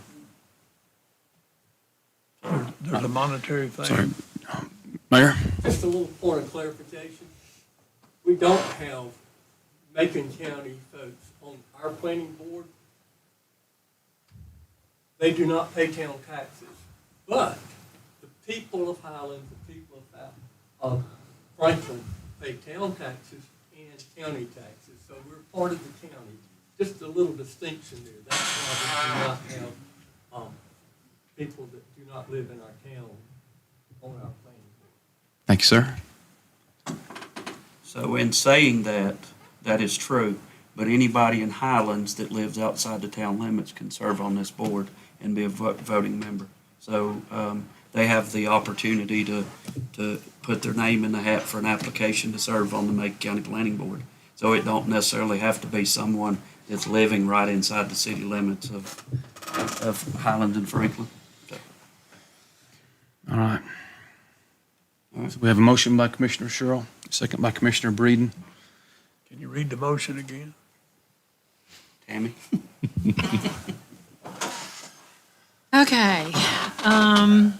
There's a monetary thing. Sorry. Mayor? Just a little point of clarification. We don't have Macon County folks on our planning board. They do not pay town taxes, but the people of Highland, the people of Franklin pay town taxes and county taxes, so we're part of the county. Just a little distinction there. That's why we do not have people that do not live in our town on our planning board. Thank you, sir. So in saying that, that is true, but anybody in Highlands that lives outside the town limits can serve on this board and be a voting member. So they have the opportunity to put their name in the hat for an application to serve on the Macon County Planning Board. So it don't necessarily have to be someone that's living right inside the city limits of Highland and Franklin. So. All right. So we have a motion by Commissioner Sherrill, second by Commissioner Breeden. Can you read the motion again? Tammy? Okay.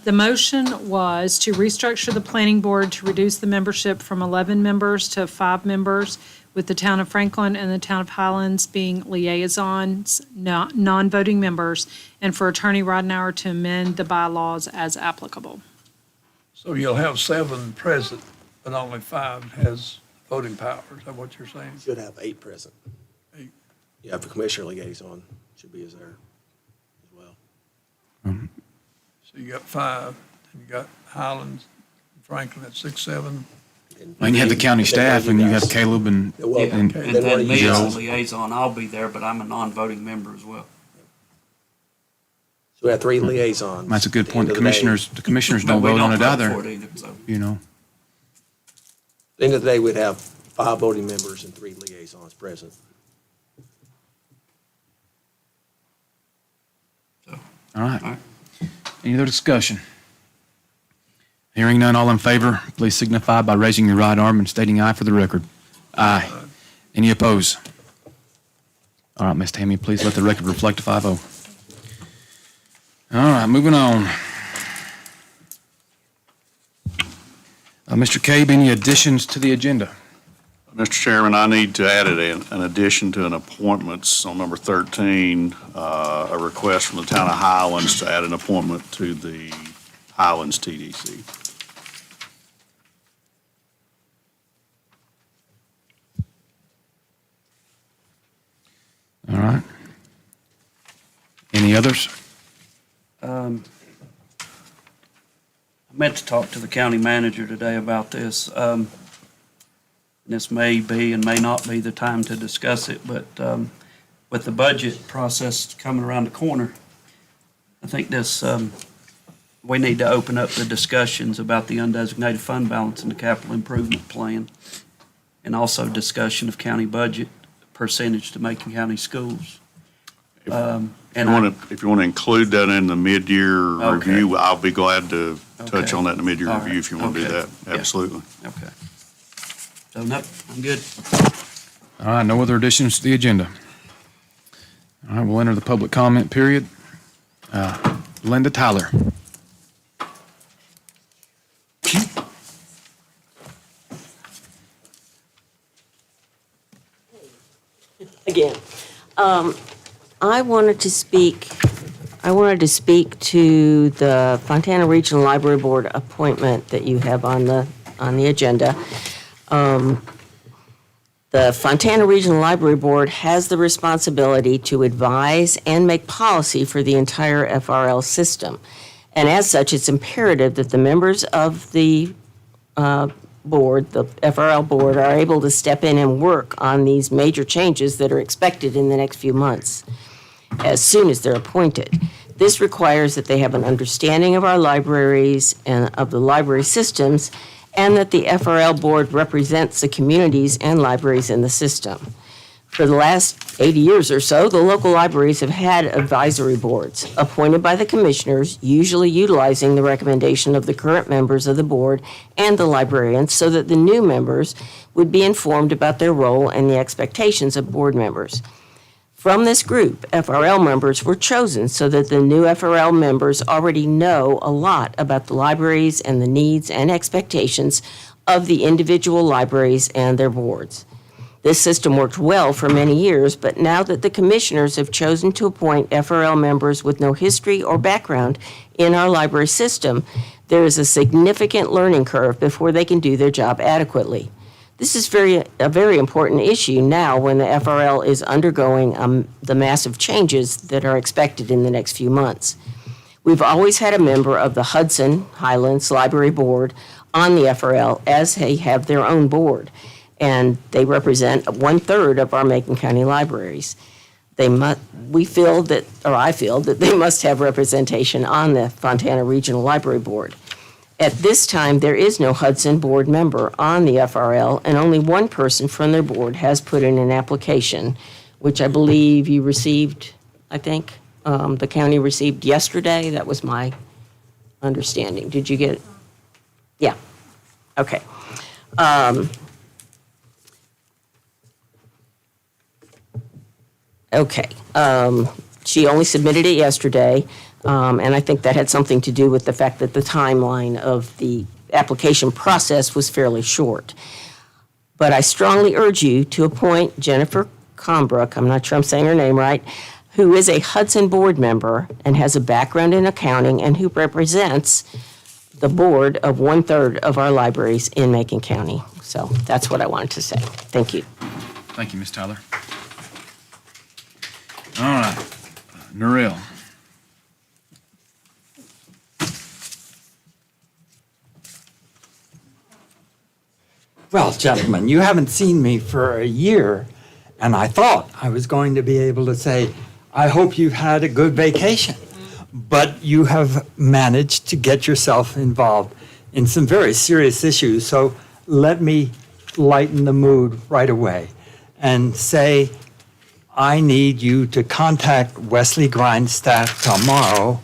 The motion was to restructure the planning board to reduce the membership from 11 members to 5 members, with the town of Franklin and the town of Highlands being liaisons, non-voting members, and for Attorney Ridenhour to amend the bylaws as applicable. So you'll have 7 present, but only 5 has voting power. Is that what you're saying? Should have 8 present. 8. Yeah, for commissioner liaison, should be as there as well. So you got 5, and you got Highlands, Franklin at 6, 7. And you have the county staff, and you have Caleb and And then me Joe. as a liaison, I'll be there, but I'm a non-voting member as well. So we have 3 liaisons. That's a good point. At the end The commissioners But don't we vote on it vote either, for it either, so. you know. At the end of the day, we'd have 5 voting members and 3 liaisons present. All right. Any other discussion? Hearing none, all in favor, please signify by raising your right arm and stating aye for the record. Aye. Any opposed? All right, Ms. Tammy, please let the record reflect a 5-0. All right, moving on. Mr. Cabe, any additions to the agenda? Mr. Chairman, I need to add an addition to an appointments on number 13, a request from the town of Highlands to add an appointment to the Highlands TDC. All right. Any others? I meant to talk to the county manager today about this. This may be and may not be the time to discuss it, but with the budget process coming around the corner, I think we need to open up the discussions about the undesignated fund balance in the capital improvement plan, and also discussion of county budget percentage to Macon County schools. If you want to include that in the mid-year review, I'll be glad to touch on that in the mid-year All review if you want to do okay. that. Yeah. Absolutely. Okay. So, no, I'm good. All right, no other additions to the agenda. All right, we'll enter the public comment period. Linda Tyler. Again, I wanted to speak to the Fontana Regional Library Board appointment that you have on the agenda. The Fontana Regional Library Board has the responsibility to advise and make policy for the entire FRL system. And as such, it's imperative that the members of the board, the FRL board, are able to step in and work on these major changes that are expected in the next few months, as soon as they're appointed. This requires that they have an understanding of our libraries and of the library systems, and that the FRL board represents the communities and libraries in the system. For the last 80 years or so, the local libraries have had advisory boards appointed by the commissioners, usually utilizing the recommendation of the current members of the board and the librarians so that the new members would be informed about their role and the expectations of board members. From this group, FRL members were chosen so that the new FRL members already know a lot about the libraries and the needs and expectations of the individual libraries and their boards. This system worked well for many years, but now that the commissioners have chosen to appoint FRL members with no history or background in our library system, there is a significant learning curve before they can do their job adequately. This is a very important issue now when the FRL is undergoing the massive changes that are expected in the next few months. We've always had a member of the Hudson Highlands Library Board on the FRL, as they have their own board, and they represent 1/3 of our Macon County libraries. I feel that they must have representation on the Fontana Regional Library Board. At this time, there is no Hudson board member on the FRL, and only one person from their board has put in an application, which I believe you received, the county received yesterday. That was my understanding. Did you get it? Yeah. Okay. Okay. She only submitted it yesterday, and I think that had something to do with the fact that the timeline of the application process was fairly short. But I strongly urge you to appoint Jennifer Combrook, I'm not sure I'm saying her name right, who is a Hudson board member and has a background in accounting and who represents the board of 1/3 of our libraries in Macon County. So that's what I wanted to say. Thank you. Thank you, Ms. Tyler. All right, Norell. Well, gentlemen, you haven't seen me for a year, and I thought I was going to be able to say, I hope you've had a good vacation. But you have managed to get yourself involved in some very serious issues. So let me lighten the mood right away and say, I need you to contact Wesley Grindstaff tomorrow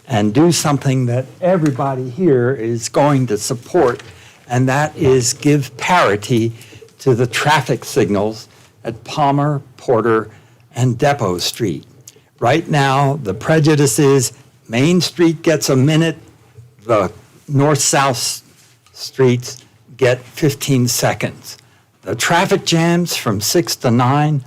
and do something that everybody here is going to support, and that is give parity to the traffic signals at Palmer, Porter, and Depot Street. Right now, the prejudice is Main Street gets a minute, the north-south streets get 15 seconds. The traffic jams from 6 to 9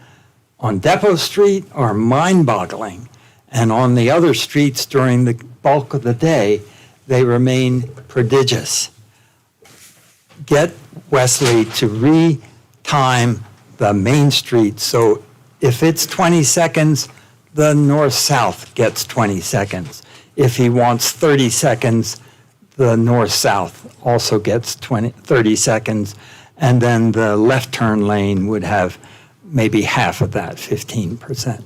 on Depot Street are mind-boggling, and on the other streets during the bulk of the day, they remain prodigious. Get Wesley to re-time the Main Street, so if it's 20 seconds, the north-south gets 20 seconds. If he wants 30 seconds, the north-south also gets 30 seconds, and then the left turn lane would have maybe half of that, 15%.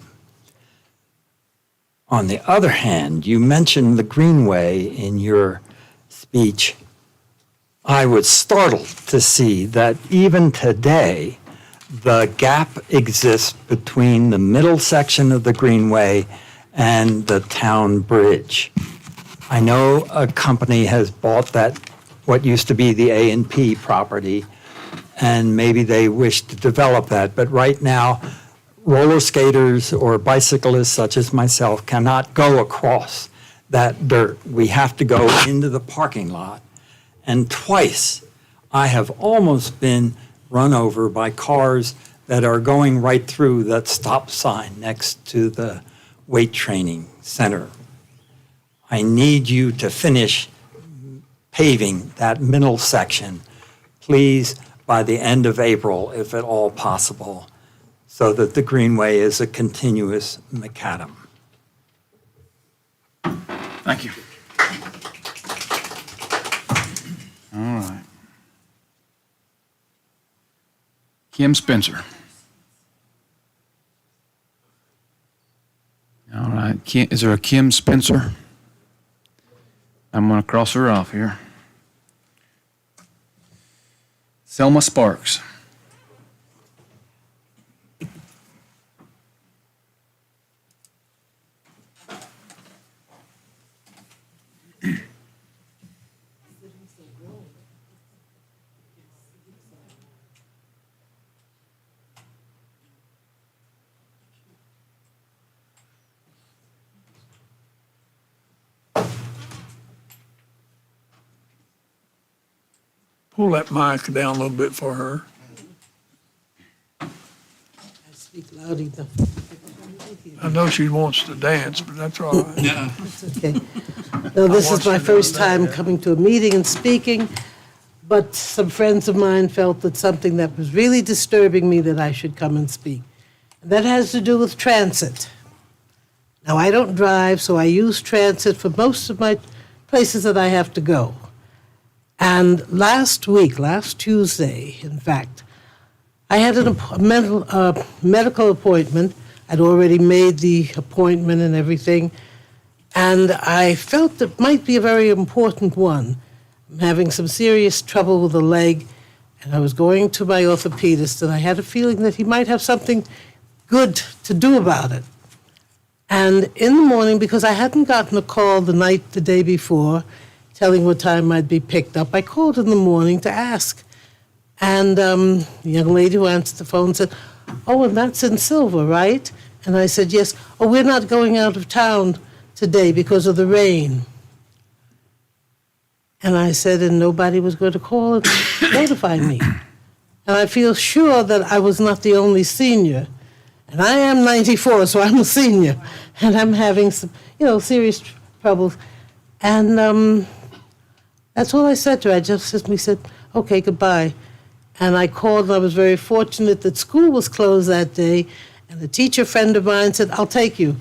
On the other hand, you mentioned the Greenway in your speech. I was startled to see that even today, the gap exists between the middle section of the Greenway and the town bridge. I know a company has bought that, what used to be the A&P property, and maybe they wish to develop that. But right now, roller skaters or bicyclists such as myself cannot go across that dirt. We have to go into the parking lot. And twice, I have almost been run over by cars that are going right through that stop sign next to the weight training center. I need you to finish paving that middle section, please, by the end of April, if at all possible, so that the Greenway is a continuous macadam. Thank you. All right. Kim Spencer. All right. Is there a Kim Spencer? I'm going to cross her off here. Selma Sparks. pull that mic down a little bit for her. Speak loud enough. I know she wants to dance, but that's all right. It's okay. No, this is my first time coming to a meeting and speaking, but some friends of mine felt that something that was really disturbing me that I should come and speak. And that has to do with transit. Now, I don't drive, so I use transit for most of my places that I have to go. And last Tuesday, in fact, I had a medical appointment. I'd already made the appointment and everything, and I felt it might be a very important one. I'm having some serious trouble with the leg, and I was going to my orthopedist, and I had a feeling that he might have something good to do about it. And in the morning, because I hadn't gotten a call the day before, telling what time I'd be picked up, I called in the morning to ask. And the young lady who answered the phone said, "Oh, and that's in Silver, right?" And I said, "Yes." "Oh, we're not going out of town today because of the rain." And I said, and nobody was going to call and notify me. And I feel sure that I was not the only senior. And I am 94, so I'm a senior. And I'm having some, serious troubles. And that's all I said to her. I just simply said, "Okay, goodbye." And I called, and I was very fortunate that school was closed that day, and a teacher friend of mine said, "I'll take you."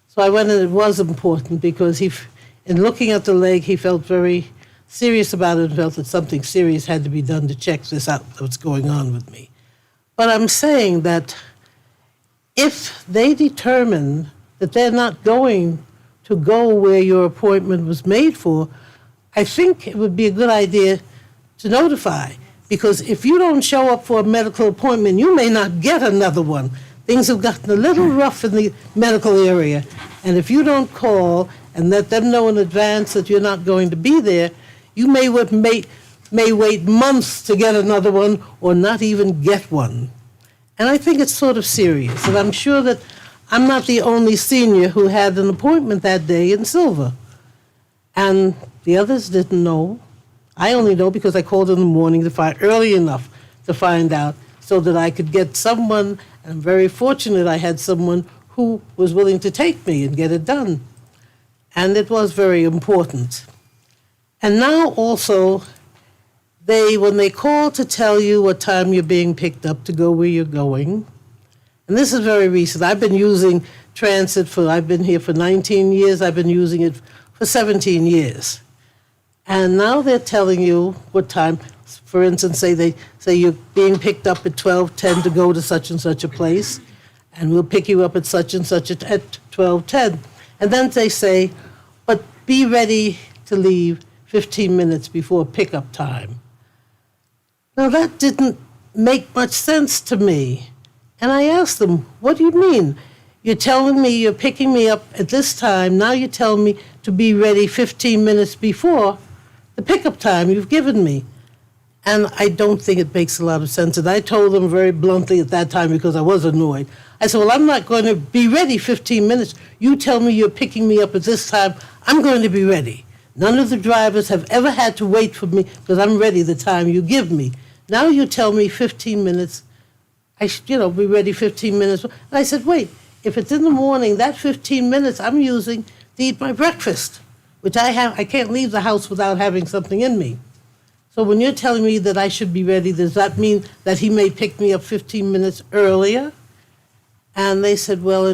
So I went, and it was important because in looking at the leg, he felt very serious about it and felt that something serious had to be done to check this out, what's going on with me. But I'm saying that if they determine that they're not going to go where your appointment was made for, I think it would be a good idea to notify. Because if you don't show up for a medical appointment, you may not get another one. Things have gotten a little rough in the medical area. And if you don't call and let them know in advance that you're not going to be there, you may wait months to get another one or not even get one. And I think it's sort of serious. And I'm sure that I'm not the only senior who had an appointment that day in Silver. And the others didn't know. I only know because I called in the morning early enough to find out so that I could get someone, and I'm very fortunate I had someone who was willing to take me and get it done. And it was very important. And now also, when they call to tell you what time you're being picked up to go where you're going, and this is very recent. I've been using transit I've been here for 19 years. I've been using it for 17 years. And now they're telling you what time. For instance, they say you're being picked up at 12:10 to go to such and such a place, and we'll pick you up at such and such at 12:10. And then they say, but be ready to leave 15 minutes before pickup time. Now that didn't make much sense to me. And I asked them, "What do you mean? You're telling me you're picking me up at this time. Now you're telling me to be ready 15 minutes before the pickup time you've given me." And I don't think it makes a lot of sense. And I told them very bluntly at that time because I was annoyed. I said, "Well, I'm not going to be ready 15 minutes. You tell me you're picking me up at this time. I'm going to be ready. None of the drivers have ever had to wait for me because I'm ready the time you give me. Now you tell me 15 minutes. I should, be ready 15 minutes." And I said, "Wait, if it's in the morning, that 15 minutes I'm using to eat my breakfast, which I can't leave the house without having something in me. So when you're telling me that I should be ready, does that mean that he may pick me up 15 minutes earlier?" And they said, "Well,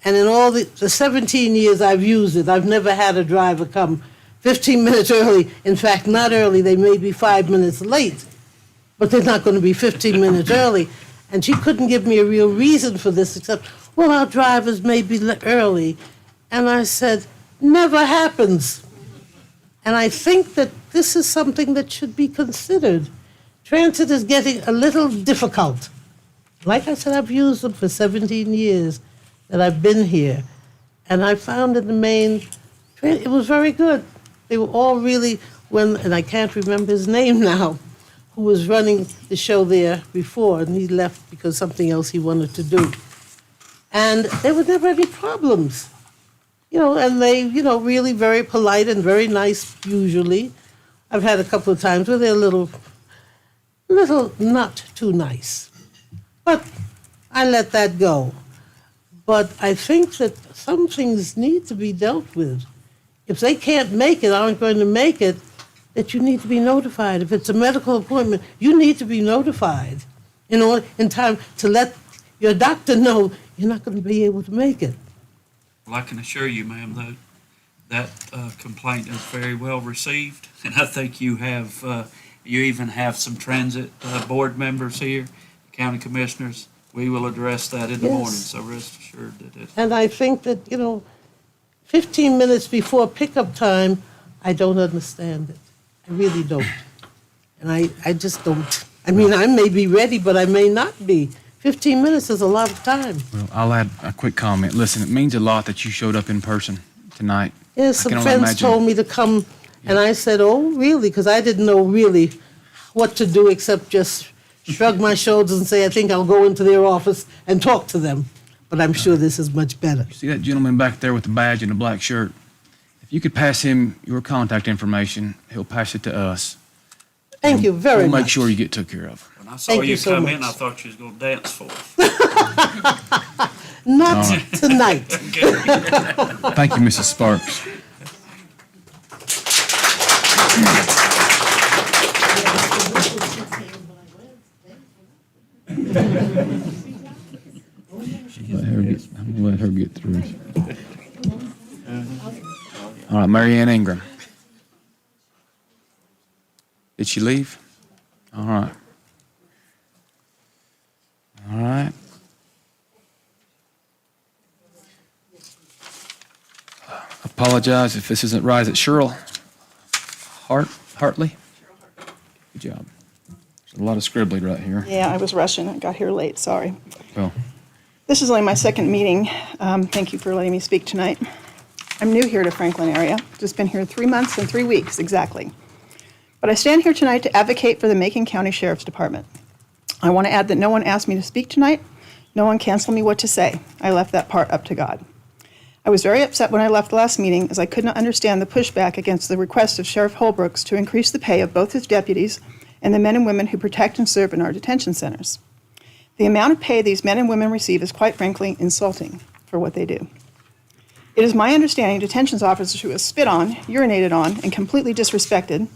and in all the 17 years I've used it, I've never had a driver come 15 minutes early. In fact, not early, they may be 5 minutes late, but they're not going to be 15 minutes early." And she couldn't give me a real reason for this except, "Well, our drivers may be early." And I said, "Never happens." And I think that this is something that should be considered. Transit is getting a little difficult. Like I said, I've used them for 17 years that I've been here. And I found in the main, it was very good. They were all really, and I can't remember his name now, who was running the show there before, and he left because something else he wanted to do. And there were never any problems. And they, really very polite and very nice usually. I've had a couple of times where they're a little not too nice. But I let that go. But I think that some things need to be dealt with. If they can't make it, aren't going to make it, that you need to be notified. If it's a medical appointment, you need to be notified in time to let your doctor know you're not going to be able to make it. Well, I can assure you, ma'am, that complaint is very well received, and I think you even have some transit board members here, county commissioners. We will address that in the Yes. morning, so rest assured that it. And I think that, 15 minutes before pickup time, I don't understand it. I really don't. And I just don't. I mean, I may be ready, but I may not be. 15 minutes is a lot of time. Well, I'll add a quick comment. Listen, it means a lot that you showed up in person tonight. Yes, I some can only friends imagine. told me to come, and I said, oh, really? Because I didn't know really what to do except just shrug my shoulders and say, I think I'll go into their office and talk to them. But I'm sure this is much better. See that gentleman back there with the badge and the black shirt? If you could pass him your contact information, he'll pass it to us. Thank you very We'll make much. sure you get took care of. When I saw Thank you you so come in, much. I thought you was going to dance for us. Not All right. tonight. Thank you, Mrs. Sparks. I'm gonna let her get through. All right, Mary Ann Ingram. Did she leave? All right. All right. Apologize if this isn't right. Is it Cheryl Hartley? Good job. There's a lot of scribbling right here. Yeah, I was rushing. I got here late, sorry. Well, This is only my second meeting. Thank you for letting me speak tonight. I'm new here to Franklin area, just been here 3 months and 3 weeks exactly. But I stand here tonight to advocate for the Macon County Sheriff's Department. I want to add that no one asked me to speak tonight. No one canceled me what to say. I left that part up to God. I was very upset when I left the last meeting as I could not understand the pushback against the request of Sheriff Holbrooks to increase the pay of both his deputies and the men and women who protect and serve in our detention centers. The amount of pay these men and women receive is quite frankly insulting for what they do. It is my understanding detention officers who are spit on, urinated on, and completely disrespected,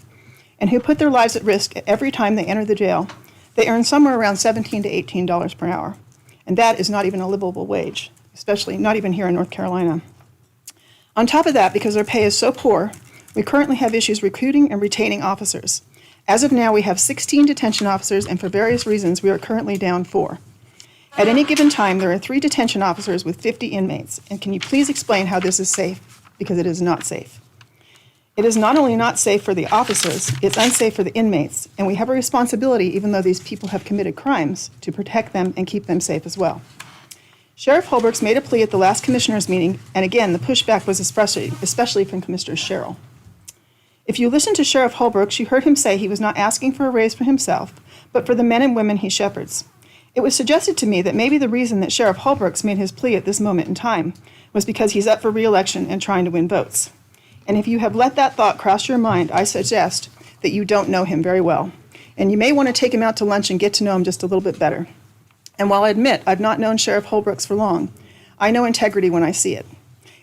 and who put their lives at risk every time they enter the jail, they earn somewhere around $17 to $18 per hour. And that is not even a livable wage, especially not even here in North Carolina. On top of that, because their pay is so poor, we currently have issues recruiting and retaining officers. As of now, we have 16 detention officers, and for various reasons, we are currently down 4. At any given time, there are 3 detention officers with 50 inmates. And can you please explain how this is safe? Because it is not safe. It is not only not safe for the officers, it's unsafe for the inmates, and we have a responsibility, even though these people have committed crimes, to protect them and keep them safe as well. Sheriff Holbrooks made a plea at the last commissioners' meeting, and again, the pushback was especially from Commissioner Sherrill. If you listen to Sheriff Holbrooks, you heard him say he was not asking for a raise for himself, but for the men and women he shepherds. It was suggested to me that maybe the reason that Sheriff Holbrooks made his plea at this moment in time was because he's up for re-election and trying to win votes. And if you have let that thought cross your mind, I suggest that you don't know him very well. And you may want to take him out to lunch and get to know him just a little bit better. And while I admit I've not known Sheriff Holbrooks for long, I know integrity when I see it.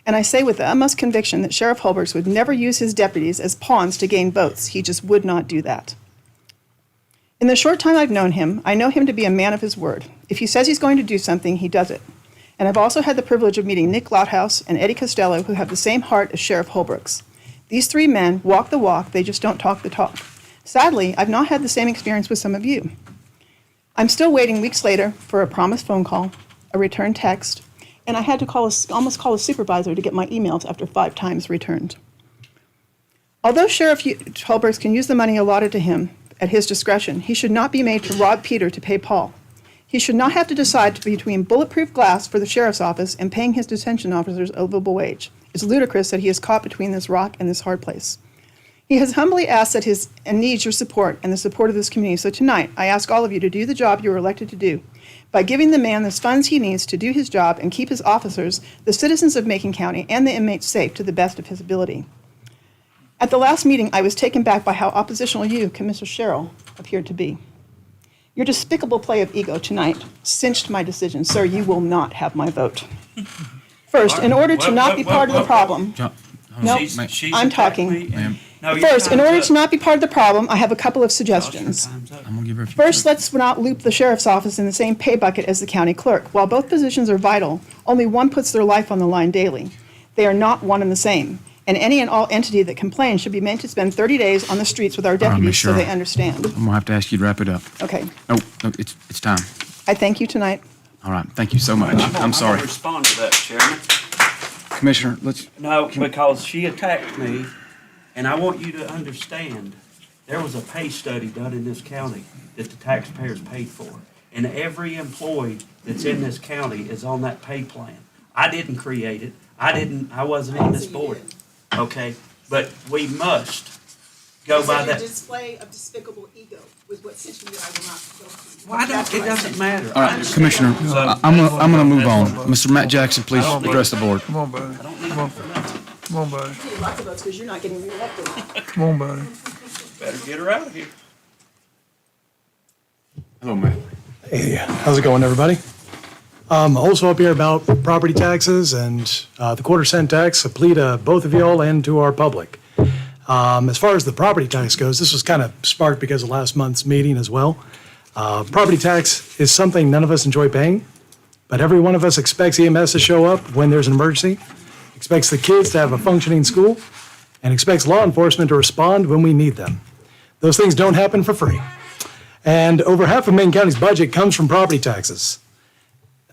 And I say with the utmost conviction that Sheriff Holbrooks would never use his deputies as pawns to gain votes. He just would not do that. In the short time I've known him, I know him to be a man of his word. If he says he's going to do something, he does it. And I've also had the privilege of meeting Nick Louthouse and Eddie Costello, who have the same heart as Sheriff Holbrooks. These 3 men walk the walk, they just don't talk the talk. Sadly, I've not had the same experience with some of you. I'm still waiting weeks later for a promised phone call, a return text, and I had to almost call a supervisor to get my emails after 5 times returned. Although Sheriff Holbrooks can use the money allotted to him at his discretion, he should not be made to rob Peter to pay Paul. He should not have to decide between bulletproof glass for the sheriff's office and paying his detention officers a livable wage. It's ludicrous that he is caught between this rock and this hard place. He has humbly asked and needs your support and the support of this community. So tonight, I ask all of you to do the job you were elected to do by giving the man the funds he needs to do his job and keep his officers, the citizens of Macon County, and the inmates safe to the best of his ability. At the last meeting, I was taken back by how oppositional you, Commissioner Sherrill, appeared to be. Your despicable play of ego tonight cinched my decision. Sir, you will not have my vote. First, in order to not be part of the problem. No, I'm talking. First, in order to not be part of the problem, I have a couple of suggestions. I'm gonna give her a few First, let's not loop the sheriff's office in the same pay bucket as the county clerk. While both positions are vital, only one puts their life on the line daily. They are not one and the same. And any and all entity that complains should be made to spend 30 days on the streets with our right, deputies Ms. so they Sherrill. understand. I'm gonna have to ask you to wrap it up. Okay, No, it's time. I thank you tonight. All right, thank you so much. I'm sorry. I'm gonna respond to that, Chairman. Commissioner, let's, No, because she attacked me, and I want you to understand, there was a pay study done in this county that the taxpayers paid for. And every employee that's in this county is on that pay plan. I didn't create it. I wasn't on this board. Okay? But we must go by that. display of despicable ego was what cinched me that I will not go through. Well, it doesn't matter. all right, Commissioner, I'm gonna move on. Mr. Matt Jackson, please address the board. Come on, buddy. Come on. Come on, buddy. You need lots of votes because you're not getting reelected. Come on, buddy. Better get her out of here. Hello, Matt. Hey, how's it going, everybody? Also up here about property taxes and the quarter-cent tax, a plea to both of y'all and to our public. As far as the property tax goes, this was kind of sparked because of last month's meeting as well. Property tax is something none of us enjoy paying, but every one of us expects EMS to show up when there's an emergency, expects the kids to have a functioning school, and expects law enforcement to respond when we need them. Those things don't happen for free. And over half of Macon County's budget comes from property taxes.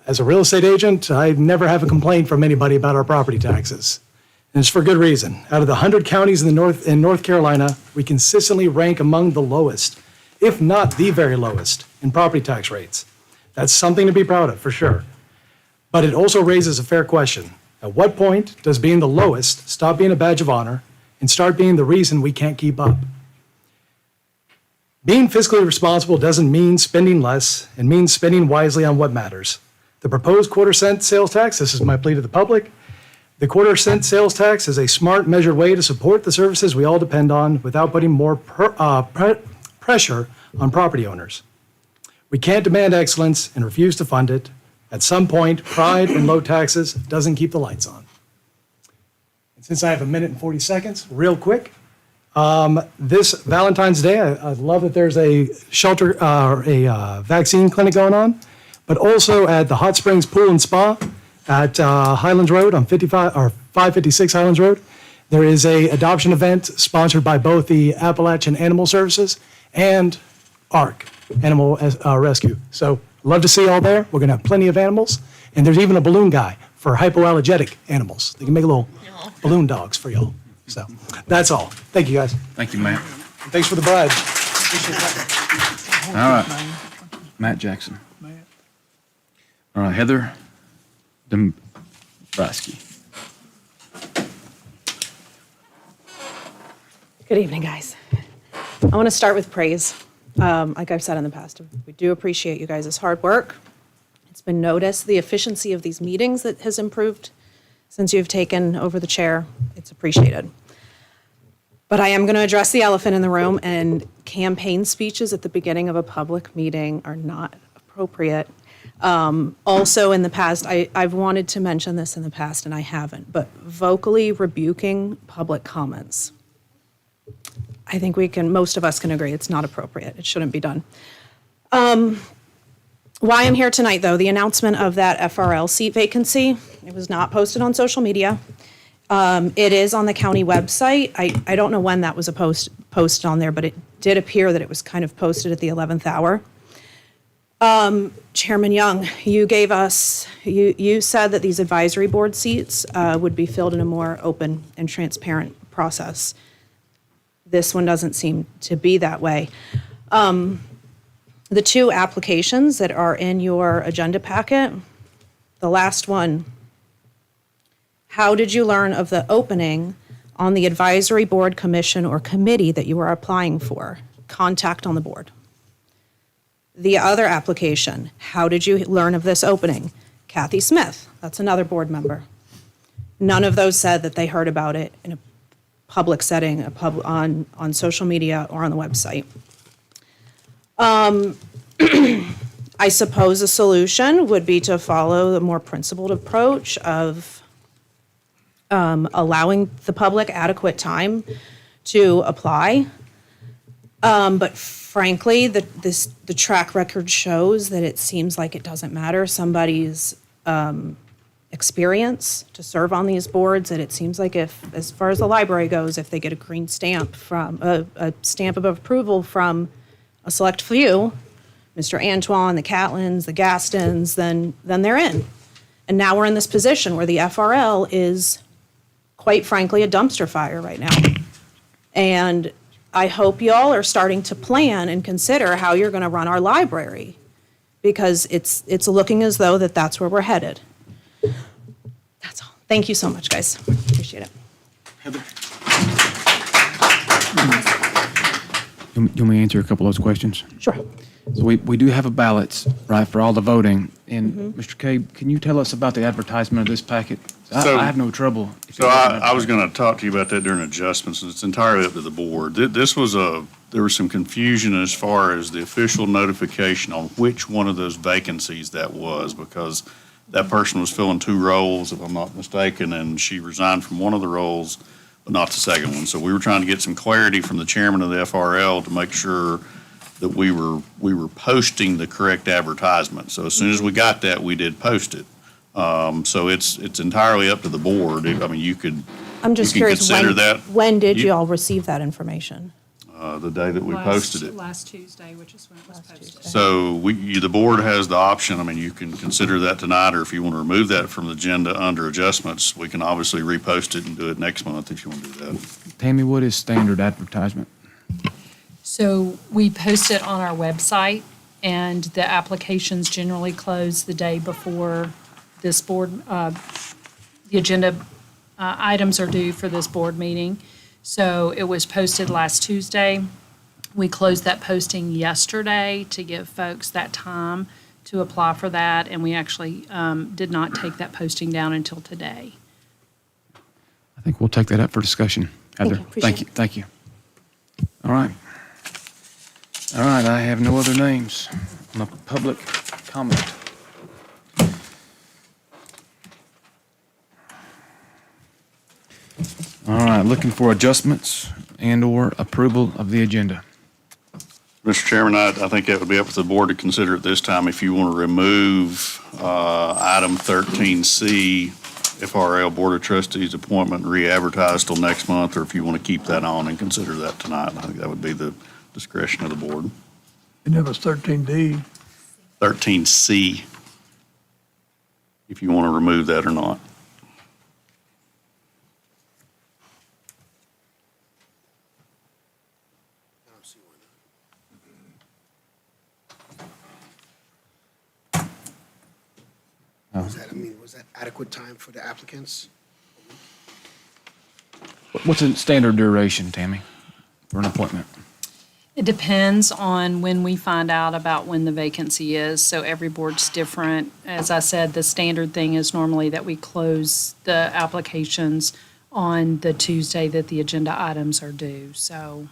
As a real estate agent, I never have a complaint from anybody about our property taxes. And it's for good reason. Out of the 100 counties in North Carolina, we consistently rank among the lowest, if not the very lowest, in property tax rates. That's something to be proud of, for sure. But it also raises a fair question. At what point does being the lowest stop being a badge of honor and start being the reason we can't keep up? Being fiscally responsible doesn't mean spending less, it means spending wisely on what matters. The proposed quarter-cent sales tax, this is my plea to the public, the quarter-cent sales tax is a smart, measured way to support the services we all depend on without putting more pressure on property owners. We can't demand excellence and refuse to fund it. At some point, pride and low taxes doesn't keep the lights on. And since I have 1 minute and 40 seconds, real quick, this Valentine's Day, I love that there's a shelter, a vaccine clinic going on, but also at the Hot Springs Pool and Spa at Highlands Road on 556 Highlands Road. There is a adoption event sponsored by both the Appalachian Animal Services and ARC Animal Rescue. So love to see you all there. We're going to have plenty of animals, and there's even a balloon guy for hypoallergenic animals. They can make little balloon dogs for y'all. So that's all. Thank you, guys. Thank you, Matt. Thanks for the bribe. All right, Matt Jackson. All right, Heather Dombrowski. Good evening, guys. I want to start with praise. Like I've said in the past, we do appreciate you guys' hard work. It's been noticed, the efficiency of these meetings that has improved since you've taken over the chair. It's appreciated. But I am going to address the elephant in the room, and campaign speeches at the beginning of a public meeting are not appropriate. Also, in the past, I've wanted to mention this in the past, and I haven't, but vocally rebuking public comments. I think most of us can agree it's not appropriate. It shouldn't be done. Why I'm here tonight, though, the announcement of that FRL seat vacancy, it was not posted on social media. It is on the county website. I don't know when that was posted on there, but it did appear that it was kind of posted at the 11th hour. Chairman Young, you said that these advisory board seats would be filled in a more open and transparent process. This one doesn't seem to be that way. The two applications that are in your agenda packet, the last one, how did you learn of the opening on the advisory board, commission, or committee that you were applying for? Contact on the board. The other application, how did you learn of this opening? Kathy Smith, that's another board member. None of those said that they heard about it in a public setting, on social media or on the website. I suppose a solution would be to follow the more principled approach of allowing the public adequate time to apply. But frankly, the track record shows that it seems like it doesn't matter somebody's experience to serve on these boards, that it seems like if, as far as the library goes, if they get a green stamp from, a stamp of approval from a select few, Mr. Antoine, the Catlins, the Gastons, then they're in. And now we're in this position where the FRL is, quite frankly, a dumpster fire right now. And I hope y'all are starting to plan and consider how you're going to run our library, because it's looking as though that's where we're headed. That's all. Thank you so much, guys. Appreciate it. You want me to answer a couple of those questions? Sure. So we do have a ballots, right, for all the voting. And Mr. Cabe, can you tell us about the advertisement of this packet? I have no trouble. So I was going to talk to you about that during adjustments, and it's entirely up to the board. There was some confusion as far as the official notification on which one of those vacancies that was, because that person was filling 2 roles, if I'm not mistaken, and she resigned from one of the roles, but not the second one. So we were trying to get some clarity from the chairman of the FRL to make sure that we were posting the correct advertisement. So as soon as we got that, we did post it. So it's entirely up to the board. I mean, you could I'm just you can curious, consider that. when did you all receive that information? The day that we posted it. Last Tuesday, which is when it was posted. So the board has the option, I mean, you can consider that tonight, or if you want to remove that from the agenda under adjustments, we can obviously repost it and do it next month if you want to do that. Tammy, what is standard advertisement? So we post it on our website, and the applications generally close the day before this board, the agenda items are due for this board meeting. So it was posted last Tuesday. We closed that posting yesterday to give folks that time to apply for that, and we actually did not take that posting down until today. I think we'll take that up for discussion, Heather. Appreciate it. Thank you. All right. All right, I have no other names on the public comment. All right, looking for adjustments and/or approval of the agenda. Mr. Chairman, I think that would be up to the board to consider at this time if you want to remove item 13C, FRL Board of Trustees appointment, re-advertise till next month, or if you want to keep that on and consider that tonight. I think that would be the discretion of the board. And it was 13D. 13C, if you want to remove that or not. Was that adequate time for the applicants? What's the standard duration, Tammy, for an appointment? It depends on when we find out about when the vacancy is, so every board's different. As I said, the standard thing is normally that we close the applications on the Tuesday that the agenda items are due, so.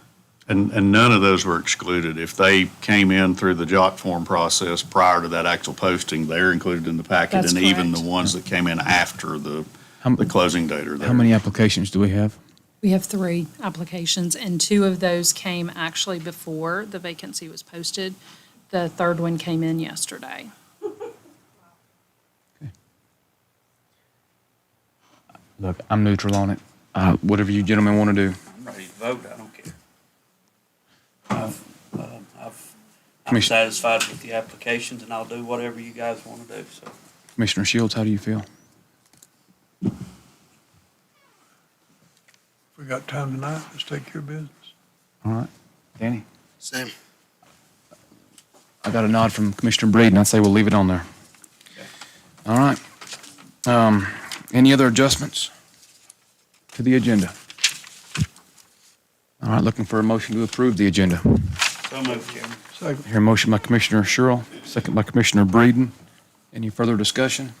And none of those were excluded. If they came in through the JOC form process prior to that actual posting, they're included in the packet. That's And even the correct. ones that came in after the closing date are there. How many applications do we have? We have 3 applications, and 2 of those came actually before the vacancy was posted. The third one came in yesterday. Look, I'm neutral on it. Whatever you gentlemen want to do. I'm ready to vote, I don't care. I'm Commissioner- satisfied with the applications, and I'll do whatever you guys want to do, so. Commissioner Shields, how do you feel? If we got time tonight, let's take care of business. All right. Danny? Same. I got a nod from Commissioner Breeden. I'd say we'll leave it on there. All right. Any other adjustments to the agenda? All right, looking for a motion to approve the agenda. So moved, Chairman. Second. Hear a motion by Commissioner Sherrill, second by Commissioner Breeden. Any further discussion?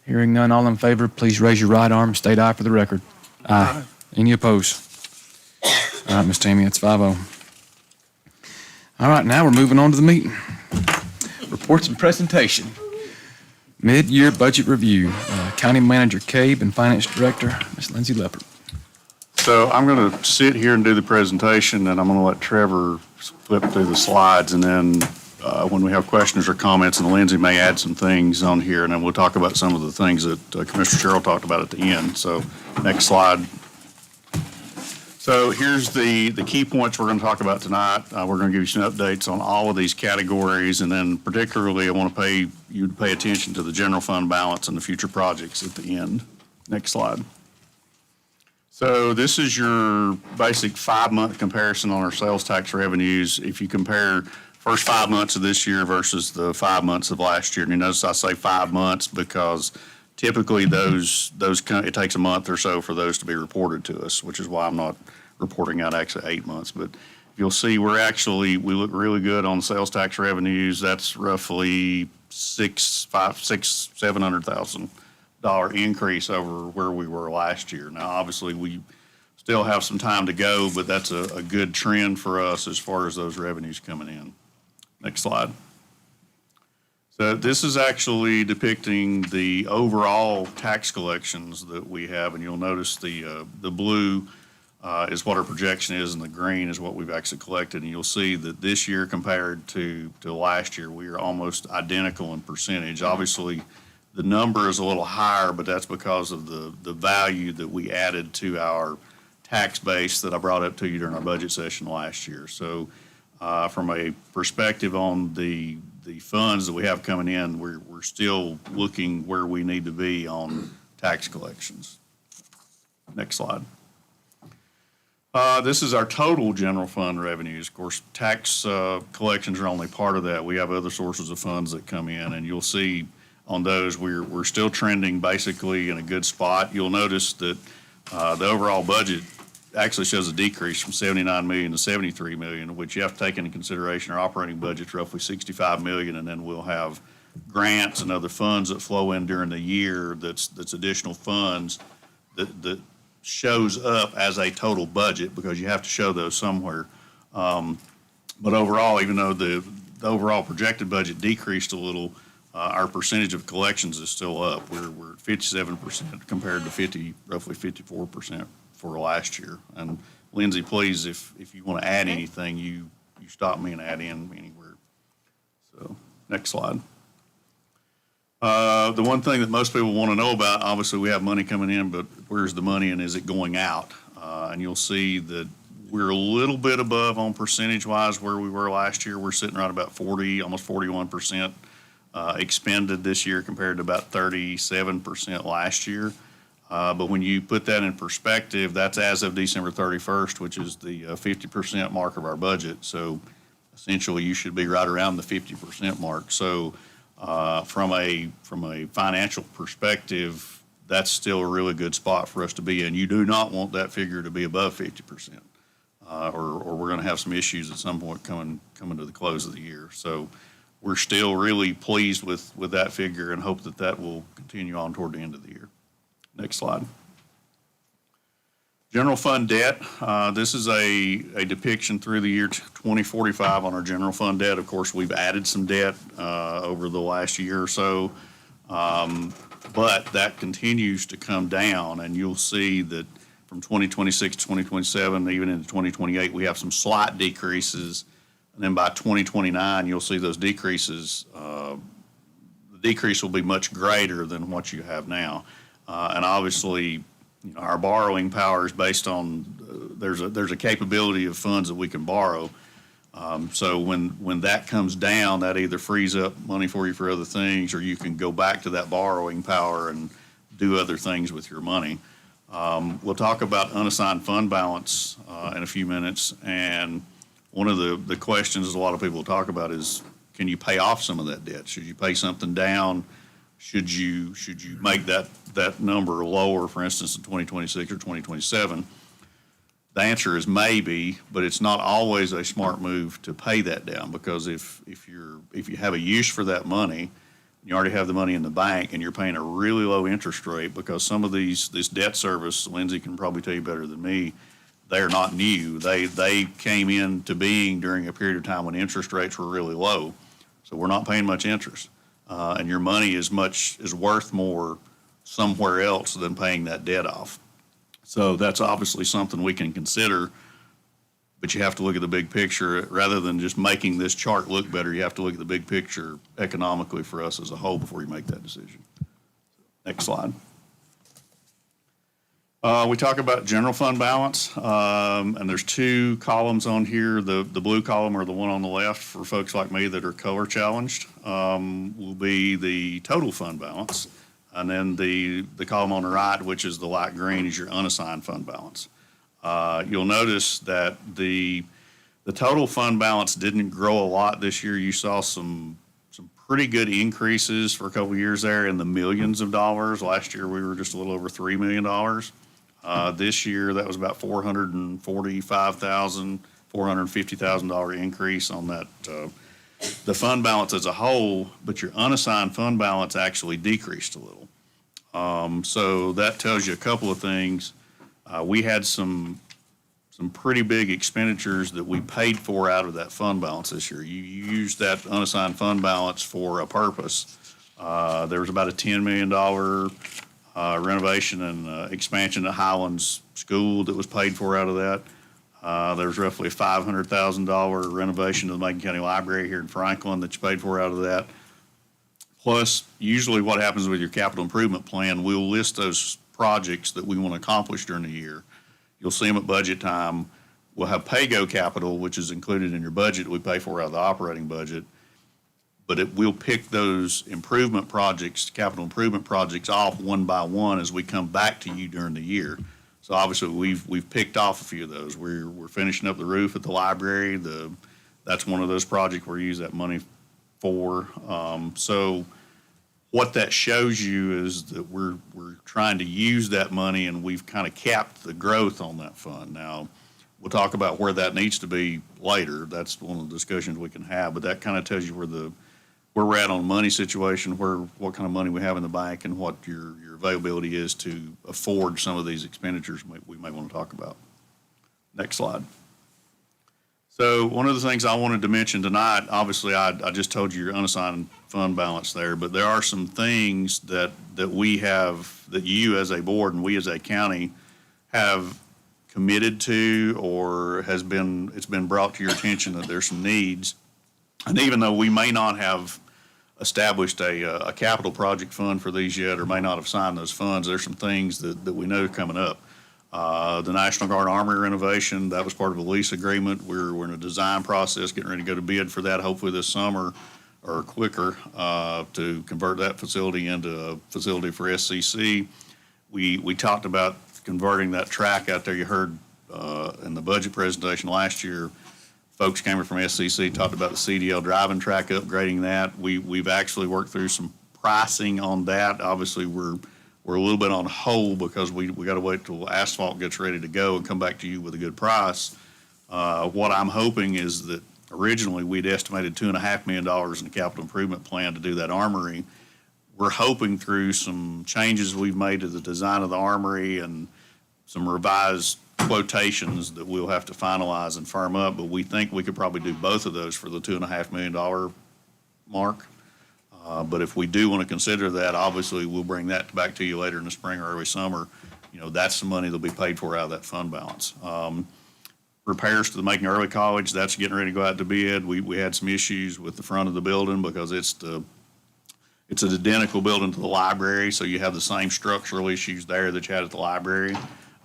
Hearing none, all in favor, please raise your right arm, state aye for the record. Aye. Any opposed? All right, Ms. Tammy, that's 5-0. All right, now we're moving on to the meeting. Reports and presentation. Mid-year budget review. County Manager Cabe and Finance Director, Ms. Lindsay Leopard. So I'm going to sit here and do the presentation, and I'm going to let Trevor flip through the slides, and then when we have questions or comments, and Lindsay may add some things on here, and then we'll talk about some of the things that Commissioner Sherrill talked about at the end. So next slide. So here's the key points we're going to talk about tonight. We're going to give you some updates on all of these categories, and then particularly I want you to pay attention to the general fund balance and the future projects at the end. Next slide. So this is your basic 5-month comparison on our sales tax revenues. If you compare first 5 months of this year versus the 5 months of last year, and you notice I say 5 months because typically it takes a month or so for those to be reported to us, which is why I'm not reporting out actually 8 months. But you'll see we look really good on sales tax revenues. That's roughly $700,000 increase over where we were last year. Now, obviously, we still have some time to go, but that's a good trend for us as far as those revenues coming in. Next slide. So this is actually depicting the overall tax collections that we have, and you'll notice the blue is what our projection is, and the green is what we've actually collected. And you'll see that this year compared to last year, we are almost identical in percentage. Obviously, the number is a little higher, but that's because of the value that we added to our tax base that I brought up to you during our budget session last year. So from a perspective on the funds that we have coming in, we're still looking where we need to be on tax collections. Next slide. This is our total general fund revenues. Of course, tax collections are only part of that. We have other sources of funds that come in, and you'll see on those we're still trending basically in a good spot. You'll notice that the overall budget actually shows a decrease from $79 million to $73 million, which you have to take into consideration our operating budget's roughly $65 million, and then we'll have grants and other funds that flow in during the year that's additional funds that shows up as a total budget because you have to show those somewhere. But overall, even though the overall projected budget decreased a little, our percentage of collections is still up. We're at 57% compared to roughly 54% for last year. And Lindsay, please, if you want to add anything, you stop me and add in anywhere. So next slide. The one thing that most people want to know about, obviously we have money coming in, but where's the money and is it going out? And you'll see that we're a little bit above on percentage-wise where we were last year. We're sitting right about 40, almost 41% expended this year compared to about 37% last year. But when you put that in perspective, that's as of December 31st, which is the 50% mark of our budget. So essentially you should be right around the 50% mark. So from a financial perspective, that's still a really good spot for us to be in. You do not want that figure to be above 50%, or we're going to have some issues at some point coming to the close of the year. So we're still really pleased with that figure and hope that will continue on toward the end of the year. Next slide. General fund debt. This is a depiction through the year 2045 on our general fund debt. Of course, we've added some debt over the last year or so, but that continues to come down, and you'll see that from 2026 to 2027, even into 2028, we have some slight decreases, and then by 2029, you'll see those decreases. The decrease will be much greater than what you have now, and obviously, our borrowing power is based on there's a capability of funds that we can borrow. So when that comes down, that either frees up money for you for other things, or you can go back to that borrowing power and do other things with your money. We'll talk about unassigned fund balance in a few minutes, and one of the questions a lot of people talk about is, can you pay off some of that debt? Should you pay something down? Should you make that number lower, for instance, in 2026 or 2027? The answer is maybe, but it's not always a smart move to pay that down, because if you have a use for that money, You already have the money in the bank, and you're paying a really low interest rate because some of this debt service, Lindsay can probably tell you better than me, they're not new. They came into being during a period of time when interest rates were really low. So we're not paying much interest. And your money is worth more somewhere else than paying that debt off. So that's obviously something we can consider, but you have to look at the big picture. Rather than just making this chart look better, you have to look at the big picture economically for us as a whole before you make that decision. Next slide. We talk about general fund balance, and there's two columns on here. The blue column, or the one on the left for folks like me that are color challenged, will be the total fund balance. And then the column on the right, which is the light green, is your unassigned fund balance. You'll notice that the total fund balance didn't grow a lot this year. You saw some pretty good increases for a couple of years there in the millions of dollars. Last year, we were just a little over $3 million. This year, that was about $445,000, $450,000 increase on that, the fund balance as a whole, but your unassigned fund balance actually decreased a little. So that tells you a couple of things. We had some pretty big expenditures that we paid for out of that fund balance this year. You used that unassigned fund balance for a purpose. There was about a $10 million renovation and expansion of Highlands School that was paid for out of that. There was roughly a $500,000 renovation of the Macon County Library here in Franklin that you paid for out of that. Plus, usually what happens with your capital improvement plan, we'll list those projects that we want to accomplish during the year. You'll see them at budget time. We'll have pay-go capital, which is included in your budget, we pay for out of the operating budget. But we'll pick those improvement projects, capital improvement projects off one by one as we come back to you during the year. So obviously, we've picked off a few of those. We're finishing up the roof at the library. That's one of those projects we use that money for. So what that shows you is that we're trying to use that money, and we've kind of capped the growth on that fund. Now, we'll talk about where that needs to be later. That's one of the discussions we can have, but that kind of tells you where we're at on the money situation, what kind of money we have in the bank, and what your availability is to afford some of these expenditures we may want to talk about. Next slide. So one of the things I wanted to mention tonight, obviously I just told you your unassigned fund balance there, but there are some things that we have, that you as a board and we as a county have committed to, or it's been brought to your attention that there's some needs. And even though we may not have established a capital project fund for these yet, or may not have signed those funds, there's some things that we know are coming up. The National Guard Armory renovation, that was part of a lease agreement. We're in a design process, getting ready to go to bid for that, hopefully this summer or quicker, to convert that facility into a facility for SCC. We talked about converting that track out there. You heard in the budget presentation last year, folks came from SCC, talked about the CDL driving track, upgrading that. We've actually worked through some pricing on that. Obviously, we're a little bit on hold because we got to wait till asphalt gets ready to go and come back to you with a good price. What I'm hoping is that originally we'd estimated $2.5 million in the capital improvement plan to do that armory. We're hoping through some changes we've made to the design of the armory and some revised quotations that we'll have to finalize and firm up, but we think we could probably do both of those for the $2.5 million mark. But if we do want to consider that, obviously we'll bring that back to you later in the spring or early summer. That's the money that'll be paid for out of that fund balance. Repairs to the Macon Early College, that's getting ready to go out to bid. We had some issues with the front of the building because it's an identical building to the library, so you have the same structural issues there that you had at the library.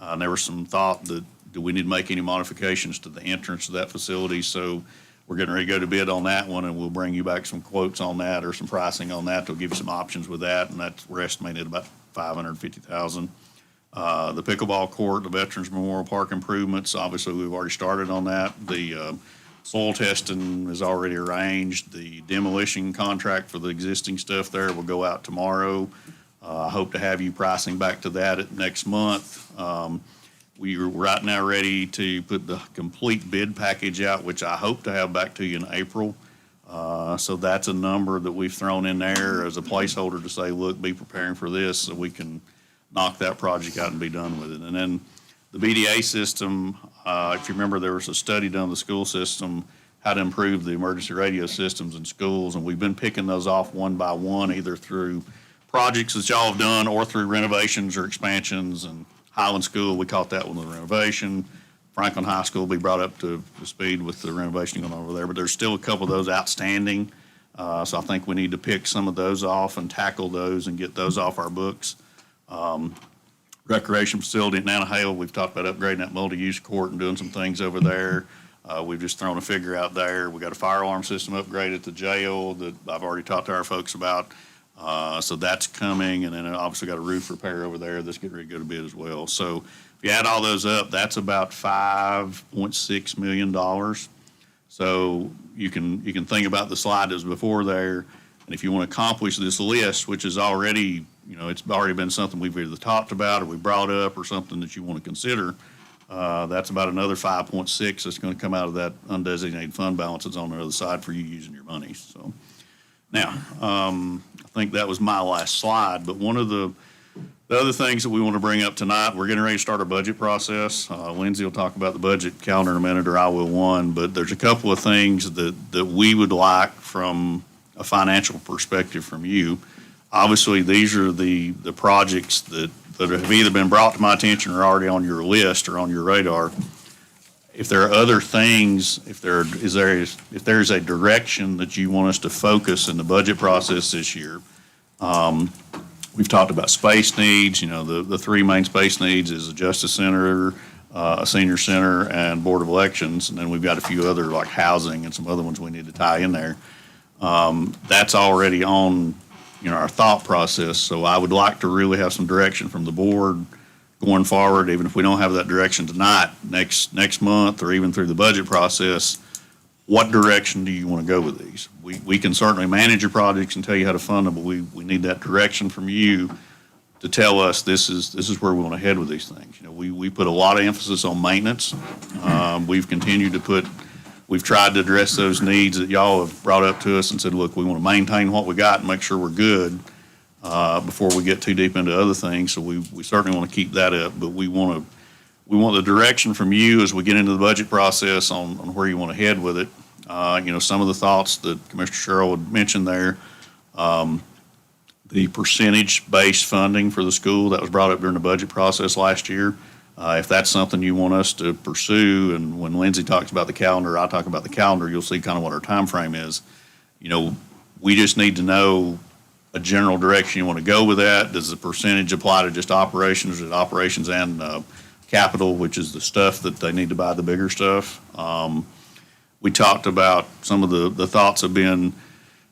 And there was some thought that, do we need to make any modifications to the entrance to that facility? So we're getting ready to go to bid on that one, and we'll bring you back some quotes on that or some pricing on that. They'll give you some options with that, and we're estimating at about $550,000. The pickleball court, the Veterans Memorial Park improvements, obviously we've already started on that. The soil testing is already arranged. The demolition contract for the existing stuff there will go out tomorrow. I hope to have you pricing back to that next month. We're right now ready to put the complete bid package out, which I hope to have back to you in April. So that's a number that we've thrown in there as a placeholder to say, look, be preparing for this so we can knock that project out and be done with it. And then the BDA system, if you remember, there was a study done on the school system, how to improve the emergency radio systems in schools, and we've been picking those off one by one, either through projects that y'all have done or through renovations or expansions. And Highland School, we caught that one with a renovation. Franklin High School will be brought up to speed with the renovation going on over there, but there's still a couple of those outstanding. So I think we need to pick some of those off and tackle those and get those off our books. Recreation facility at Nantahala, we've talked about upgrading that multi-use court and doing some things over there. We've just thrown a figure out there. We got a fire alarm system upgrade at the jail that I've already talked to our folks about. So that's coming, and then obviously got a roof repair over there that's getting ready to go to bid as well. So if you add all those up, that's about $5.6 million. So you can think about the slide that was before there, and if you want to accomplish this list, which is already, it's already been something we've either talked about or we brought up or something that you want to consider, that's about another 5.6 that's going to come out of that undesignated fund balance that's on the other side for you using your money. So now, I think that was my last slide, but one of the other things that we want to bring up tonight, we're getting ready to start our budget process. Lindsay will talk about the budget calendar in a minute, or I will one, but there's a couple of things that we would like from a financial perspective from you. Obviously, these are the projects that have either been brought to my attention or already on your list or on your radar. If there are other things, if there's a direction that you want us to focus in the budget process this year, we've talked about space needs. The three main space needs is a justice center, a senior center, and board of elections, and then we've got a few other like housing and some other ones we need to tie in there. That's already on our thought process. So I would like to really have some direction from the board going forward, even if we don't have that direction tonight, next month, or even through the budget process. What direction do you want to go with these? We can certainly manage your projects and tell you how to fund them, but we need that direction from you to tell us this is where we want to head with these things. We put a lot of emphasis on maintenance. We've tried to address those needs that y'all have brought up to us and said, look, we want to maintain what we got and make sure we're good before we get too deep into other things. So we certainly want to keep that up, but we want the direction from you as we get into the budget process on where you want to head with it. Some of the thoughts that Commissioner Sherrill had mentioned there, the percentage-based funding for the school that was brought up during the budget process last year. If that's something you want us to pursue, and when Lindsay talks about the calendar, I talk about the calendar, you'll see kind of what our time frame is. We just need to know a general direction you want to go with that. Does the percentage apply to just operations, or is it operations and capital, which is the stuff that they need to buy the bigger stuff? We talked about some of the thoughts have been,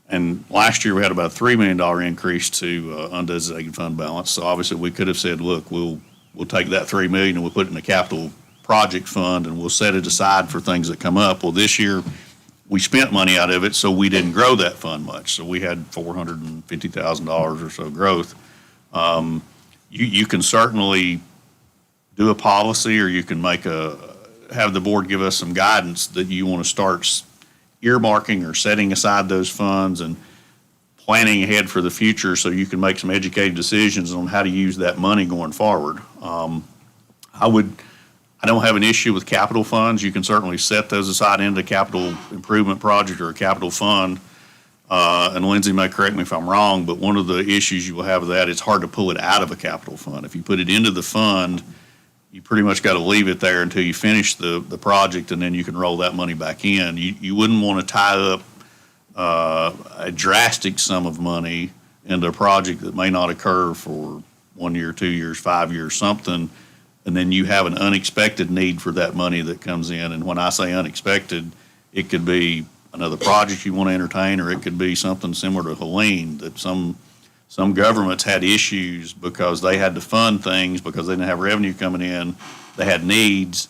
and last year we had about a $3 million increase to undesignated fund balance. So obviously we could have said, look, we'll take that $3 million and we'll put it in a capital project fund and we'll set it aside for things that come up. Well, this year we spent money out of it, so we didn't grow that fund much. So we had $450,000 or so growth. You can certainly do a policy, or you can have the board give us some guidance that you want to start earmarking or setting aside those funds and planning ahead for the future so you can make some educated decisions on how to use that money going forward. I don't have an issue with capital funds. You can certainly set those aside into a capital improvement project or a capital fund. And Lindsay may correct me if I'm wrong, but one of the issues you will have with that, it's hard to pull it out of a capital fund. If you put it into the fund, you pretty much got to leave it there until you finish the project, and then you can roll that money back in. You wouldn't want to tie up a drastic sum of money into a project that may not occur for 1 year, 2 years, 5 years, something, and then you have an unexpected need for that money that comes in. And when I say unexpected, it could be another project you want to entertain, or it could be something similar to Helene, that some governments had issues because they had to fund things because they didn't have revenue coming in. They had needs.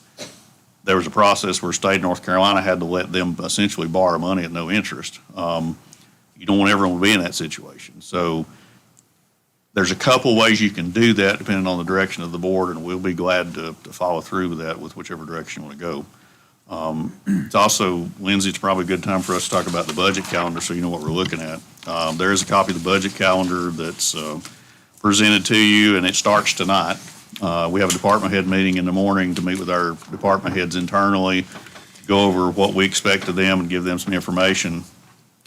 There was a process where state of North Carolina had to let them essentially borrow money at no interest. You don't want everyone to be in that situation. So there's a couple ways you can do that depending on the direction of the board, and we'll be glad to follow through with that with whichever direction you want to go. It's also, Lindsay, it's probably a good time for us to talk about the budget calendar so you know what we're looking at. There is a copy of the budget calendar that's presented to you, and it starts tonight. We have a department head meeting in the morning to meet with our department heads internally, go over what we expect of them and give them some information.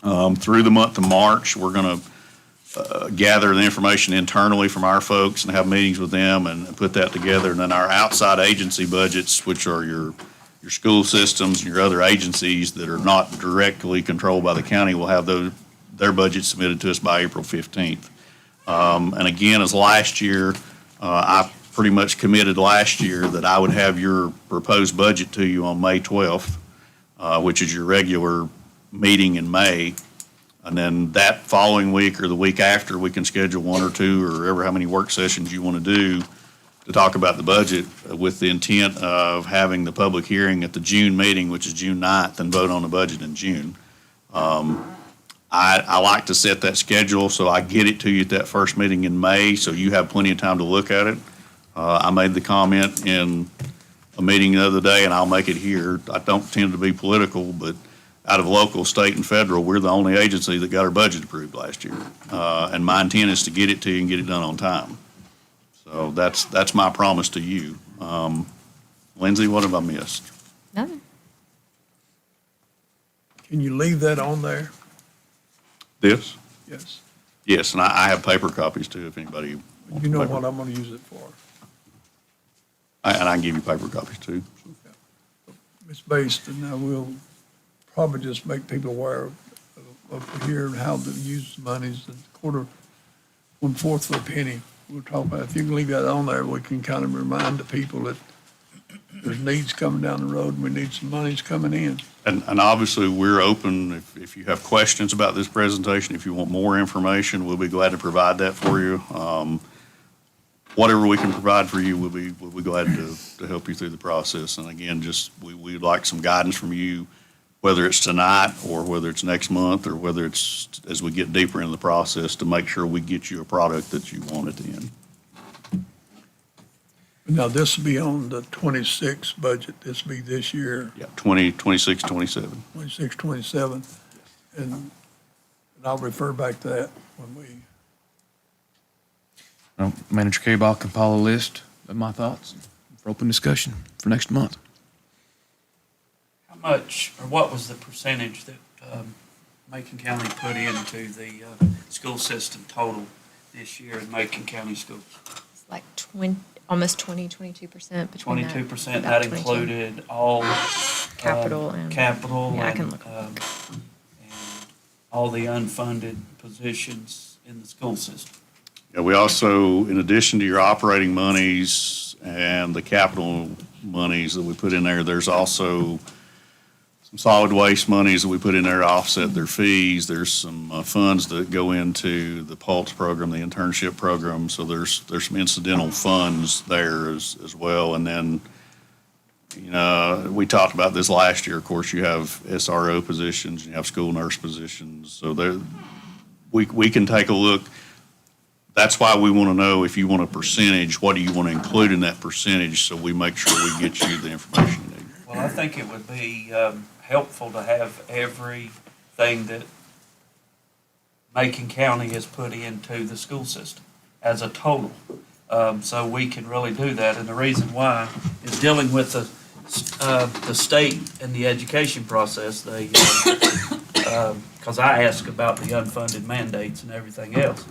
Through the month of March, we're going to gather the information internally from our folks and have meetings with them and put that together. And then our outside agency budgets, which are your school systems and your other agencies that are not directly controlled by the county, will have their budgets submitted to us by April 15th. And again, as last year, I pretty much committed last year that I would have your proposed budget to you on May 12th, which is your regular meeting in May. And then that following week or the week after, we can schedule one or two or ever how many work sessions you want to do to talk about the budget with the intent of having the public hearing at the June meeting, which is June 9th, and vote on the budget in June. I like to set that schedule so I get it to you at that first meeting in May, so you have plenty of time to look at it. I made the comment in a meeting the other day, and I'll make it here. I don't tend to be political, but out of local, state, and federal, we're the only agency that got our budget approved last year. And my intent is to get it to you and get it done on time. So that's my promise to you. Lindsay, what have I missed? Nothing. Can you leave that on there? This? Yes. Yes, and I have paper copies too, if anybody. wants You know paper. what I'm gonna use it for. And I can give you paper copies too. It's based, and I will probably just make people aware of here and how to use the monies, and quarter, 1/4 of a penny. We'll talk about, if you can leave that on there, we can kind of remind the people that there's needs coming down the road and we need some monies coming in. And obviously, we're open, if you have questions about this presentation, if you want more information, we'll be glad to provide that for you. Whatever we can provide for you, we'll be glad to help you through the process. And again, we'd like some guidance from you, whether it's tonight or whether it's next month or whether it's as we get deeper into the process, to make sure we get you a product that you want at the end. Now, this will be on the 26 budget. This will be this year. Yeah, 26, 27. 26, 27. And I'll refer back to that when we, Well, Manager Carey can compile a list of my thoughts for open discussion for next month. How much, or what was the percentage that Macon County put into the school system total this year in Macon County schools? It's like almost 22% between that. 22%, about that included all Capital and. capital Yeah, I can and look. and all the unfunded positions in the school system. Yeah, we also, in addition to your operating monies and the capital monies that we put in there, there's also some solid waste monies that we put in there to offset their fees. There's some funds that go into the PULSE program, the internship program. So there's some incidental funds there as well. And then, you know, we talked about this last year. Of course, you have SRO positions, you have school nurse positions. So we can take a look. That's why we want to know, if you want a percentage, what do you want to include in that percentage, so we make sure we get you the information you need. Well, I think it would be helpful to have everything that Macon County has put into the school system as a total. So we can really do that. And the reason why is dealing with the state and the education process. Because I ask about the unfunded mandates and everything else.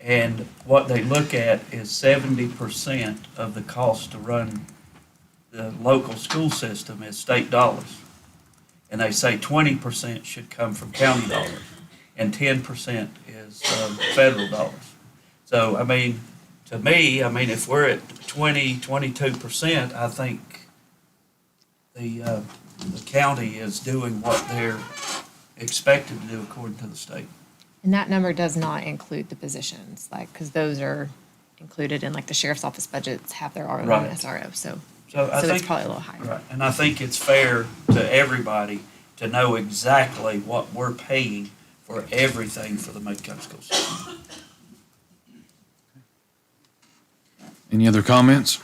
And what they look at is 70% of the cost to run the local school system is state dollars. And they say 20% should come from county dollars, and 10% is federal dollars. So, I mean, to me, if we're at 22%, I think the county is doing what they're expected to do according to the state. And that number does not include the positions, like, because those are included in, like, the sheriff's office budgets have their RO Right. and SRO, so I it's think, probably a little higher. right, and I think it's fair to everybody to know exactly what we're paying for everything for the Macon County School System. Any other comments?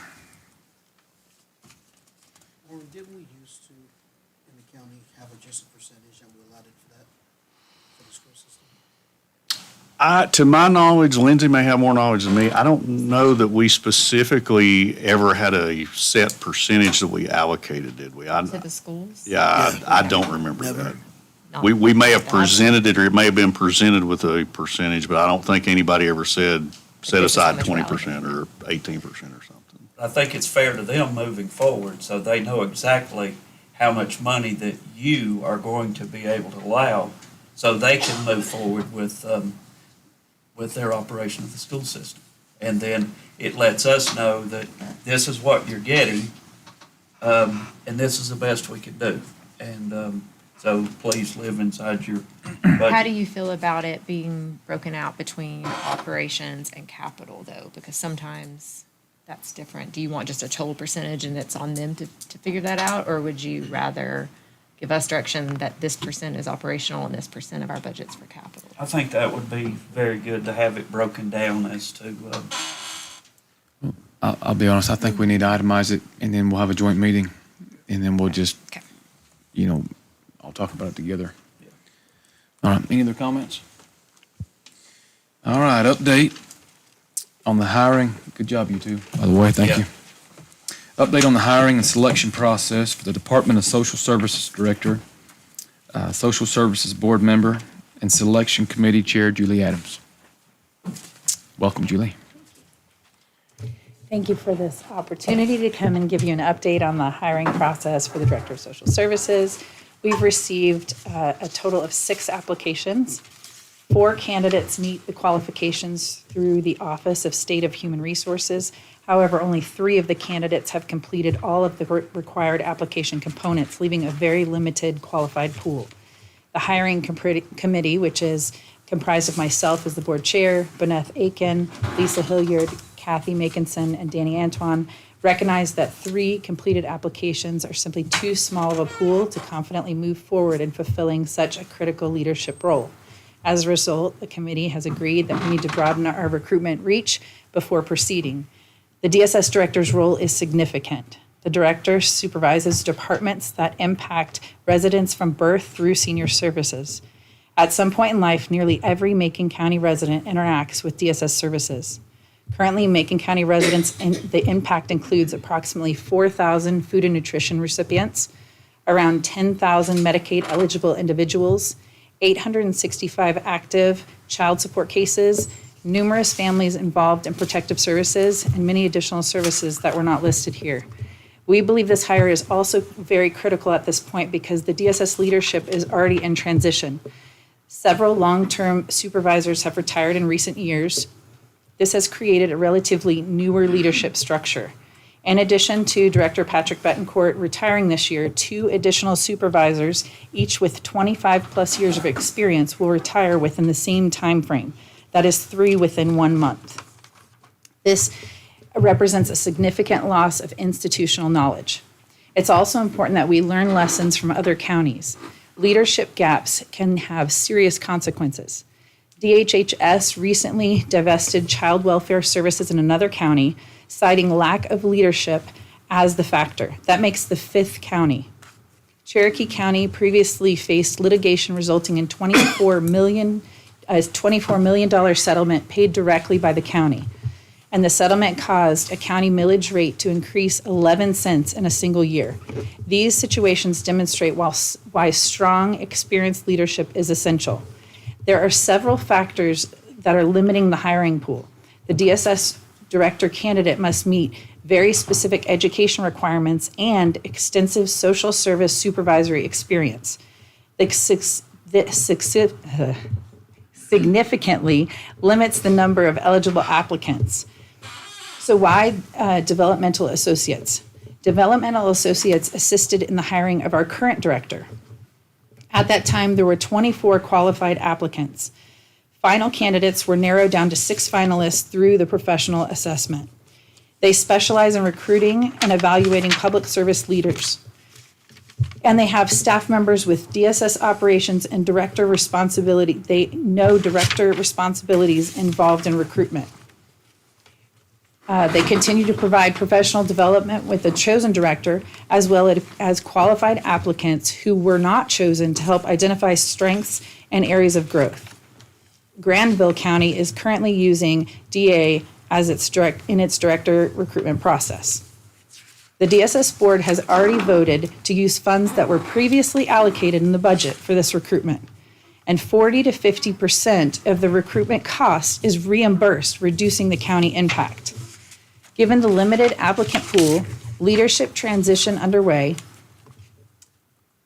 Didn't we used to To my knowledge, Lindsay may have more knowledge than me. I don't know that we specifically ever had a set percentage that we allocated, did we? To the schools? Yeah, I don't remember that. We may have presented it, or it may have been presented with a percentage, but I don't think anybody ever said, set aside 20% or 18% or something. I think it's fair to them moving forward, so they know exactly how much money that you are going to be able to allow, so they can move forward with their operation of the school system. And then it lets us know that this is what you're getting, and this is the best we can do. And so please live inside your budget. How do you feel about it being broken out between operations and capital, though? Because sometimes that's different. Do you want just a total percentage and it's on them to figure that out? Or would you rather give us direction that this percent is operational and this percent of our budget's for capital? I think that would be very good to have it broken down as to, I'll be honest, I think we need to itemize it, and then we'll have a joint meeting, and then we'll just, I'll talk about it together. All right, any other comments? All right, update on the hiring. Good job, you two, by the way, thank you. Update on the hiring and selection process for the Department of Social Services Director, Social Services Board Member, and Selection Committee Chair Julie Adams. Welcome, Julie. Thank you for this opportunity to come and give you an update on the hiring process for the Director of Social Services. We've received a total of 6 applications. 4 candidates meet the qualifications through the Office of State of Human Resources. However, only 3 of the candidates have completed all of the required application components, leaving a very limited qualified pool. The hiring committee, which is comprised of myself as the board chair, Beneth Aiken, Lisa Hilliard, Kathy Makinson, and Danny Antoine, recognize that 3 completed applications are simply too small of a pool to confidently move forward in fulfilling such a critical leadership role. As a result, the committee has agreed that we need to broaden our recruitment reach before proceeding. The DSS director's role is significant. The director supervises departments that impact residents from birth through senior services. At some point in life, nearly every Macon County resident interacts with DSS services. Currently, Macon County residents, the impact includes approximately 4,000 food and nutrition recipients, around 10,000 Medicaid-eligible individuals, 865 active child support cases, numerous families involved in protective services, and many additional services that were not listed here. We believe this hire is also very critical at this point because the DSS leadership is already in transition. Several long-term supervisors have retired in recent years. This has created a relatively newer leadership structure. In addition to Director Patrick Betancourt retiring this year, 2 additional supervisors, each with 25-plus years of experience, will retire within the same time frame. That is 3 within 1 month. This represents a significant loss of institutional knowledge. It's also important that we learn lessons from other counties. Leadership gaps can have serious consequences. DHHS recently divested child welfare services in another county, citing lack of leadership as the factor. That makes the 5th county. Cherokee County previously faced litigation resulting in $24 million settlement paid directly by the county. And the settlement caused a county millage rate to increase 11 cents in a single year. These situations demonstrate why strong, experienced leadership is essential. There are several factors that are limiting the hiring pool. The DSS director candidate must meet very specific education requirements and extensive social service supervisory experience. Significantly limits the number of eligible applicants. So why developmental associates? Developmental associates assisted in the hiring of our current director. At that time, there were 24 qualified applicants. Final candidates were narrowed down to 6 finalists through the professional assessment. They specialize in recruiting and evaluating public service leaders. And they have staff members with DSS operations and director responsibility. They know director responsibilities involved in recruitment. They continue to provide professional development with the chosen director, as well as qualified applicants who were not chosen to help identify strengths and areas of growth. Granville County is currently using DA as its director recruitment process. The DSS board has already voted to use funds that were previously allocated in the budget for this recruitment, and 40 to 50% of the recruitment cost is reimbursed, reducing the county impact. Given the limited applicant pool, leadership transition underway,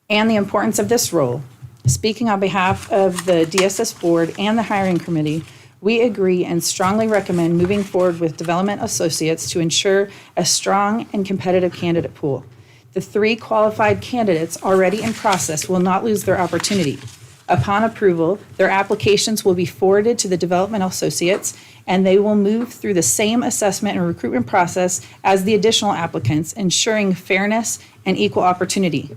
and the importance of this role, speaking on behalf of the DSS board and the hiring committee, we agree and strongly recommend moving forward with Development Associates to ensure a strong and competitive candidate pool. The 3 qualified candidates already in process will not lose their opportunity. Upon approval, their applications will be forwarded to the Development Associates, and they will move through the same assessment and recruitment process as the additional applicants, ensuring fairness and equal opportunity.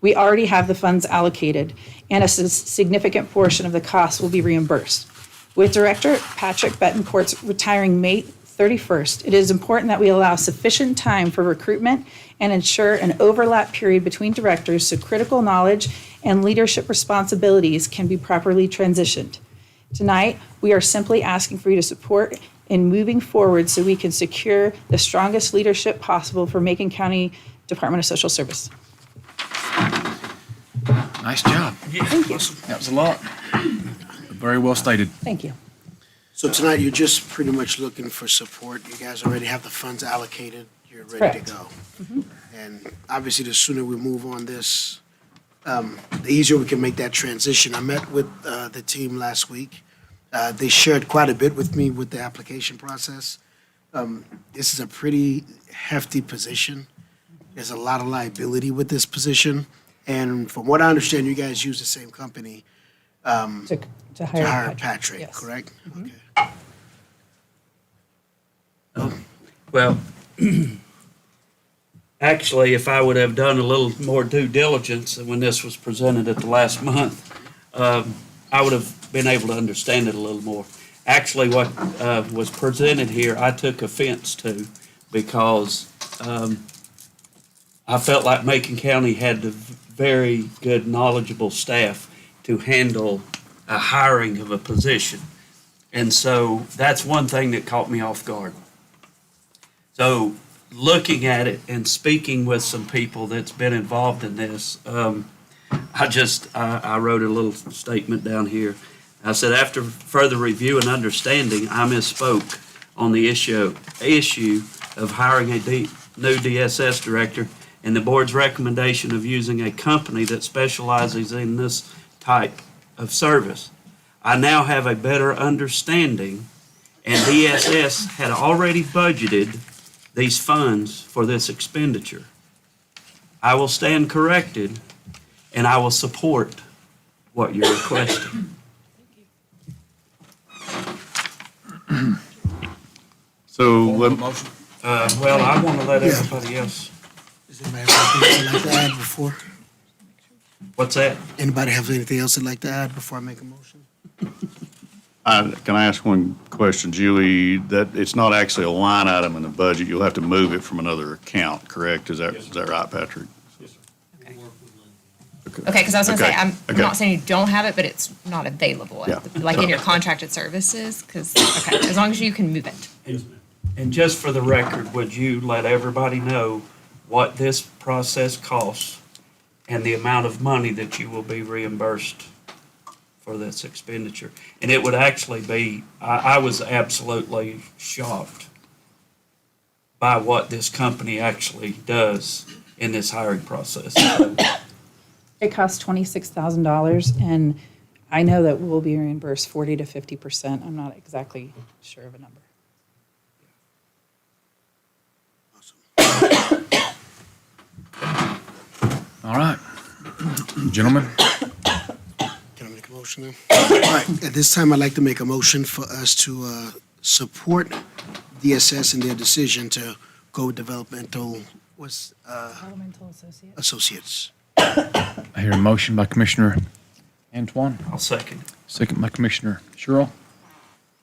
We already have the funds allocated, and a significant portion of the costs will be reimbursed. With Director Patrick Betancourt's retiring May 31st, it is important that we allow sufficient time for recruitment and ensure an overlap period between directors so critical knowledge and leadership responsibilities can be properly transitioned. Tonight, we are simply asking for you to support in moving forward so we can secure the strongest leadership possible for Macon County Department of Social Service. Nice job. Thank you. That was a lot. Very well stated. Thank you. So tonight, you're just pretty much looking for support. You guys already have the funds allocated. You're ready to go. And obviously, the sooner we move on this, the easier we can make that transition. I met with the team last week. They shared quite a bit with me with the application process. This is a pretty hefty position. There's a lot of liability with this position. And from what I understand, you guys use the same company To hire Patrick, yes. correct? Well, actually, if I would have done a little more due diligence when this was presented at the last month, I would have been able to understand it a little more. Actually, what was presented here, I took offense to because I felt like Macon County had the very good, knowledgeable staff to handle a hiring of a position. And so that's one thing that caught me off guard. So looking at it and speaking with some people that's been involved in this, I wrote a little statement down here. I said, after further review and understanding, I misspoke on the issue of hiring a new DSS director and the board's recommendation of using a company that specializes in this type of service. I now have a better understanding, and DSS had already budgeted these funds for this expenditure. I will stand corrected, and I will support what you're requesting. So, Motion? Well, I want to let everybody else. Does anybody have anything they'd like to add before? What's that? Anybody have anything else they'd like to add before I make a motion? can I ask one question, Julie? That it's not actually a line item in the budget. You'll have to move it from another account, correct? Is that right, Patrick? Okay, because I was going to say, I'm Okay. not saying you don't have it, but it's not available, Yeah. like in your contracted services, because, okay, as long as you can move it. And just for the record, would you let everybody know what this process costs and the amount of money that you will be reimbursed for this expenditure? And it would actually be, I was absolutely shocked by what this company actually does in this hiring process. It costs $26,000, and I know that we'll be reimbursed 40 to 50%. I'm not exactly sure of a number. All right. Gentlemen? Can I make a motion then? All right, at this time, I'd like to make a motion for us to support DSS in their decision to go developmental, Developmental associate. associates. I hear a motion by Commissioner Antoine, I'll second. second by Commissioner Sherrill.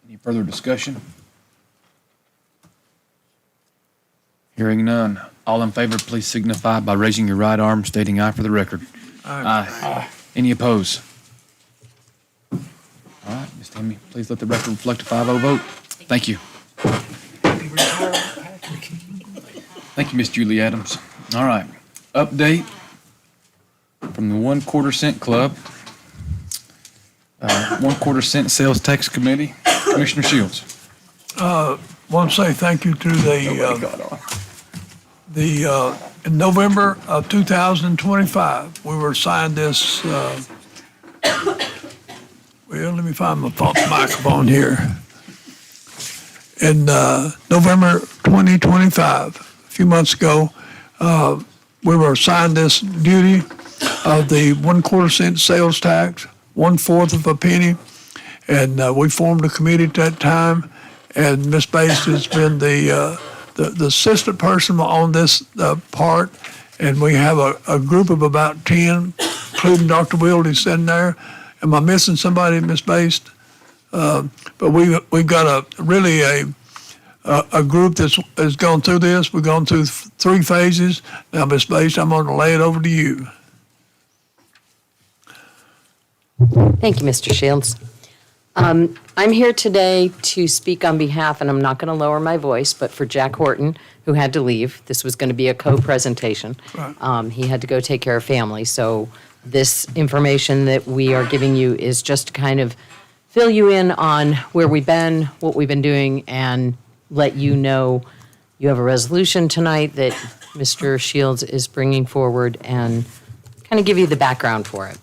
Any further discussion? Hearing none. All in favor, please signify by raising your right arm, stating aye for the record. Aye. Any opposed? All right, Ms. Tammy, please let the record reflect a 5-0 vote. Thank you. Thank you, Ms. Julie Adams. All right, update from the 1/4 cent club. 1/4 cent sales tax committee, Commissioner Shields. Want to say thank you to in November of 2025, we were assigned this, well, let me find my microphone here. In November 2025, a few months ago, we were assigned this duty of the 1/4 cent sales tax, 1/4 of a penny, and we formed a committee at that time. And Ms. Bates has been the assistant person on this part, and we have a group of about 10, including Dr. Wildy sitting there. Am I missing somebody, Ms. Bates? But we've got a group that's gone through this. We've gone through 3 phases. Now, Ms. Bates, I'm going to lay it over to you. Thank you, Mr. Shields. I'm here today to speak on behalf, and I'm not going to lower my voice, but for Jack Horton, who had to leave. This was going to be a co-presentation. Right. He had to go take care of family. So this information that we are giving you is just to kind of fill you in on where we've been, what we've been doing, and let you know you have a resolution tonight that Mr. Shields is bringing forward and kind of give you the background for it.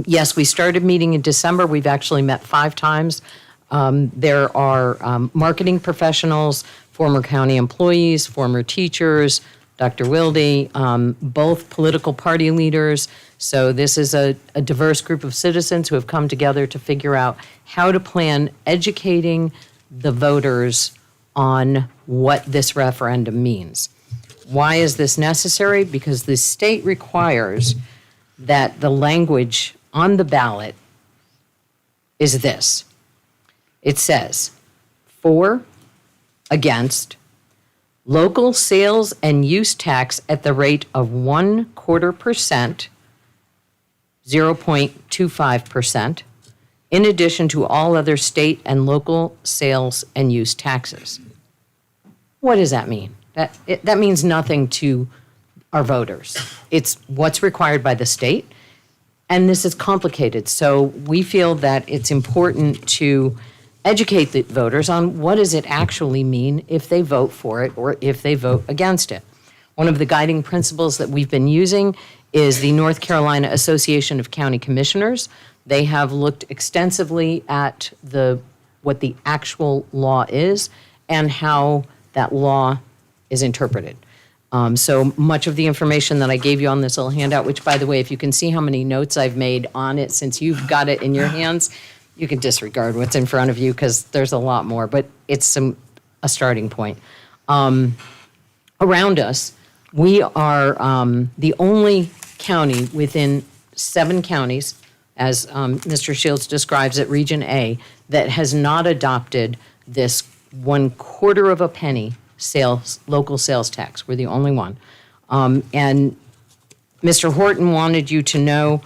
Yes, we started meeting in December. We've actually met 5 times. There are marketing professionals, former county employees, former teachers, Dr. Wildy, both political party leaders. So this is a diverse group of citizens who have come together to figure out how to plan educating the voters on what this referendum means. Why is this necessary? Because the state requires that the language on the ballot is this. It says, for, against, local sales and use tax at the rate of 1/4%, 0.25%, in addition to all other state and local sales and use taxes. What does that mean? That means nothing to our voters. It's what's required by the state, and this is complicated. So we feel that it's important to educate the voters on what does it actually mean if they vote for it or if they vote against it. One of the guiding principles that we've been using is the North Carolina Association of County Commissioners. They have looked extensively at what the actual law is and how that law is interpreted. So much of the information that I gave you on this little handout, which, by the way, if you can see how many notes I've made on it since you've got it in your hands, you can disregard what's in front of you because there's a lot more, but it's a starting point. Around us, we are the only county within 7 counties, as Mr. Shields describes it, Region A, that has not adopted this 1/4 of a penny local sales tax. We're the only one. And Mr. Horton wanted you to know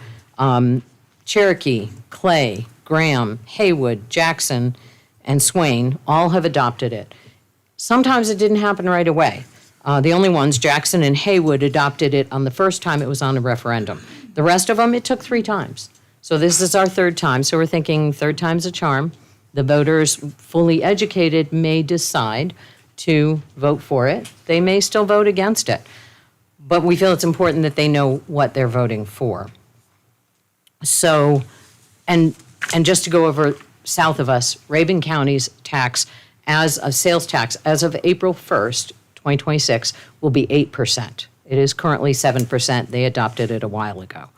Cherokee, Clay, Graham, Haywood, Jackson, and Swain all have adopted it. Sometimes it didn't happen right away. The only ones, Jackson and Haywood, adopted it on the first time it was on a referendum. The rest of them, it took 3 times. So this is our 3rd time. So we're thinking 3rd time's a charm. The voters, fully educated, may decide to vote for it. They may still vote against it. But we feel it's important that they know what they're voting for. So, and just to go over south of us, Rabun County's tax sales tax as of April 1st, 2026, will be 8%. It is currently 7%. They adopted it a while ago.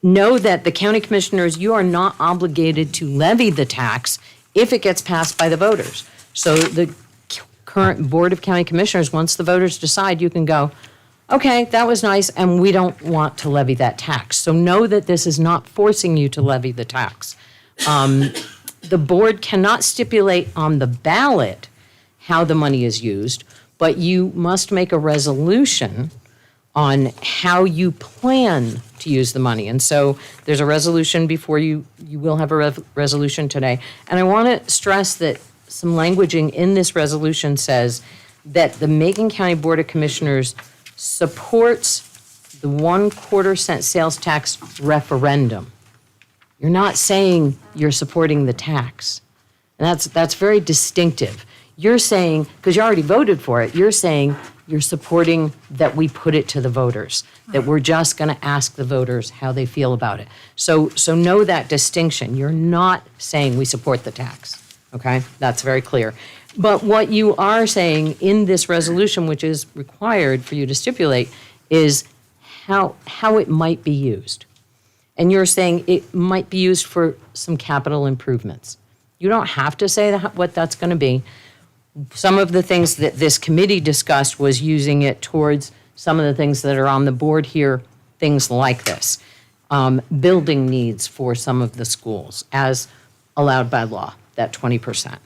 Know that the county commissioners, you are not obligated to levy the tax if it gets passed by the voters. So the current Board of County Commissioners, once the voters decide, you can go, okay, that was nice, and we don't want to levy that tax. So know that this is not forcing you to levy the tax. The board cannot stipulate on the ballot how the money is used, but you must make a resolution on how you plan to use the money. And so there's a resolution before you. You will have a resolution today. And I want to stress that some languaging in this resolution says that the Macon County Board of Commissioners supports the 1/4 cent sales tax referendum. You're not saying you're supporting the tax. And that's very distinctive. You're saying, because you already voted for it, you're saying you're supporting that we put it to the voters, that we're just going to ask the voters how they feel about it. So know that distinction. You're not saying we support the tax, okay? That's very clear. But what you are saying in this resolution, which is required for you to stipulate, is how it might be used. And you're saying it might be used for some capital improvements. You don't have to say what that's going to be. Some of the things that this committee discussed was using it towards some of the things that are on the board here, things like this. Building needs for some of the schools as allowed by law, that 20%.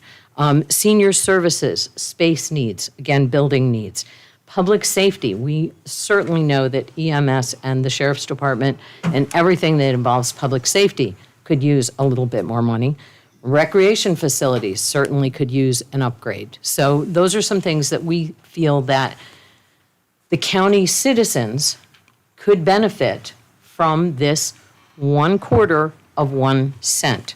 Senior services, space needs, again, building needs. Public safety, we certainly know that EMS and the Sheriff's Department and everything that involves public safety could use a little bit more money. Recreation facilities certainly could use an upgrade. So those are some things that we feel that the county citizens could benefit from this 1/4 of 1 cent.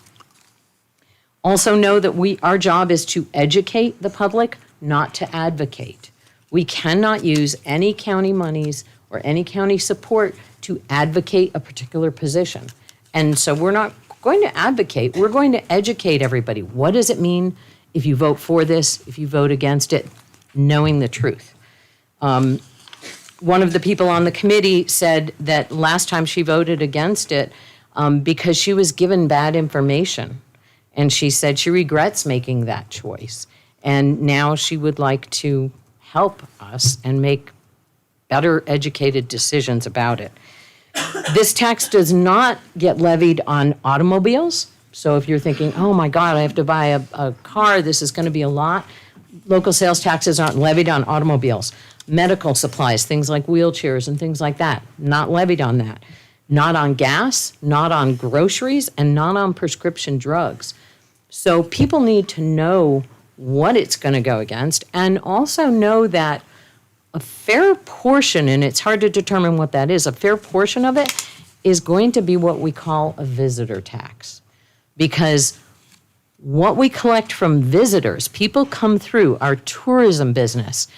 Also know that our job is to educate the public, not to advocate. We cannot use any county monies or any county support to advocate a particular position. And so we're not going to advocate, we're going to educate everybody. What does it mean if you vote for this, if you vote against it, knowing the truth? One of the people on the committee said that last time she voted against it because she was given bad information. And she said she regrets making that choice. And now she would like to help us and make better educated decisions about it. This tax does not get levied on automobiles. So if you're thinking, oh my God, I have to buy a car, this is going to be a lot. Local sales taxes aren't levied on automobiles. Medical supplies, things like wheelchairs and things like that, not levied on that. Not on gas, not on groceries, and not on prescription drugs. So people need to know what it's going to go against and also know that a fair portion, and it's hard to determine what that is, a fair portion of it is going to be what we call a visitor tax. Because what we collect from visitors, people come through our tourism business.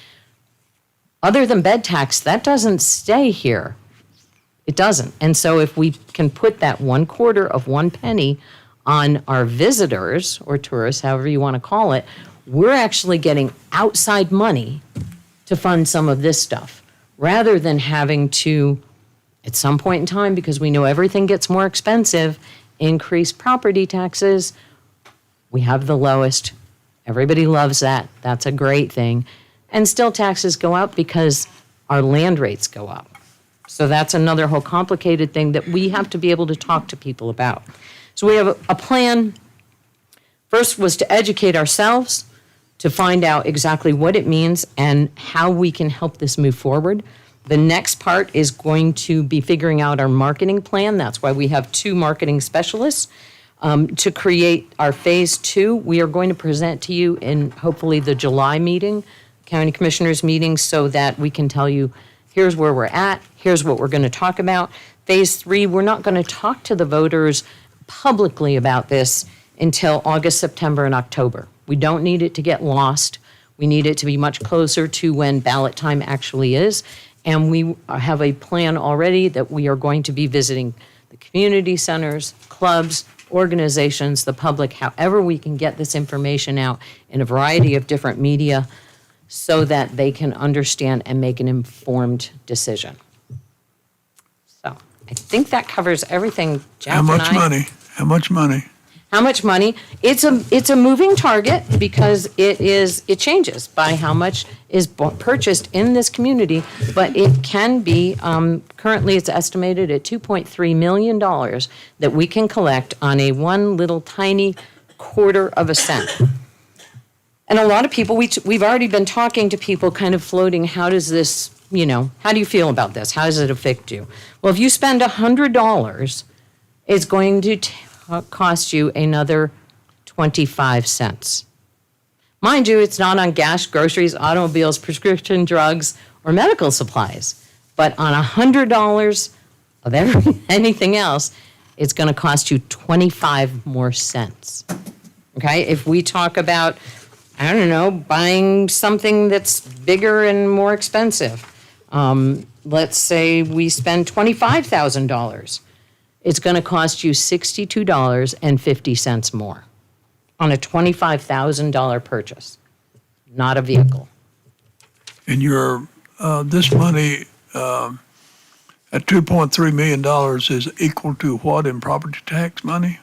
Other than bed tax, that doesn't stay here. It doesn't. And so if we can put that 1/4 of 1 penny on our visitors or tourists, however you want to call it, we're actually getting outside money to fund some of this stuff, rather than having to, at some point in time, because we know everything gets more expensive, increase property taxes. We have the lowest. Everybody loves that. That's a great thing. And still taxes go up because our land rates go up. So that's another whole complicated thing that we have to be able to talk to people about. So we have a plan. First was to educate ourselves, to find out exactly what it means and how we can help this move forward. The next part is going to be figuring out our marketing plan. That's why we have 2 marketing specialists to create our phase 2. We are going to present to you in hopefully the July meeting, County Commissioners meeting, so that we can tell you, here's where we're at, here's what we're going to talk about. Phase 3, we're not going to talk to the voters publicly about this until August, September, and October. We don't need it to get lost. We need it to be much closer to when ballot time actually is. And we have a plan already that we are going to be visiting the community centers, clubs, organizations, the public, however we can get this information out in a variety of different media so that they can understand and make an informed decision. So I think that covers everything, Jeff. How much money? How much money? How much money? It's a moving target because it changes by how much is purchased in this community, but it can be, currently it's estimated at $2.3 million that we can collect on a one little tiny 1/4 of a cent. And a lot of people, we've already been talking to people kind of floating, how does this how do you feel about this? How does it affect you? Well, if you spend $100, it's going to cost you another 25 cents. Mind you, it's not on gas, groceries, automobiles, prescription drugs, or medical supplies. But on $100 of anything else, it's going to cost you 25 more cents. Okay? If we talk about, I don't know, buying something that's bigger and more expensive, let's say we spend $25,000, it's going to cost you $62.50 more on a $25,000 purchase, not a vehicle. And this money at $2.3 million is equal to what in property tax money?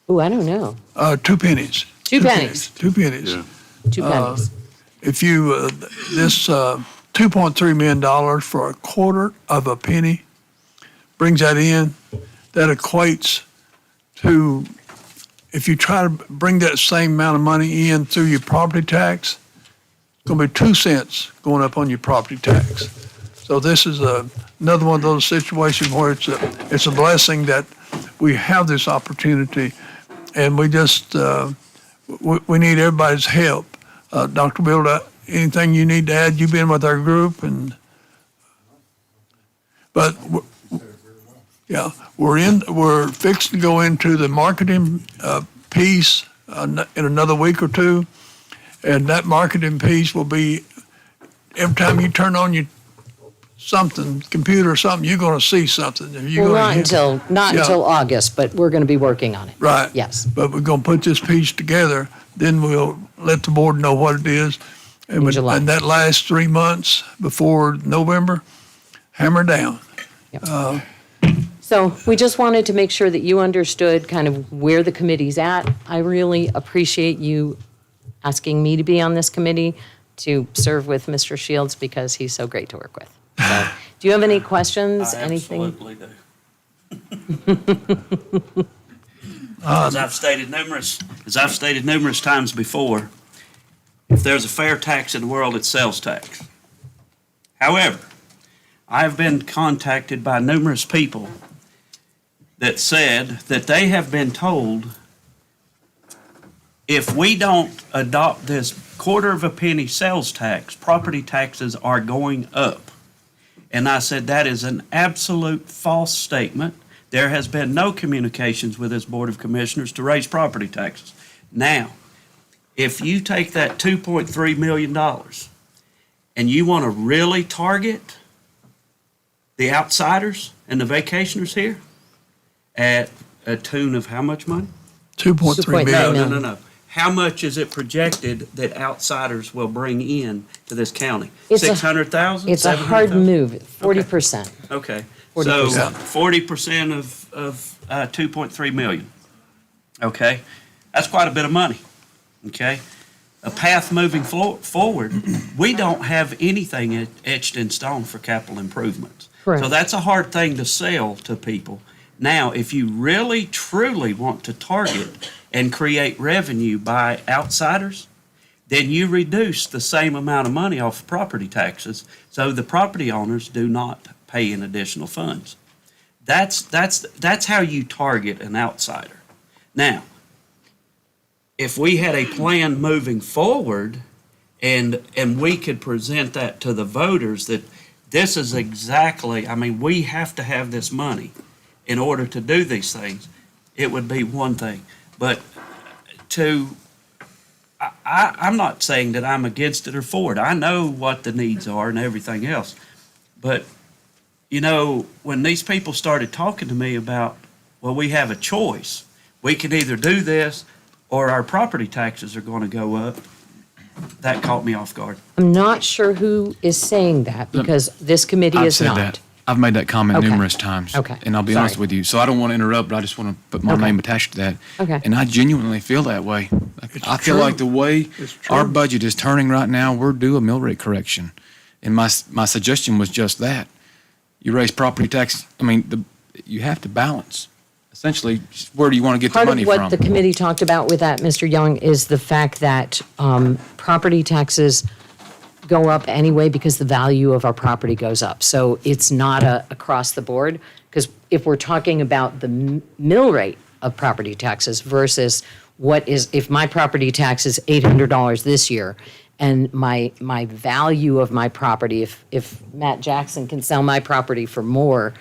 Oh, I don't know. 2 pennies. 2 pennies. 2 pennies. Yeah. 2 pennies. If you, this $2.3 million for a quarter of a penny brings that in, that equates to, if you try to bring that same amount of money in through your property tax, it's going to be 2 cents going up on your property tax. So this is another one of those situations where it's a blessing that we have this opportunity, and we just we need everybody's help. Dr. Bill, anything you need to add? You've been with our group, but we're fixing to go into the marketing piece in another week or two, and that marketing piece will be every time you turn on your computer or something, you're going to see something. Not until August, but we're going to be working on it. Right. Yes. But we're going to put this piece together, then we'll let the board know what it is. And that last 3 months before November, hammer down. Yep. So we just wanted to make sure that you understood kind of where the committee's at. I really appreciate you asking me to be on this committee to serve with Mr. Shields because he's so great to work with. So, do you have any questions? Anything? Absolutely do. As I've stated numerous times before, if there's a fair tax in the world, it's sales tax. However, I have been contacted by numerous people that said that they have been told if we don't adopt this quarter of a penny sales tax, property taxes are going up. And I said, that is an absolute false statement. There has been no communications with this Board of Commissioners to raise property taxes. Now, if you take that $2.3 million and you want to really target the outsiders and the vacationers here at a tune of how much money? $2.3 million. No. How much is it projected that outsiders will bring in to this county? It's 600,000? It's a hard move, 40%. Okay. 40%. So 40% of 2.3 million. Okay. That's quite a bit of money. Okay. A path moving forward, we don't have anything etched in stone for capital improvements. Correct. So that's a hard thing to sell to people. Now, if you really, truly want to target and create revenue by outsiders, then you reduce the same amount of money off property taxes, so the property owners do not pay in additional funds. That's how you target an outsider. Now, if we had a plan moving forward and we could present that to the voters that this is exactly, we have to have this money in order to do these things, it would be one thing. But I'm not saying that I'm against it or for it. I know what the needs are and everything else. But, when these people started talking to me about, well, we have a choice. We can either do this or our property taxes are going to go up, that caught me off guard. I'm not sure who is saying that because this committee I've is said not. that. I've made that comment Okay. numerous times. Okay. And I'll be Sorry. honest with you. So I don't want to interrupt, but I just want to put my Okay. name attached to that. Okay. And I genuinely feel that way. I feel like the way our budget is turning right now, we're due a mill rate correction. And my suggestion was just that. You raise property tax, you have to balance. Essentially, where do you want to get the money Part from? of what the committee talked about with that, Mr. Young, is the fact that property taxes go up anyway because the value of our property goes up. So it's not across the board, because if we're talking about the mill rate of property taxes versus what is, if my property tax is $800 this year, and my value of my property, if Matt Jackson can sell my property for more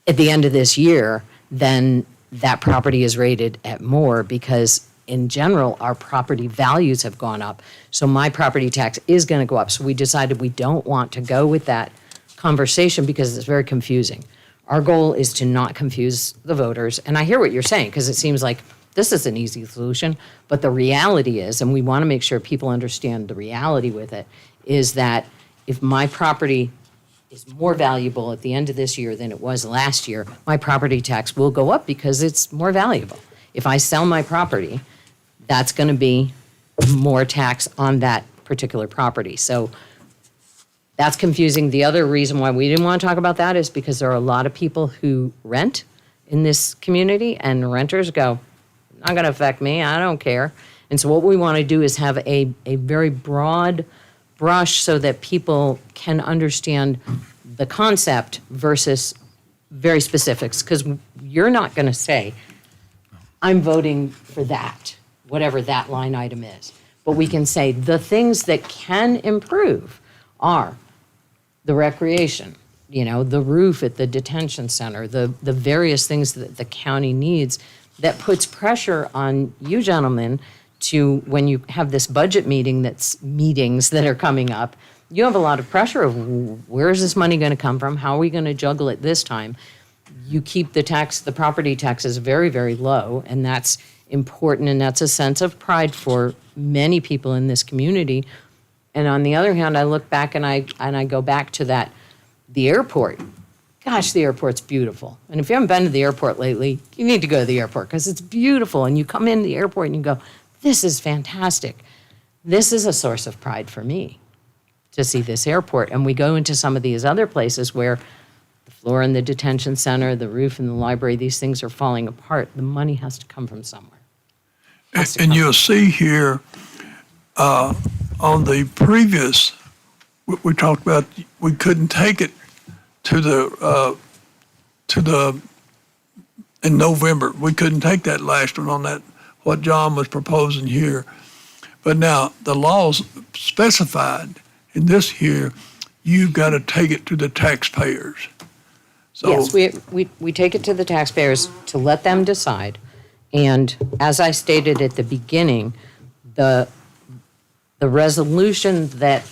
at the end of this year, then that property is rated at more, because in general, our property values have gone up. So my property tax is going to go up. So we decided we don't want to go with that conversation because it's very confusing. Our goal is to not confuse the voters. And I hear what you're saying, because it seems like this is an easy solution. But the reality is, and we want to make sure people understand the reality with it, is that if my property is more valuable at the end of this year than it was last year, my property tax will go up because it's more valuable. If I sell my property, that's going to be more tax on that particular property. So that's confusing. The other reason why we didn't want to talk about that is because there are a lot of people who rent in this community, and renters go, not going to affect me, I don't care. And so what we want to do is have a very broad brush so that people can understand the concept versus very specifics, because you're not going to say, I'm voting for that, whatever that line item is. But we can say the things that can improve are the recreation, the roof at the detention center, the various things that the county needs that puts pressure on you gentlemen to, when you have this budget meetings that are coming up, you have a lot of pressure of where is this money going to come from? How are we going to juggle it this time? You keep the property taxes very, very low, and that's important, and that's a sense of pride for many people in this community. And on the other hand, I look back and I go back to the airport. Gosh, the airport's beautiful. And if you haven't been to the airport lately, you need to go to the airport because it's beautiful. And you come in the airport and you go, this is fantastic. This is a source of pride for me to see this airport. And we go into some of these other places where the floor in the detention center, the roof in the library, these things are falling apart. The money has to come from somewhere. And you'll see here on the previous, we talked about we couldn't take it to the in November. We couldn't take that last one on that, what John was proposing here. But now the laws specified in this here, you've got to take it to the taxpayers. So, yes, we take it to the taxpayers to let them decide. And as I stated at the beginning, the resolution that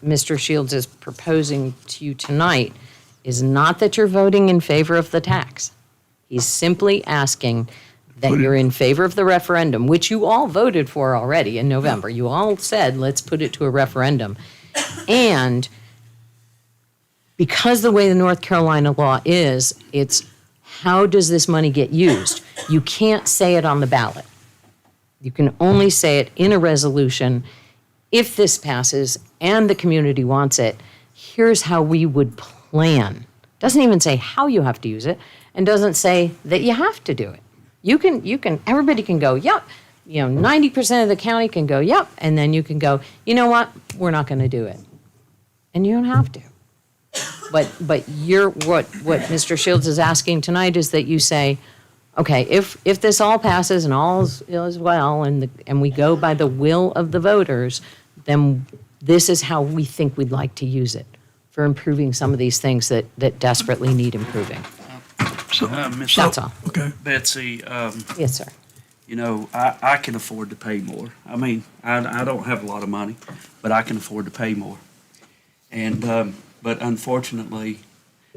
Mr. Shields is proposing to you tonight is not that you're voting in favor of the tax. He's simply asking that you're in favor of the referendum, which you all voted for already in November. You all said, let's put it to a referendum. And because the way the North Carolina law is, it's how does this money get used? You can't say it on the ballot. You can only say it in a resolution. If this passes and the community wants it, here's how we would plan. Doesn't even say how you have to use it, and doesn't say that you have to do it. You can, everybody can go, yep. 90% of the county can go, yep. And then you can go, you know what? We're not going to do it. And you don't have to. But what Mr. Shields is asking tonight is that you say, okay, if this all passes and all is well, and we go by the will of the voters, then this is how we think we'd like to use it for improving some of these things that desperately need improving. That's all. Okay. Betsy, Yes, sir. I can afford to pay more. I mean, I don't have a lot of money, but I can afford to pay more. And but unfortunately,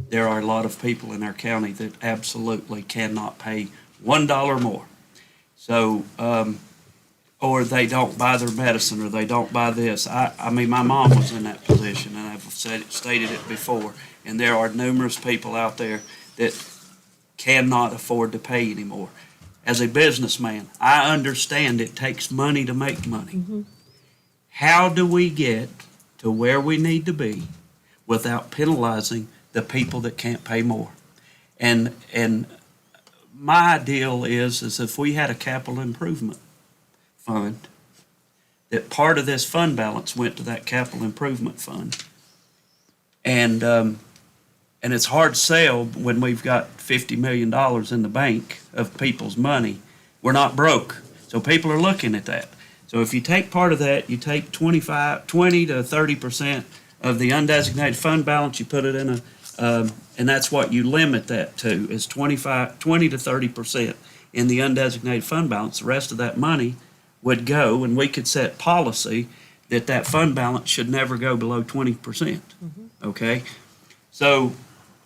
there are a lot of people in our county that absolutely cannot pay $1 more. So, or they don't buy their medicine, or they don't buy this. I mean, my mom was in that position, and I've stated it before. And there are numerous people out there that cannot afford to pay anymore. As a businessman, I understand it takes money to make money. Mm-hmm. How do we get to where we need to be without penalizing the people that can't pay more? And my ideal is if we had a capital improvement fund that part of this fund balance went to that capital improvement fund. And it's hard to sell when we've got $50 million in the bank of people's money. We're not broke. So people are looking at that. So if you take part of that, you take 20 to 30% of the undesignated fund balance, you put it in and that's what you limit that to, is 20 to 30% in the undesignated fund balance. The rest of that money would go, and we could set policy that that fund balance should never go below 20%. Okay? So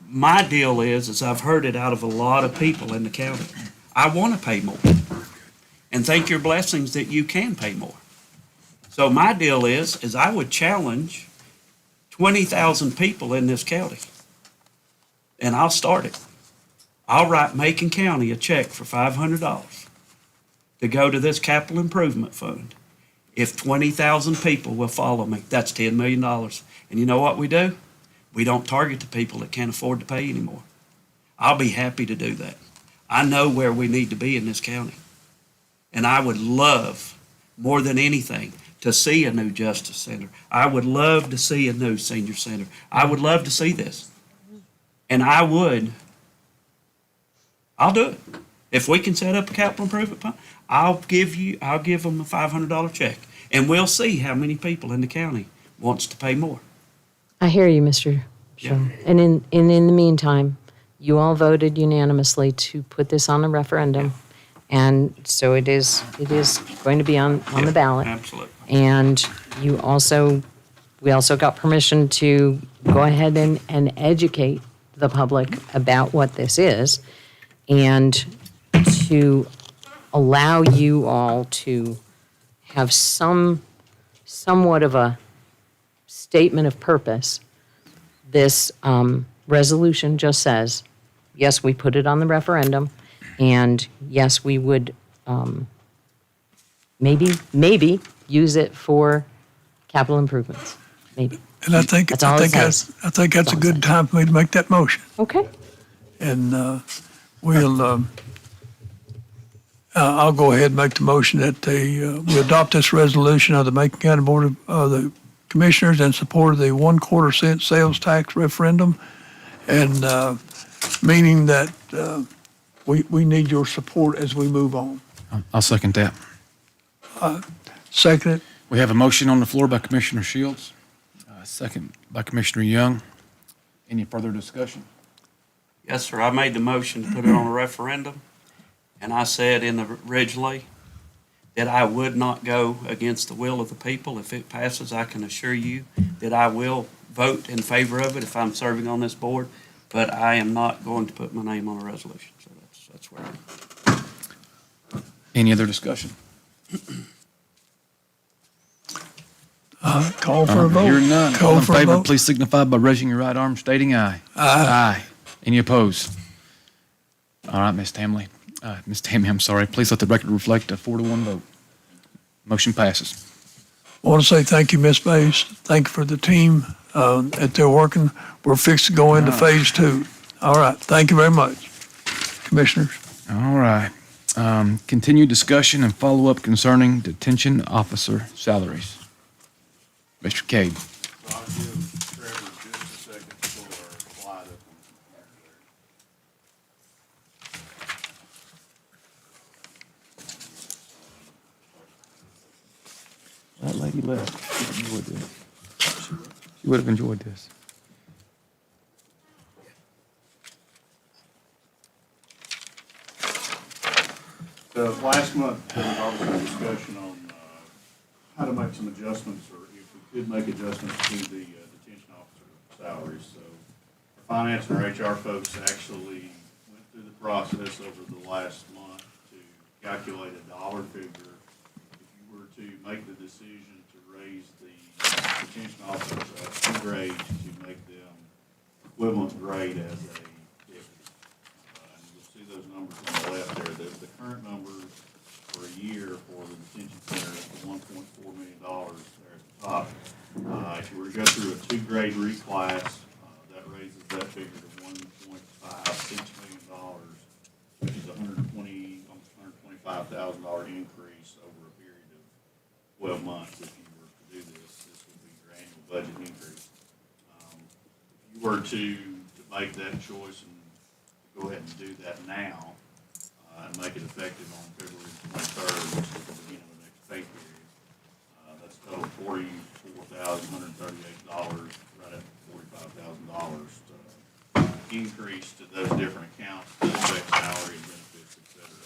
my deal is I've heard it out of a lot of people in the county. I want to pay more. And thank your blessings that you can pay more. So my deal is I would challenge 20,000 people in this county. And I'll start it. I'll write Macon County a check for $500 to go to this capital improvement fund. If 20,000 people will follow me, that's $10 million. And you know what we do? We don't target the people that can't afford to pay anymore. I'll be happy to do that. I know where we need to be in this county. And I would love, more than anything, to see a new justice center. I would love to see a new senior center. I would love to see this. And I'll do it. If we can set up a capital improvement fund, I'll give them a $500 check. And we'll see how many people in the county wants to pay more. I hear you, Mr. Shaw. And in the meantime, you all voted unanimously to put this on a referendum. And so it is going to be on the ballot. Absolutely. And we also got permission to go ahead and educate the public about what this is and to allow you all to have somewhat of a statement of purpose. This resolution just says, yes, we put it on the referendum, and yes, we would maybe use it for capital improvements. Maybe. And I think That's all it says. that's a good time for me to make that motion. Okay. And I'll go ahead and make the motion that we adopt this resolution of the Macon County Board of the Commissioners in support of the 1/4 cent sales tax referendum, and meaning that we need your support as we move on. I'll second that. Second it. We have a motion on the floor by Commissioner Shields, second by Commissioner Young. Any further discussion? Yes, sir. I made the motion to put it on a referendum, and I said originally that I would not go against the will of the people. If it passes, I can assure you that I will vote in favor of it if I'm serving on this board, but I am not going to put my name on a resolution. So that's where I am. Any other discussion? Call for a vote. Hearing none. Call All in for a favor, vote. please signify by raising your right arm, stating aye. Aye. Any opposed? All right, Ms. Tammy, I'm sorry. Please let the record reflect a 4-1 vote. Motion passes. I want to say thank you, Ms. Bays. Thank you for the team that they're working. We're fixed to go into phase 2. All right. Thank you very much, Commissioners. All right. Continued discussion and follow-up concerning detention officer salaries. Mr. Cade. I'll give Trevor just a second to pull our slide up on the computer there. That lady left. She enjoyed this. She would have enjoyed this. So last month, there was obviously a discussion on how to make some adjustments, or if we could make adjustments to the detention officer salaries. So our finance and our HR folks actually went through the process over the last month to calculate a dollar figure. If you were to make the decision to raise the detention officers 2 grades to make them equivalent grade as a deputy. And you'll see those numbers on the left there. The current numbers for a year for the detention center is $1.4 million there at the top. If you were to go through a 2-grade reclass, that raises that figure to $1.56 million, which is almost $125,000 increase over a period of 12 months, if you were to do this, this would be your annual budget increase. If you were to make that choice and go ahead and do that now, and make it effective on February 23rd, which is the beginning of the next pay period, that's a total of $44,138, right at $45,000 increase to those different accounts that affect salary and benefits, et cetera.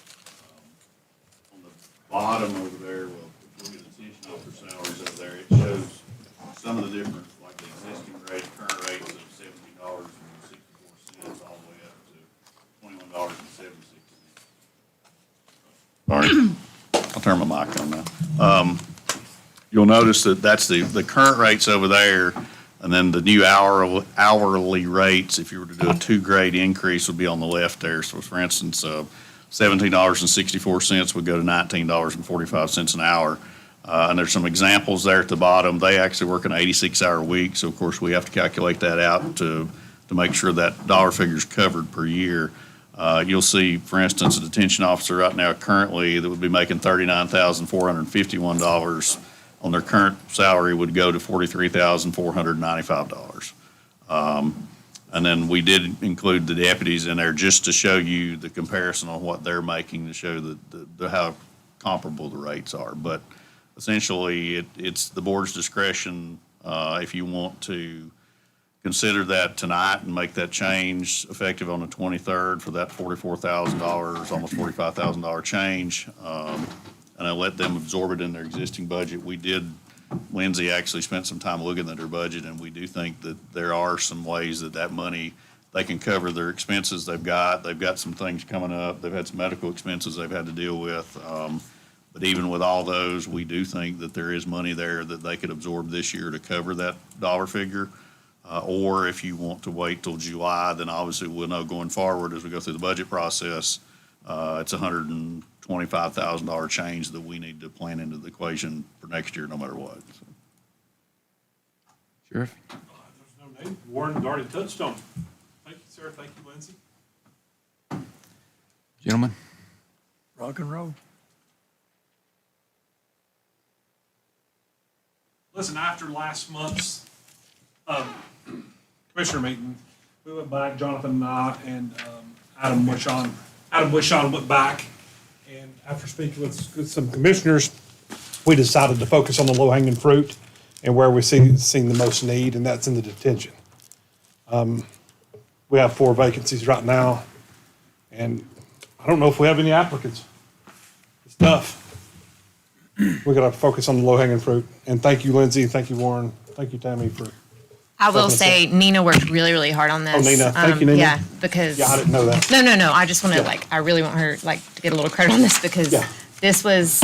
On the bottom over there, well, if you look at the detention officer salaries over there, it shows some of the different, like the existing rate, current rates of $17.64 all the way up to $21.76. Sorry, I'll turn my mic on now. You'll notice that that's the current rates over there, and then the new hourly rates, if you were to do a 2-grade increase, would be on the left there. So for instance, $17.64 would go to $19.45 an hour. And there's some examples there at the bottom. They actually work an 86-hour week, so of course we have to calculate that out to make sure that dollar figure is covered per year. You'll see, for instance, a detention officer right now currently that would be making $39,451 on their current salary would go to $43,495. And then we did include the deputies in there just to show you the comparison on what they're making to show how comparable the rates are. But essentially, it's the board's discretion if you want to consider that tonight and make that change effective on the 23rd for that $44,000, almost $45,000 change. And I let them absorb it in their existing budget. Lindsay actually spent some time looking at her budget, and we do think that there are some ways that money, they can cover their expenses they've got. They've got some things coming up. They've had some medical expenses they've had to deal with. But even with all those, we do think that there is money there that they could absorb this year to cover that dollar figure. Or if you want to wait till July, then obviously we'll know going forward as we go through the budget process, it's $125,000 change that we need to plan into the equation for next year, no matter what. So. Sheriff? There's no name. Warren already touched on it. Thank you, sir. Thank you, Lindsay. Gentlemen? Rock and roll. Listen, after last month's commissioner meeting, we went back, Jonathan and I, and Adam Wishon went back, and after speaking with some commissioners, we decided to focus on the low-hanging fruit and where we've seen the most need, and that's in the detention. We have 4 vacancies right now, and I don't know if we have any applicants. It's tough. We got to focus on the low-hanging fruit. And thank you, Lindsay. Thank you, Warren. Thank you, Tammy, for. I will say Nina worked really, really hard on this. Oh, Nina. Thank you, Nina. Yeah, because. Yeah, I didn't know that. No. I just want to I really want her to get a little credit on this because this was,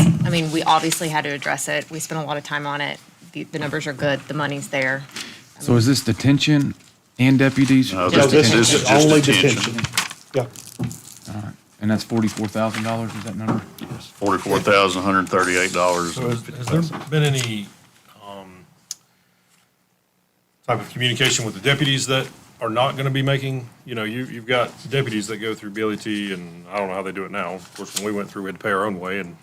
we obviously had to address it. We spent a lot of time on it. The numbers are good. The money's there. So is this detention and deputies? No, This this is is just only detention. Yeah. All right. And that's $44,000, is that number? Yes, $44,138. So has there been any type of communication with the deputies that are not going to be making, you've got deputies that go through BLET, and I don't know how they do it now. Of course, when we went through, we had to pay our own way and,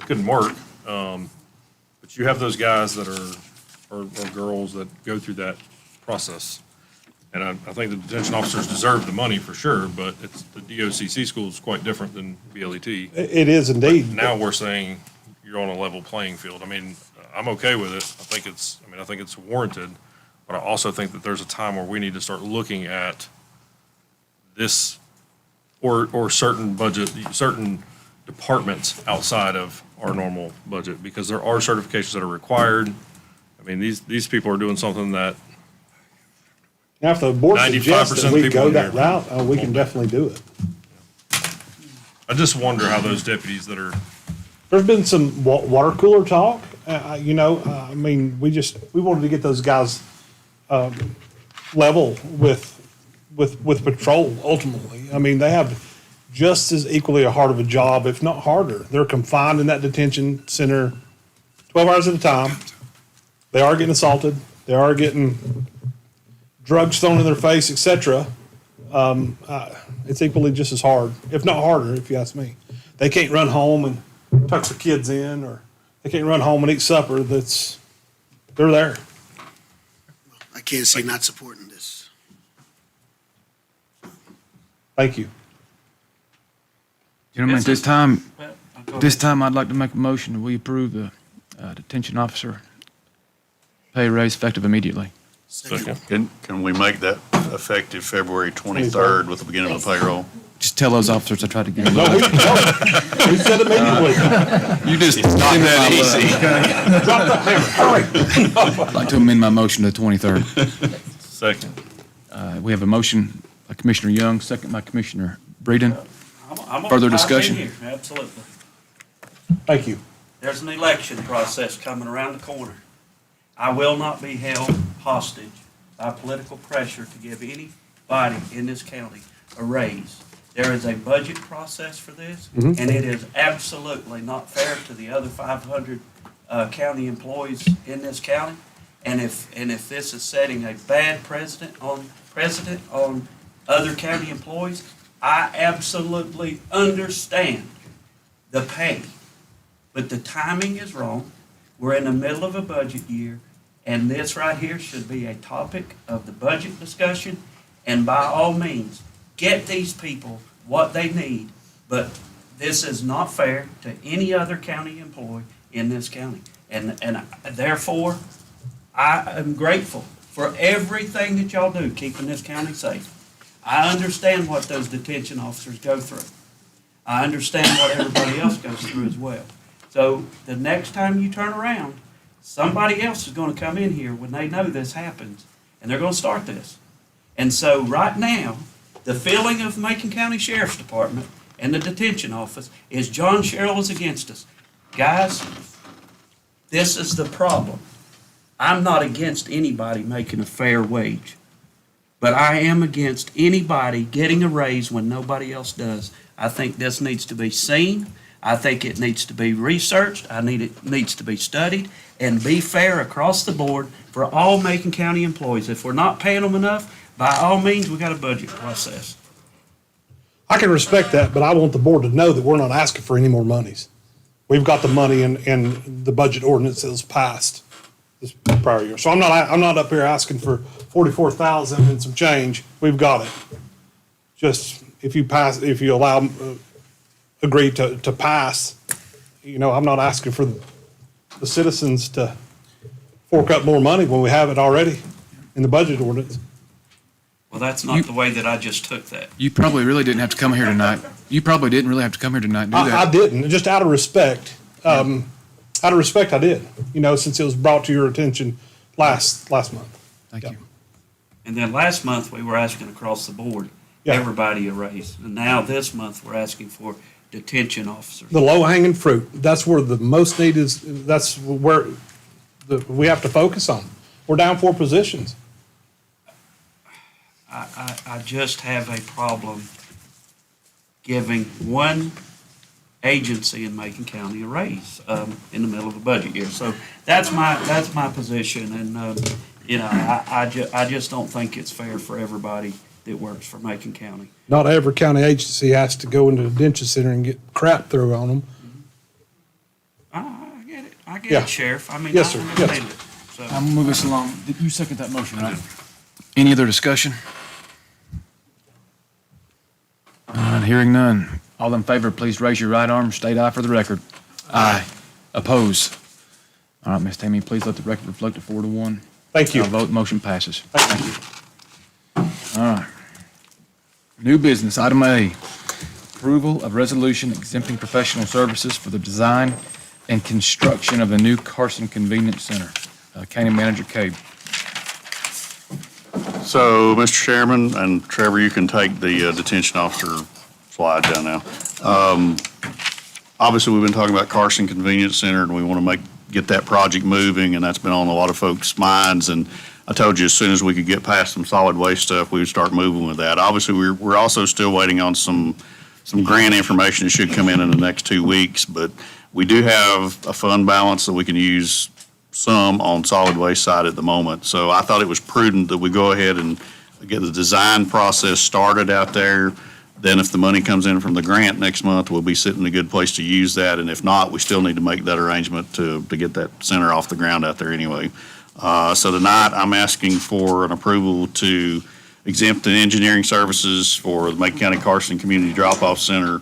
couldn't work. But you have those guys that are girls that go through that process. And I think the detention officers deserve the money for sure, but the DOCC school is quite different than BLET. It is indeed. Now we're saying you're on a level playing field. I'm okay with it. I think it's warranted, but I also think that there's a time where we need to start looking at this or certain departments outside of our normal budget, because there are certifications that are required. These people are doing something that Now, if the board 95% suggests that of we people go in that here route, we can definitely do it. I just wonder how those deputies that are. There's been some water cooler talk, we wanted to get those guys level with patrol ultimately. They have just as equally a hard of a job, if not harder. They're confined in that detention center 12 hours at a time. They are getting assaulted. They are getting drugs thrown in their face, etc. It's equally just as hard, if not harder, if you ask me. They can't run home and tuck their kids in, or they can't run home and eat supper, they're there. I can't see not supporting this. Thank you. Gentlemen, at this time, I'd like to make a motion that we approve the detention officer pay raise effective immediately. Can we make that effective February 23rd with the beginning of the payroll? Just tell those officers I tried to get them. No, we said immediately. You just knocked that easy. Drop that hammer, hurry. I'd like to amend my motion to the 23rd. Second. We have a motion by Commissioner Young, second by Commissioner Breeden. Further discussion? Absolutely. Thank you. There's an election process coming around the corner. I will not be held hostage by political pressure to give anybody in this county a raise. There is a budget process for this, and it is absolutely not fair to the other 500 county employees in this county. And if this is setting a bad precedent on other county employees, I absolutely understand the pay, but the timing is wrong. We're in the middle of a budget year, and this right here should be a topic of the budget discussion. And by all means, get these people what they need, but this is not fair to any other county employee in this county. And therefore, I am grateful for everything that y'all do, keeping this county safe. I understand what those detention officers go through. I understand what everybody else goes through as well. So the next time you turn around, somebody else is going to come in here when they know this happens, and they're going to start this. And so right now, the feeling of Macon County Sheriff's Department and the detention office is John Sherrill is against us. Guys, this is the problem. I'm not against anybody making a fair wage, but I am against anybody getting a raise when nobody else does. I think this needs to be seen. I think it needs to be researched. It needs to be studied and be fair across the board for all Macon County employees. If we're not paying them enough, by all means, we got a budget process. I can respect that, but I want the board to know that we're not asking for any more monies. We've got the money in the budget ordinance that was passed this prior year. So I'm not up here asking for 44,000 and some change. We've got it. Just if you allow, agree to pass, I'm not asking for the citizens to fork up more money when we have it already in the budget ordinance. Well, that's not the way that I just took that. You probably really didn't have to come here tonight. You probably didn't really have to come here tonight and do that. I didn't, just out of respect. Out of respect, I did, since it was brought to your attention last month. Thank you. And then last month, we were asking across the board, everybody a raise. And now this month, we're asking for detention officers. The low-hanging fruit, that's where the most need is, that's where we have to focus on. We're down 4 positions. I just have a problem giving one agency in Macon County a raise in the middle of a budget year. So that's my position, and I just don't think it's fair for everybody that works for Macon County. Not every county agency has to go into the detention center and get crap thrown on them. I get it. I get Yeah. it, Sheriff. I mean, Yes, sir. I Yes. understand it. So, I'm gonna move us along. Did you second that motion, right? Any other discussion? Hearing none. All in favor, please raise your right arm. State aye for the record. Aye. Oppose? All right, Ms. Tammy, please let the record reflect a 4-1. Thank you. I'll vote, motion passes. Thank you. All right. New business, item A, approval of resolution exempting professional services for the design and construction of the new Carson Convenience Center. County Manager Cabe. So, Mr. Chairman, and Trevor, you can take the detention officer slide down now. Obviously, we've been talking about Carson Convenience Center, and we want to get that project moving, and that's been on a lot of folks' minds. And I told you as soon as we could get past some solid waste stuff, we would start moving with that. Obviously, we're also still waiting on some grant information that should come in the next 2 weeks, but we do have a fund balance that we can use some on solid waste side at the moment. So I thought it was prudent that we go ahead and get the design process started out there. Then if the money comes in from the grant next month, we'll be sitting in a good place to use that. And if not, we still need to make that arrangement to get that center off the ground out there anyway. So tonight, I'm asking for an approval to exempt the engineering services for the Macon County Carson Community Drop-Off Center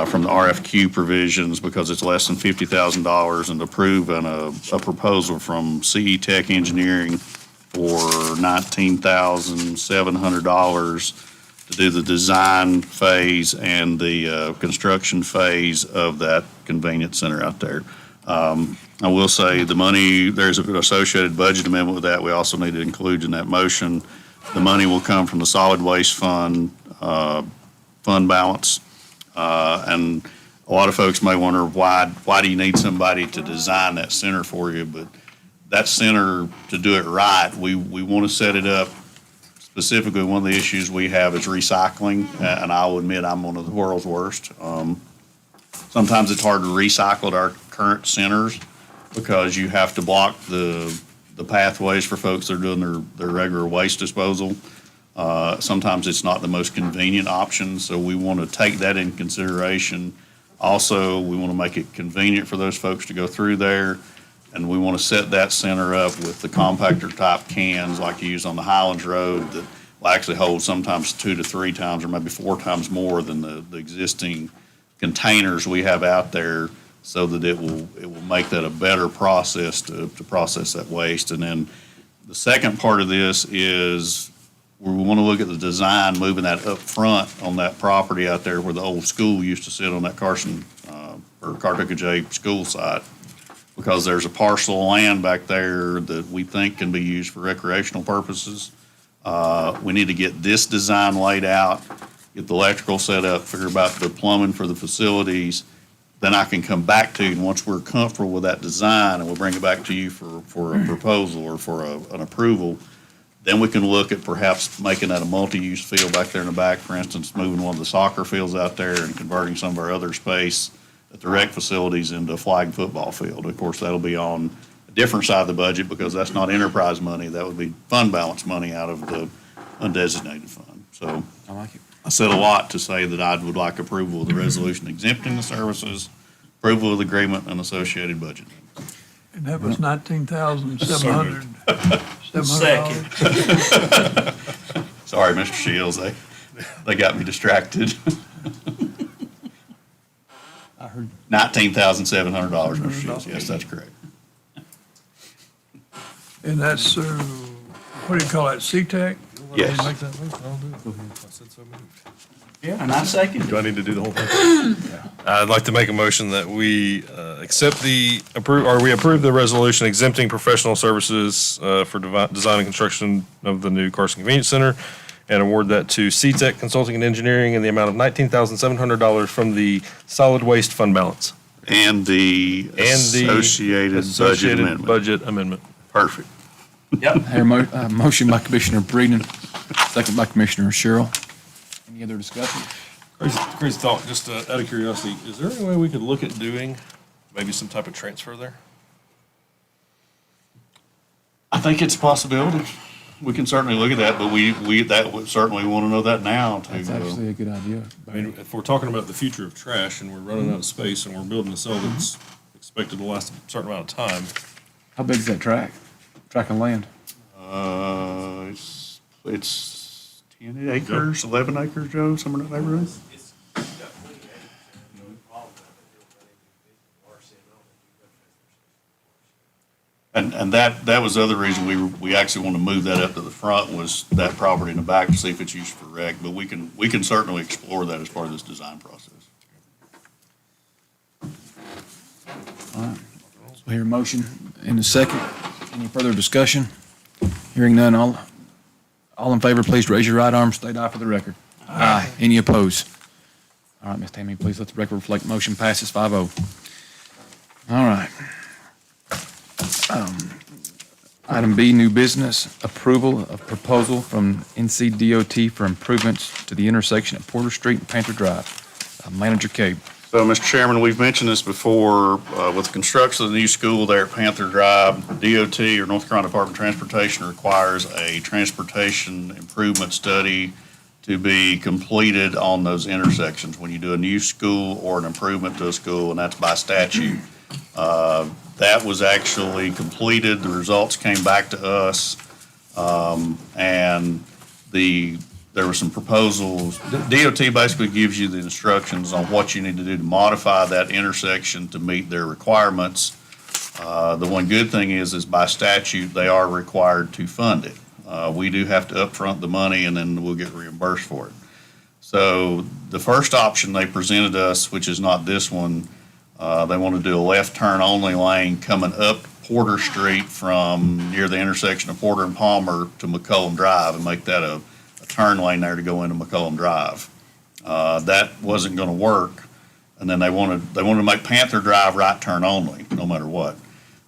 from the RFQ provisions because it's less than $50,000, and approve a proposal from CE Tech Engineering for $19,700 to do the design phase and the construction phase of that convenience center out there. I will say the money, there's an associated budget amendment with that. We also need to include in that motion, the money will come from the solid waste fund balance. And a lot of folks may wonder why do you need somebody to design that center for you? But that center, to do it right, we want to set it up. Specifically, one of the issues we have is recycling, and I'll admit I'm one of the world's worst. Sometimes it's hard to recycle at our current centers because you have to block the pathways for folks that are doing their regular waste disposal. Sometimes it's not the most convenient option, so we want to take that in consideration. Also, we want to make it convenient for those folks to go through there, and we want to set that center up with the compactor type cans like you use on the Highlands Road that will actually hold sometimes 2 to 3 times or maybe 4 times more than the existing containers we have out there, so that it will make that a better process to process that waste. And then the second part of this is we want to look at the design, moving that up front on that property out there where the old school used to sit on that Carson or Cartucket J school site, because there's a parcel of land back there that we think can be used for recreational purposes. We need to get this design laid out, get the electrical set up, figure about the plumbing for the facilities. Then I can come back to you, and once we're comfortable with that design, and we'll bring it back to you for a proposal or for an approval, then we can look at perhaps making that a multi-use field back there in the back. For instance, moving one of the soccer fields out there and converting some of our other space at the rec facilities into a flag football field. Of course, that'll be on a different side of the budget because that's not enterprise money. That would be fund balance money out of the undesignated fund. So I like it. I said a lot to say that I would like approval of the resolution exempting the services, approval of the agreement, and associated budget. And that was $19,700. Second. Sorry, Mr. Shields, they got me distracted. I heard $19,700, Mr. Shields. Yes, that's correct. And that's, what do you call that, C-Tech? Yes. Yeah, and I second. Do I need to do the whole thing? I'd like to make a motion that we approve the resolution exempting professional services for design and construction of the new Carson Convenience Center, and award that to C-Tech Consulting and Engineering in the amount of $19,700 from the solid waste fund balance. And the associated budget amendment. Perfect. Yep. Motion by Commissioner Breeden, second by Commissioner Sherrill. Any other discussion? Crazy thought, just out of curiosity, is there any way we could look at doing maybe some type of transfer there? I think it's a possibility. We can certainly look at that, but we would certainly want to know that now. That's actually a good idea. I mean, if we're talking about the future of trash and we're running out of space and we're building a cell that's expected to last a certain amount of time. How big is that track of land? It's 10 acres, 11 acres, Joe, somewhere in that neighborhood. And that was the other reason we actually want to move that up to the front, was that property in the back to see if it's used for rec. But we can certainly explore that as part of this design process. All right. So hear a motion in a second. Any further discussion? Hearing none, all in favor, please raise your right arm, state aye for the record. Aye. Any opposed? All right, Ms. Tammy, please let the record reflect motion passes 5-0. All right. Item B, new business, approval of proposal from NCDOT for improvements to the intersection at Porter Street and Panther Drive. Manager Cabe. So, Mr. Chairman, we've mentioned this before, with the construction of the new school there at Panther Drive, DOT, or North Carolina Department of Transportation, requires a transportation improvement study to be completed on those intersections when you do a new school or an improvement to a school, and that's by statute. That was actually completed. The results came back to us, and there were some proposals. DOT basically gives you the instructions on what you need to do to modify that intersection to meet their requirements. The one good thing is by statute, they are required to fund it. We do have to upfront the money, and then we'll get reimbursed for it. So the first option they presented us, which is not this one, they want to do a left turn only lane coming up Porter Street from near the intersection of Porter and Palmer to McCollum Drive and make that a turn lane there to go into McCollum Drive. That wasn't going to work. And then they wanted to make Panther Drive right turn only, no matter what.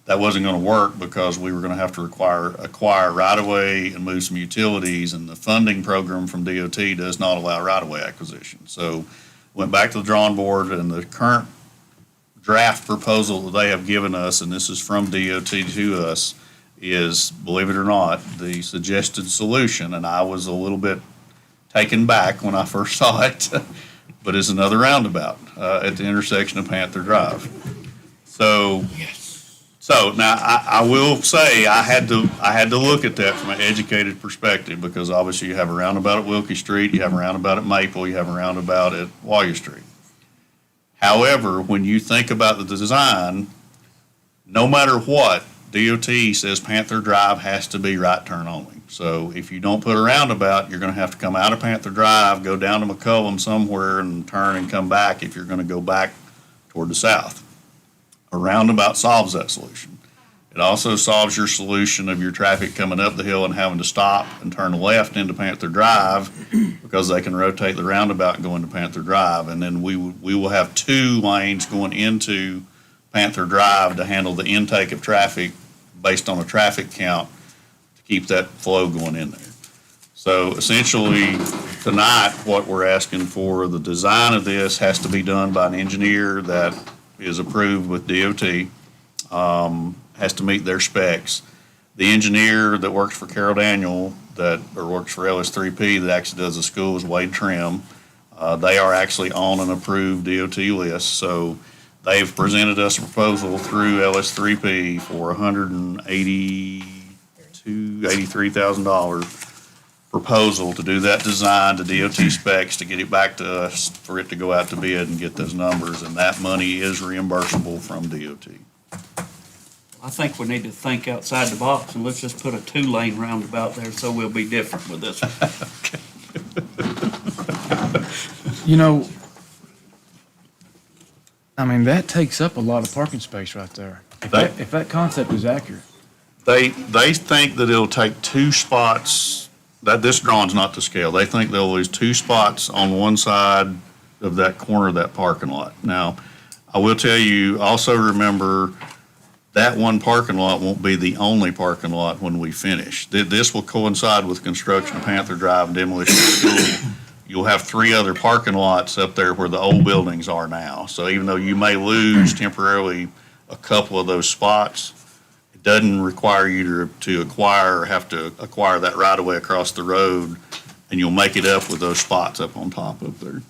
That wasn't going to work because we were going to have to acquire right-of-way and move some utilities, and the funding program from DOT does not allow right-of-way acquisition. So went back to the drawing board, and the current draft proposal that they have given us, and this is from DOT to us, is, believe it or not, the suggested solution. And I was a little bit taken back when I first saw it, but it's another roundabout at the intersection of Panther Drive. So now I will say I had to look at that from an educated perspective, because obviously you have a roundabout at Wilkie Street, you have a roundabout at Maple, you have a roundabout at Walyer Street. However, when you think about the design, no matter what, DOT says Panther Drive has to be right turn only. So if you don't put a roundabout, you're going to have to come out of Panther Drive, go down to McCollum somewhere and turn and come back if you're going to go back toward the south. A roundabout solves that solution. It also solves your solution of your traffic coming up the hill and having to stop and turn left into Panther Drive, because they can rotate the roundabout and go into Panther Drive. And then we will have 2 lanes going into Panther Drive to handle the intake of traffic based on a traffic count to keep that flow going in there. So essentially, tonight, what we're asking for, the design of this has to be done by an engineer that is approved with DOT, has to meet their specs. The engineer that works for Carroll Daniel or works for LS3P that actually does the school is Wade Trim. They are actually on an approved DOT list. So they've presented us a proposal through LS3P for $83,000 proposal to do that design to DOT specs, to get it back to us for it to go out to bid and get those numbers. And that money is reimbursable from DOT. I think we need to think outside the box, and let's just put a 2-lane roundabout there so we'll be different with this one. You know, I mean, that takes up a lot of parking space right there. If that concept is accurate. They think that it'll take 2 spots, that this drawing's not to scale. They think they'll lose 2 spots on one side of that corner of that parking lot. Now, I will tell you, also remember, that one parking lot won't be the only parking lot when we finish. This will coincide with construction of Panther Drive and demolition of the school. You'll have 3 other parking lots up there where the old buildings are now. So even though you may lose temporarily a couple of those spots, it doesn't require you to acquire or have to acquire that right of way across the road, and you'll make it up with those spots up on top up there.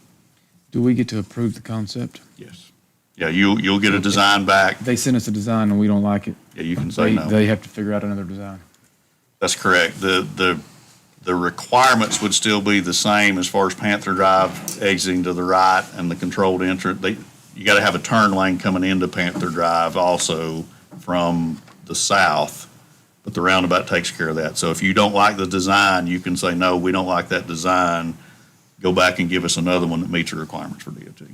Do we get to approve the concept? Yes. Yeah, you'll get a design back. They send us a design and we don't like it. Yeah, you can say no. They have to figure out another design. That's correct. The requirements would still be the same as far as Panther Drive exiting to the right and the controlled entrance. You got to have a turn lane coming into Panther Drive also from the south, but the roundabout takes care of that. So if you don't like the design, you can say, no, we don't like that design. Go back and give us another one that meets the requirements for DOT.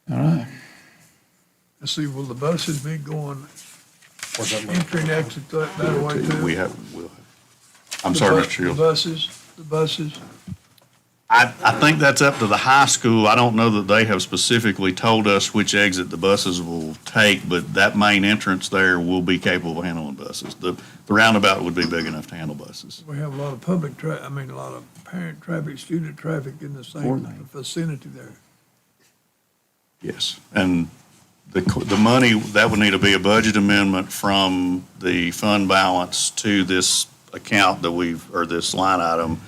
All right. Let's see, will the buses be going entry and exit that way too? We'll have. I'm sorry, Mr. Shields. The buses. I think that's up to the high school. I don't know that they have specifically told us which exit the buses will take, but that main entrance there will be capable of handling buses. The roundabout would be big enough to handle buses. We have a lot of a lot of parent traffic, student traffic in the same vicinity there. Yes, and the money, that would need to be a budget amendment from the fund balance to this account that or this line item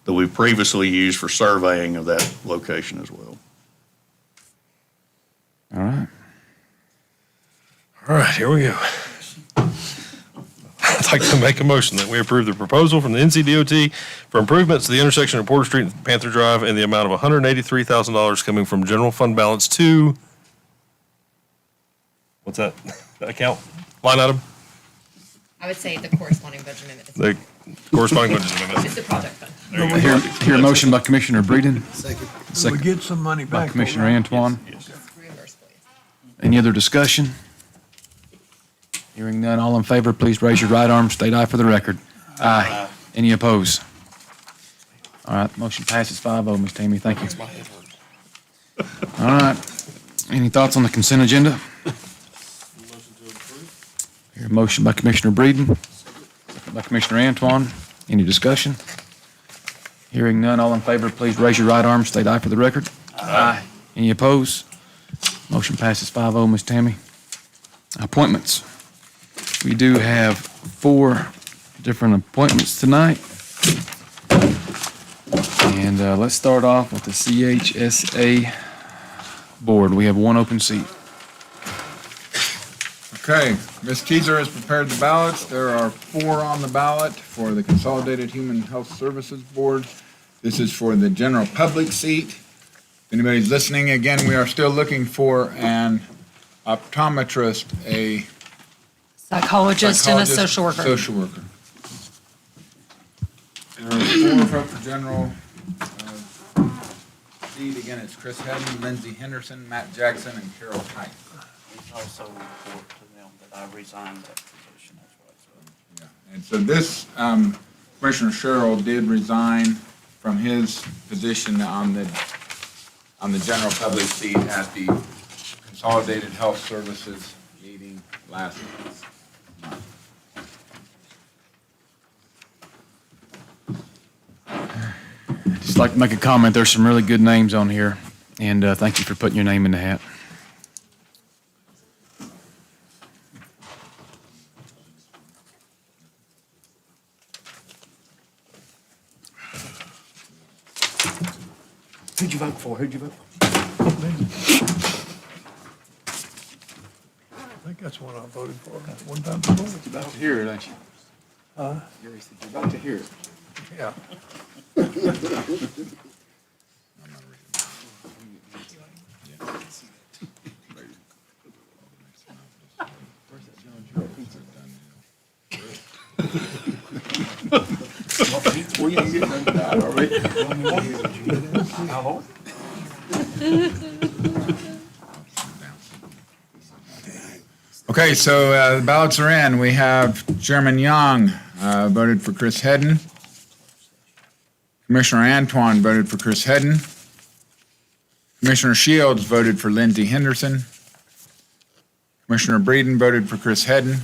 that we've previously used for surveying of that location as well. All right. All right, here we go. I'd like to make a motion that we approve the proposal from the NCDOT for improvements to the intersection of Porter Street and Panther Drive in the amount of $183,000 coming from general fund balance to, what's that account, line item? I would say the corresponding budget amendment. The corresponding budget amendment. It's the project fund. Hear a motion by Commissioner Breeden, Second. We second get some money by back. Commissioner though, right? Antoine. Reimbursable. Any other discussion? Hearing none, all in favor, please raise your right arm, state aye for the record. Aye. Any opposed? All right, motion passes 5-0, Ms. Tammy, thank you. All right, any thoughts on the consent agenda? Hear a motion by Commissioner Breeden, second by Commissioner Antoine. Any discussion? Hearing none, all in favor, please raise your right arm, state aye for the record. Aye. Any opposed? Motion passes 5-0, Ms. Tammy. Appointments. We do have 4 different appointments tonight. And let's start off with the CHSA Board. We have 1 open seat. Okay, Ms. Teaser has prepared the ballots. There are 4 on the ballot for the Consolidated Human Health Services Board. This is for the general public seat. If anybody's listening, again, we are still looking for an optometrist, a Psychologist and a social worker. Social worker. There are 4 for the general seat. Again, it's Chris Hedden, Lindsay Henderson, Matt Jackson, and Carol Kite. It's also report to them that I resigned that position as well. Yeah, and so this, Commissioner Sherrill did resign from his position on the general public seat at the Consolidated Health Services meeting last month. I'd just like to make a comment. There's some really good names on here, and thank you for putting your name in the hat. Who'd you vote for? Who'd you vote for? I think that's what I voted for one time before. You're about to hear it, ain't you? Huh? You're about to hear it. Yeah. We ain't getting none of that, are we? Okay, so the ballots are in. We have Chairman Young voted for Chris Hedden. Commissioner Antoine voted for Chris Hedden. Commissioner Shields voted for Lindsay Henderson. Commissioner Breeden voted for Chris Hedden.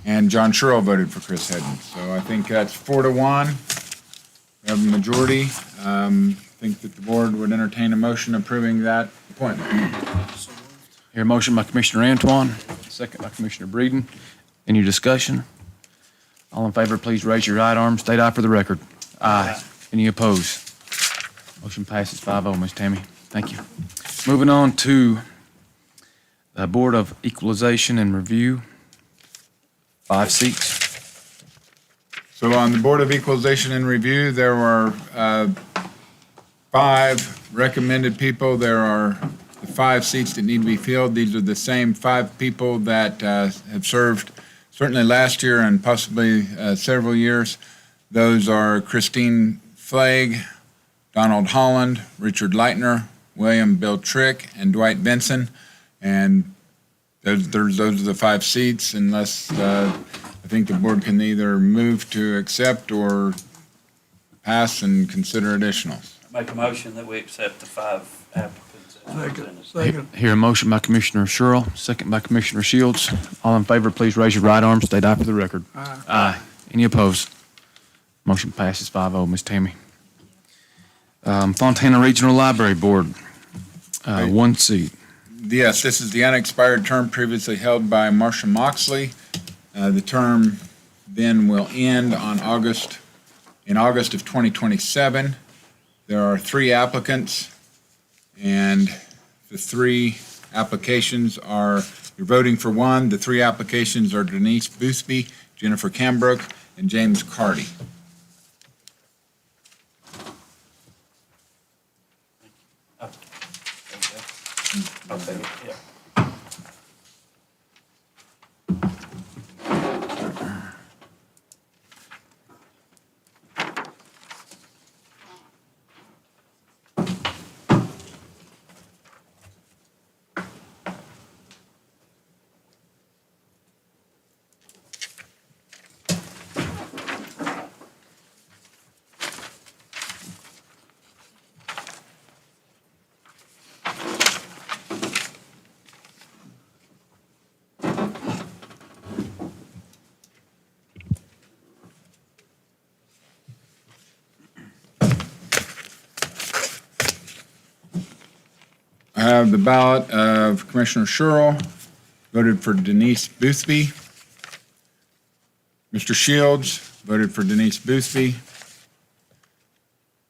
And John Sherrill voted for Chris Hedden. So I think that's 4-1. We have a majority. I think that the board would entertain a motion approving that appointment. Hear a motion by Commissioner Antoine, second by Commissioner Breeden. Any discussion? All in favor, please raise your right arm. State aye for the record. Aye. Any opposed? Motion passes 5-0, Ms. Tammy. Thank you. Moving on to the Board of Equalization and Review. 5 seats. So on the Board of Equalization and Review, there are 5 recommended people. There are the 5 seats that need to be filled. These are the same 5 people that have served certainly last year and possibly several years. Those are Christine Flagg, Donald Holland, Richard Leitner, William Bill Trick, and Dwight Benson. And those are the 5 seats, unless I think the board can either move to accept or pass and consider additionals. Make a motion that we accept the 5 applicants. Second. Hear a motion by Commissioner Sherrill, second by Commissioner Shields. All in favor, please raise your right arm. State aye for the record. Aye. Aye. Any opposed? Motion passes 5-0, Ms. Tammy. Fontana Regional Library Board, 1 seat. Yes, this is the unexpired term previously held by Marcia Moxley. The term then will end on in August of 2027. There are 3 applicants, and the 3 applications are, you're voting for one. The 3 applications are Denise Boothby, Jennifer Cambrook, and James Carty. I'll take it, yeah. I have the ballot of Commissioner Sherrill, voted for Denise Boothby. Mr. Shields voted for Denise Boothby.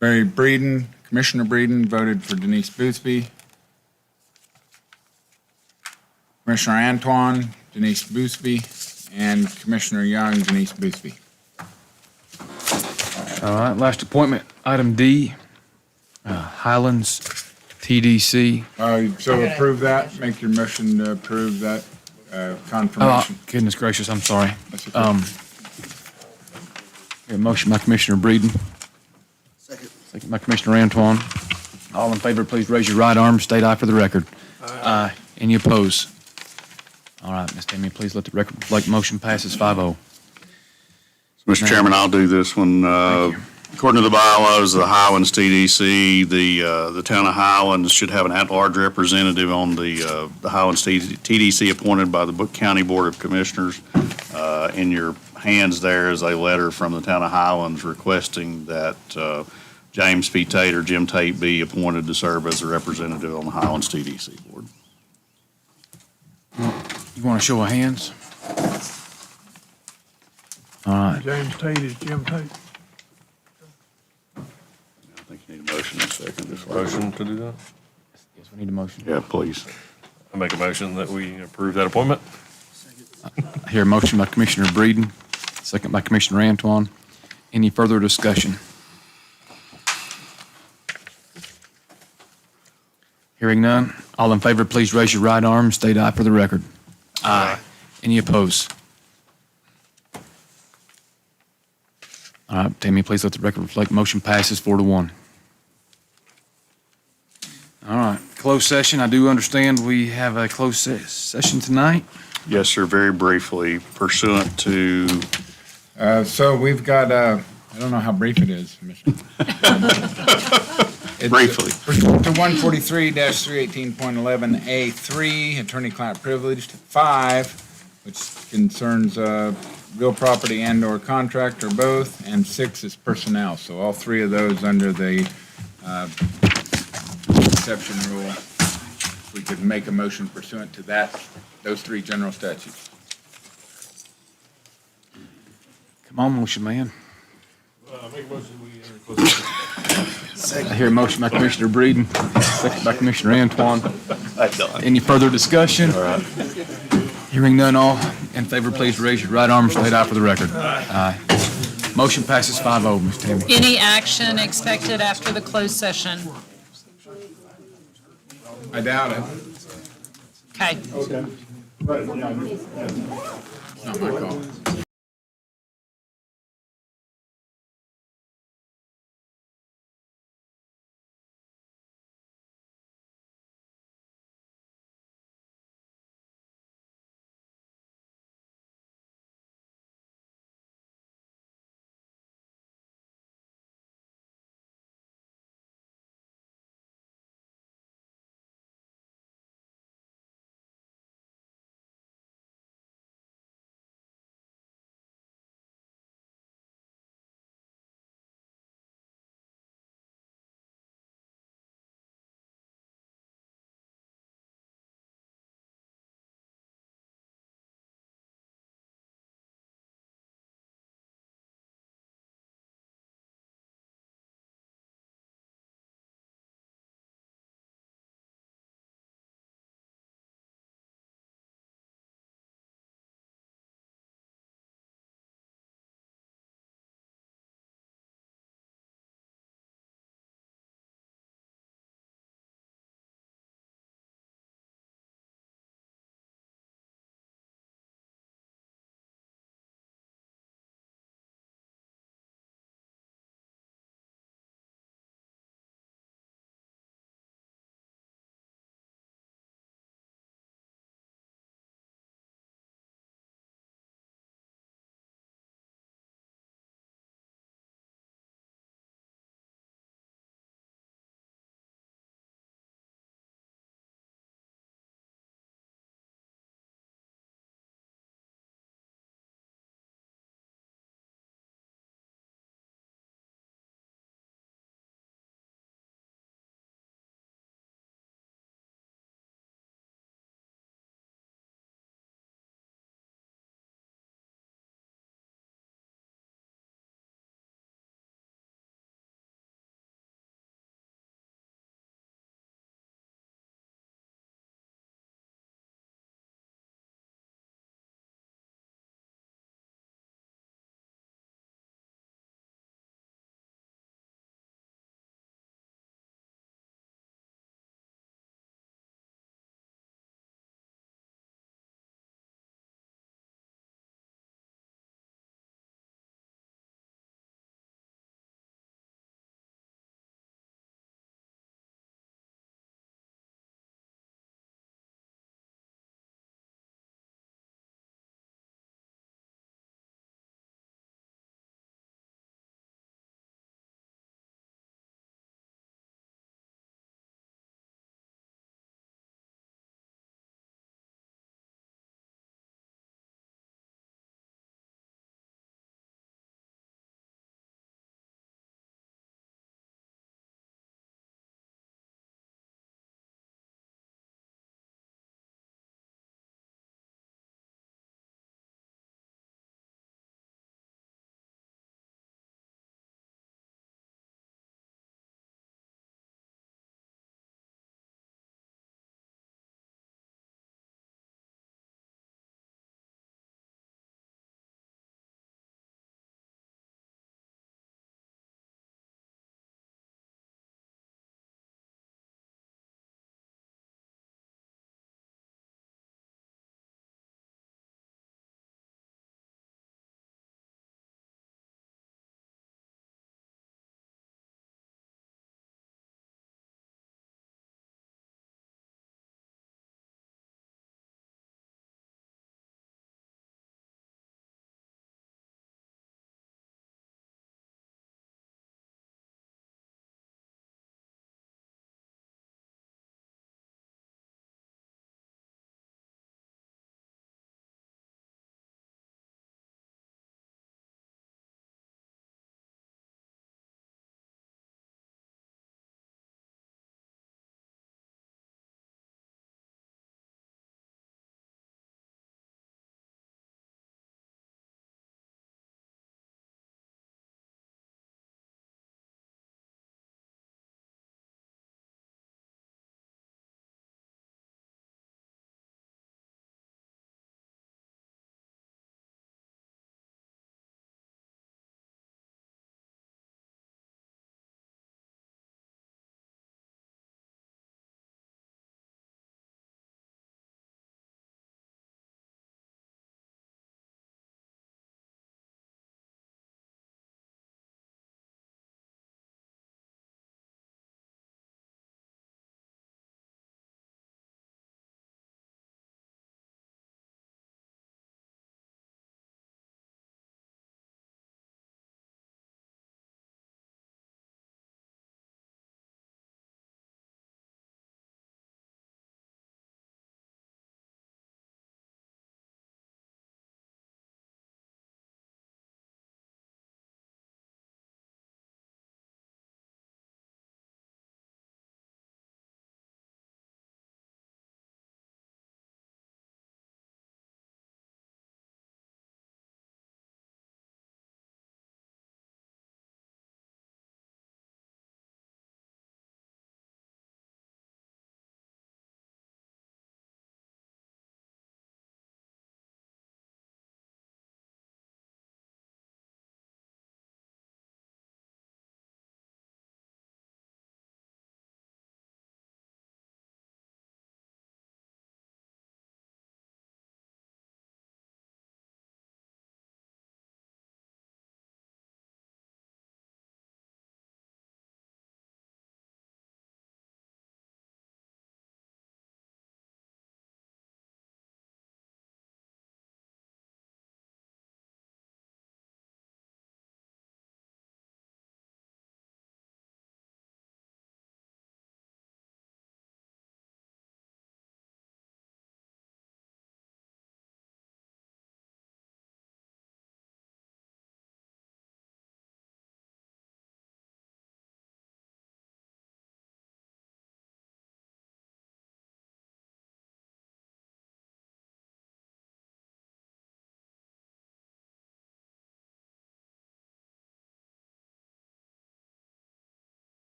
Barry Breeden, Commissioner Breeden voted for Denise Boothby. Commissioner Antoine, Denise Boothby, and Commissioner Young, Denise Boothby. All right, last appointment, item D, Highlands TDC. So approve that, make your motion to approve that Oh, confirmation. goodness gracious, I'm sorry. That's okay. A motion by Commissioner Breeden. Second by Commissioner Antoine. All in favor, please raise your right arm, state aye for the record. Aye. Any opposed? All right, Ms. Tammy, please let the record reflect motion passes 5-0. Mr. Chairman, I'll do this one. According to the bylaws of the Highlands TDC, the town of Highlands should have an at-large representative on the Highlands TDC appointed by the County Board of Commissioners. In your hands there is a letter from the town of Highlands requesting that James P. Tate or Jim Tate be appointed to serve as a representative on the Highlands TDC board. You want to show of hands? All right. James Tate is Jim Tate. I think you need a motion in a second. Motion to do that? Yes, we need a motion. Yeah, please. I make a motion that we approve that appointment. I hear a motion by Commissioner Breeden, second by Commissioner Antoine. Any further discussion? Hearing none, all in favor, please raise your right arm, state aye for the record. Aye. Any opposed? All right, Tammy, please let the record reflect motion passes 4-1. All right, closed session. I do understand we have a closed session tonight. Yes, sir, very briefly pursuant to, So we've got, I don't know how brief it is, Commissioner. briefly. Pursuant to 143-318.11A3, attorney-client privileged, 5, which concerns real property and/or contract or both, and 6 is personnel. So all 3 of those under the exception rule. We could make a motion pursuant to those 3 general statutes. Come on, motion man. Make a motion, we enter closed session. I hear a motion by Commissioner Breeden, second by Commissioner Antoine. Any further discussion? Hearing none, all in favor, please raise your right arm, state aye for the record. Aye. Motion passes 5-0, Ms. Tammy. Any action expected after the closed session? I doubt it. Okay. Not my call.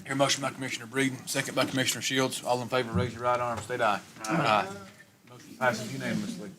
Hear a motion by Commissioner Breeden, second by Commissioner Shields. All in favor, raise your right arm, state aye. Aye. Motion passes unanimously.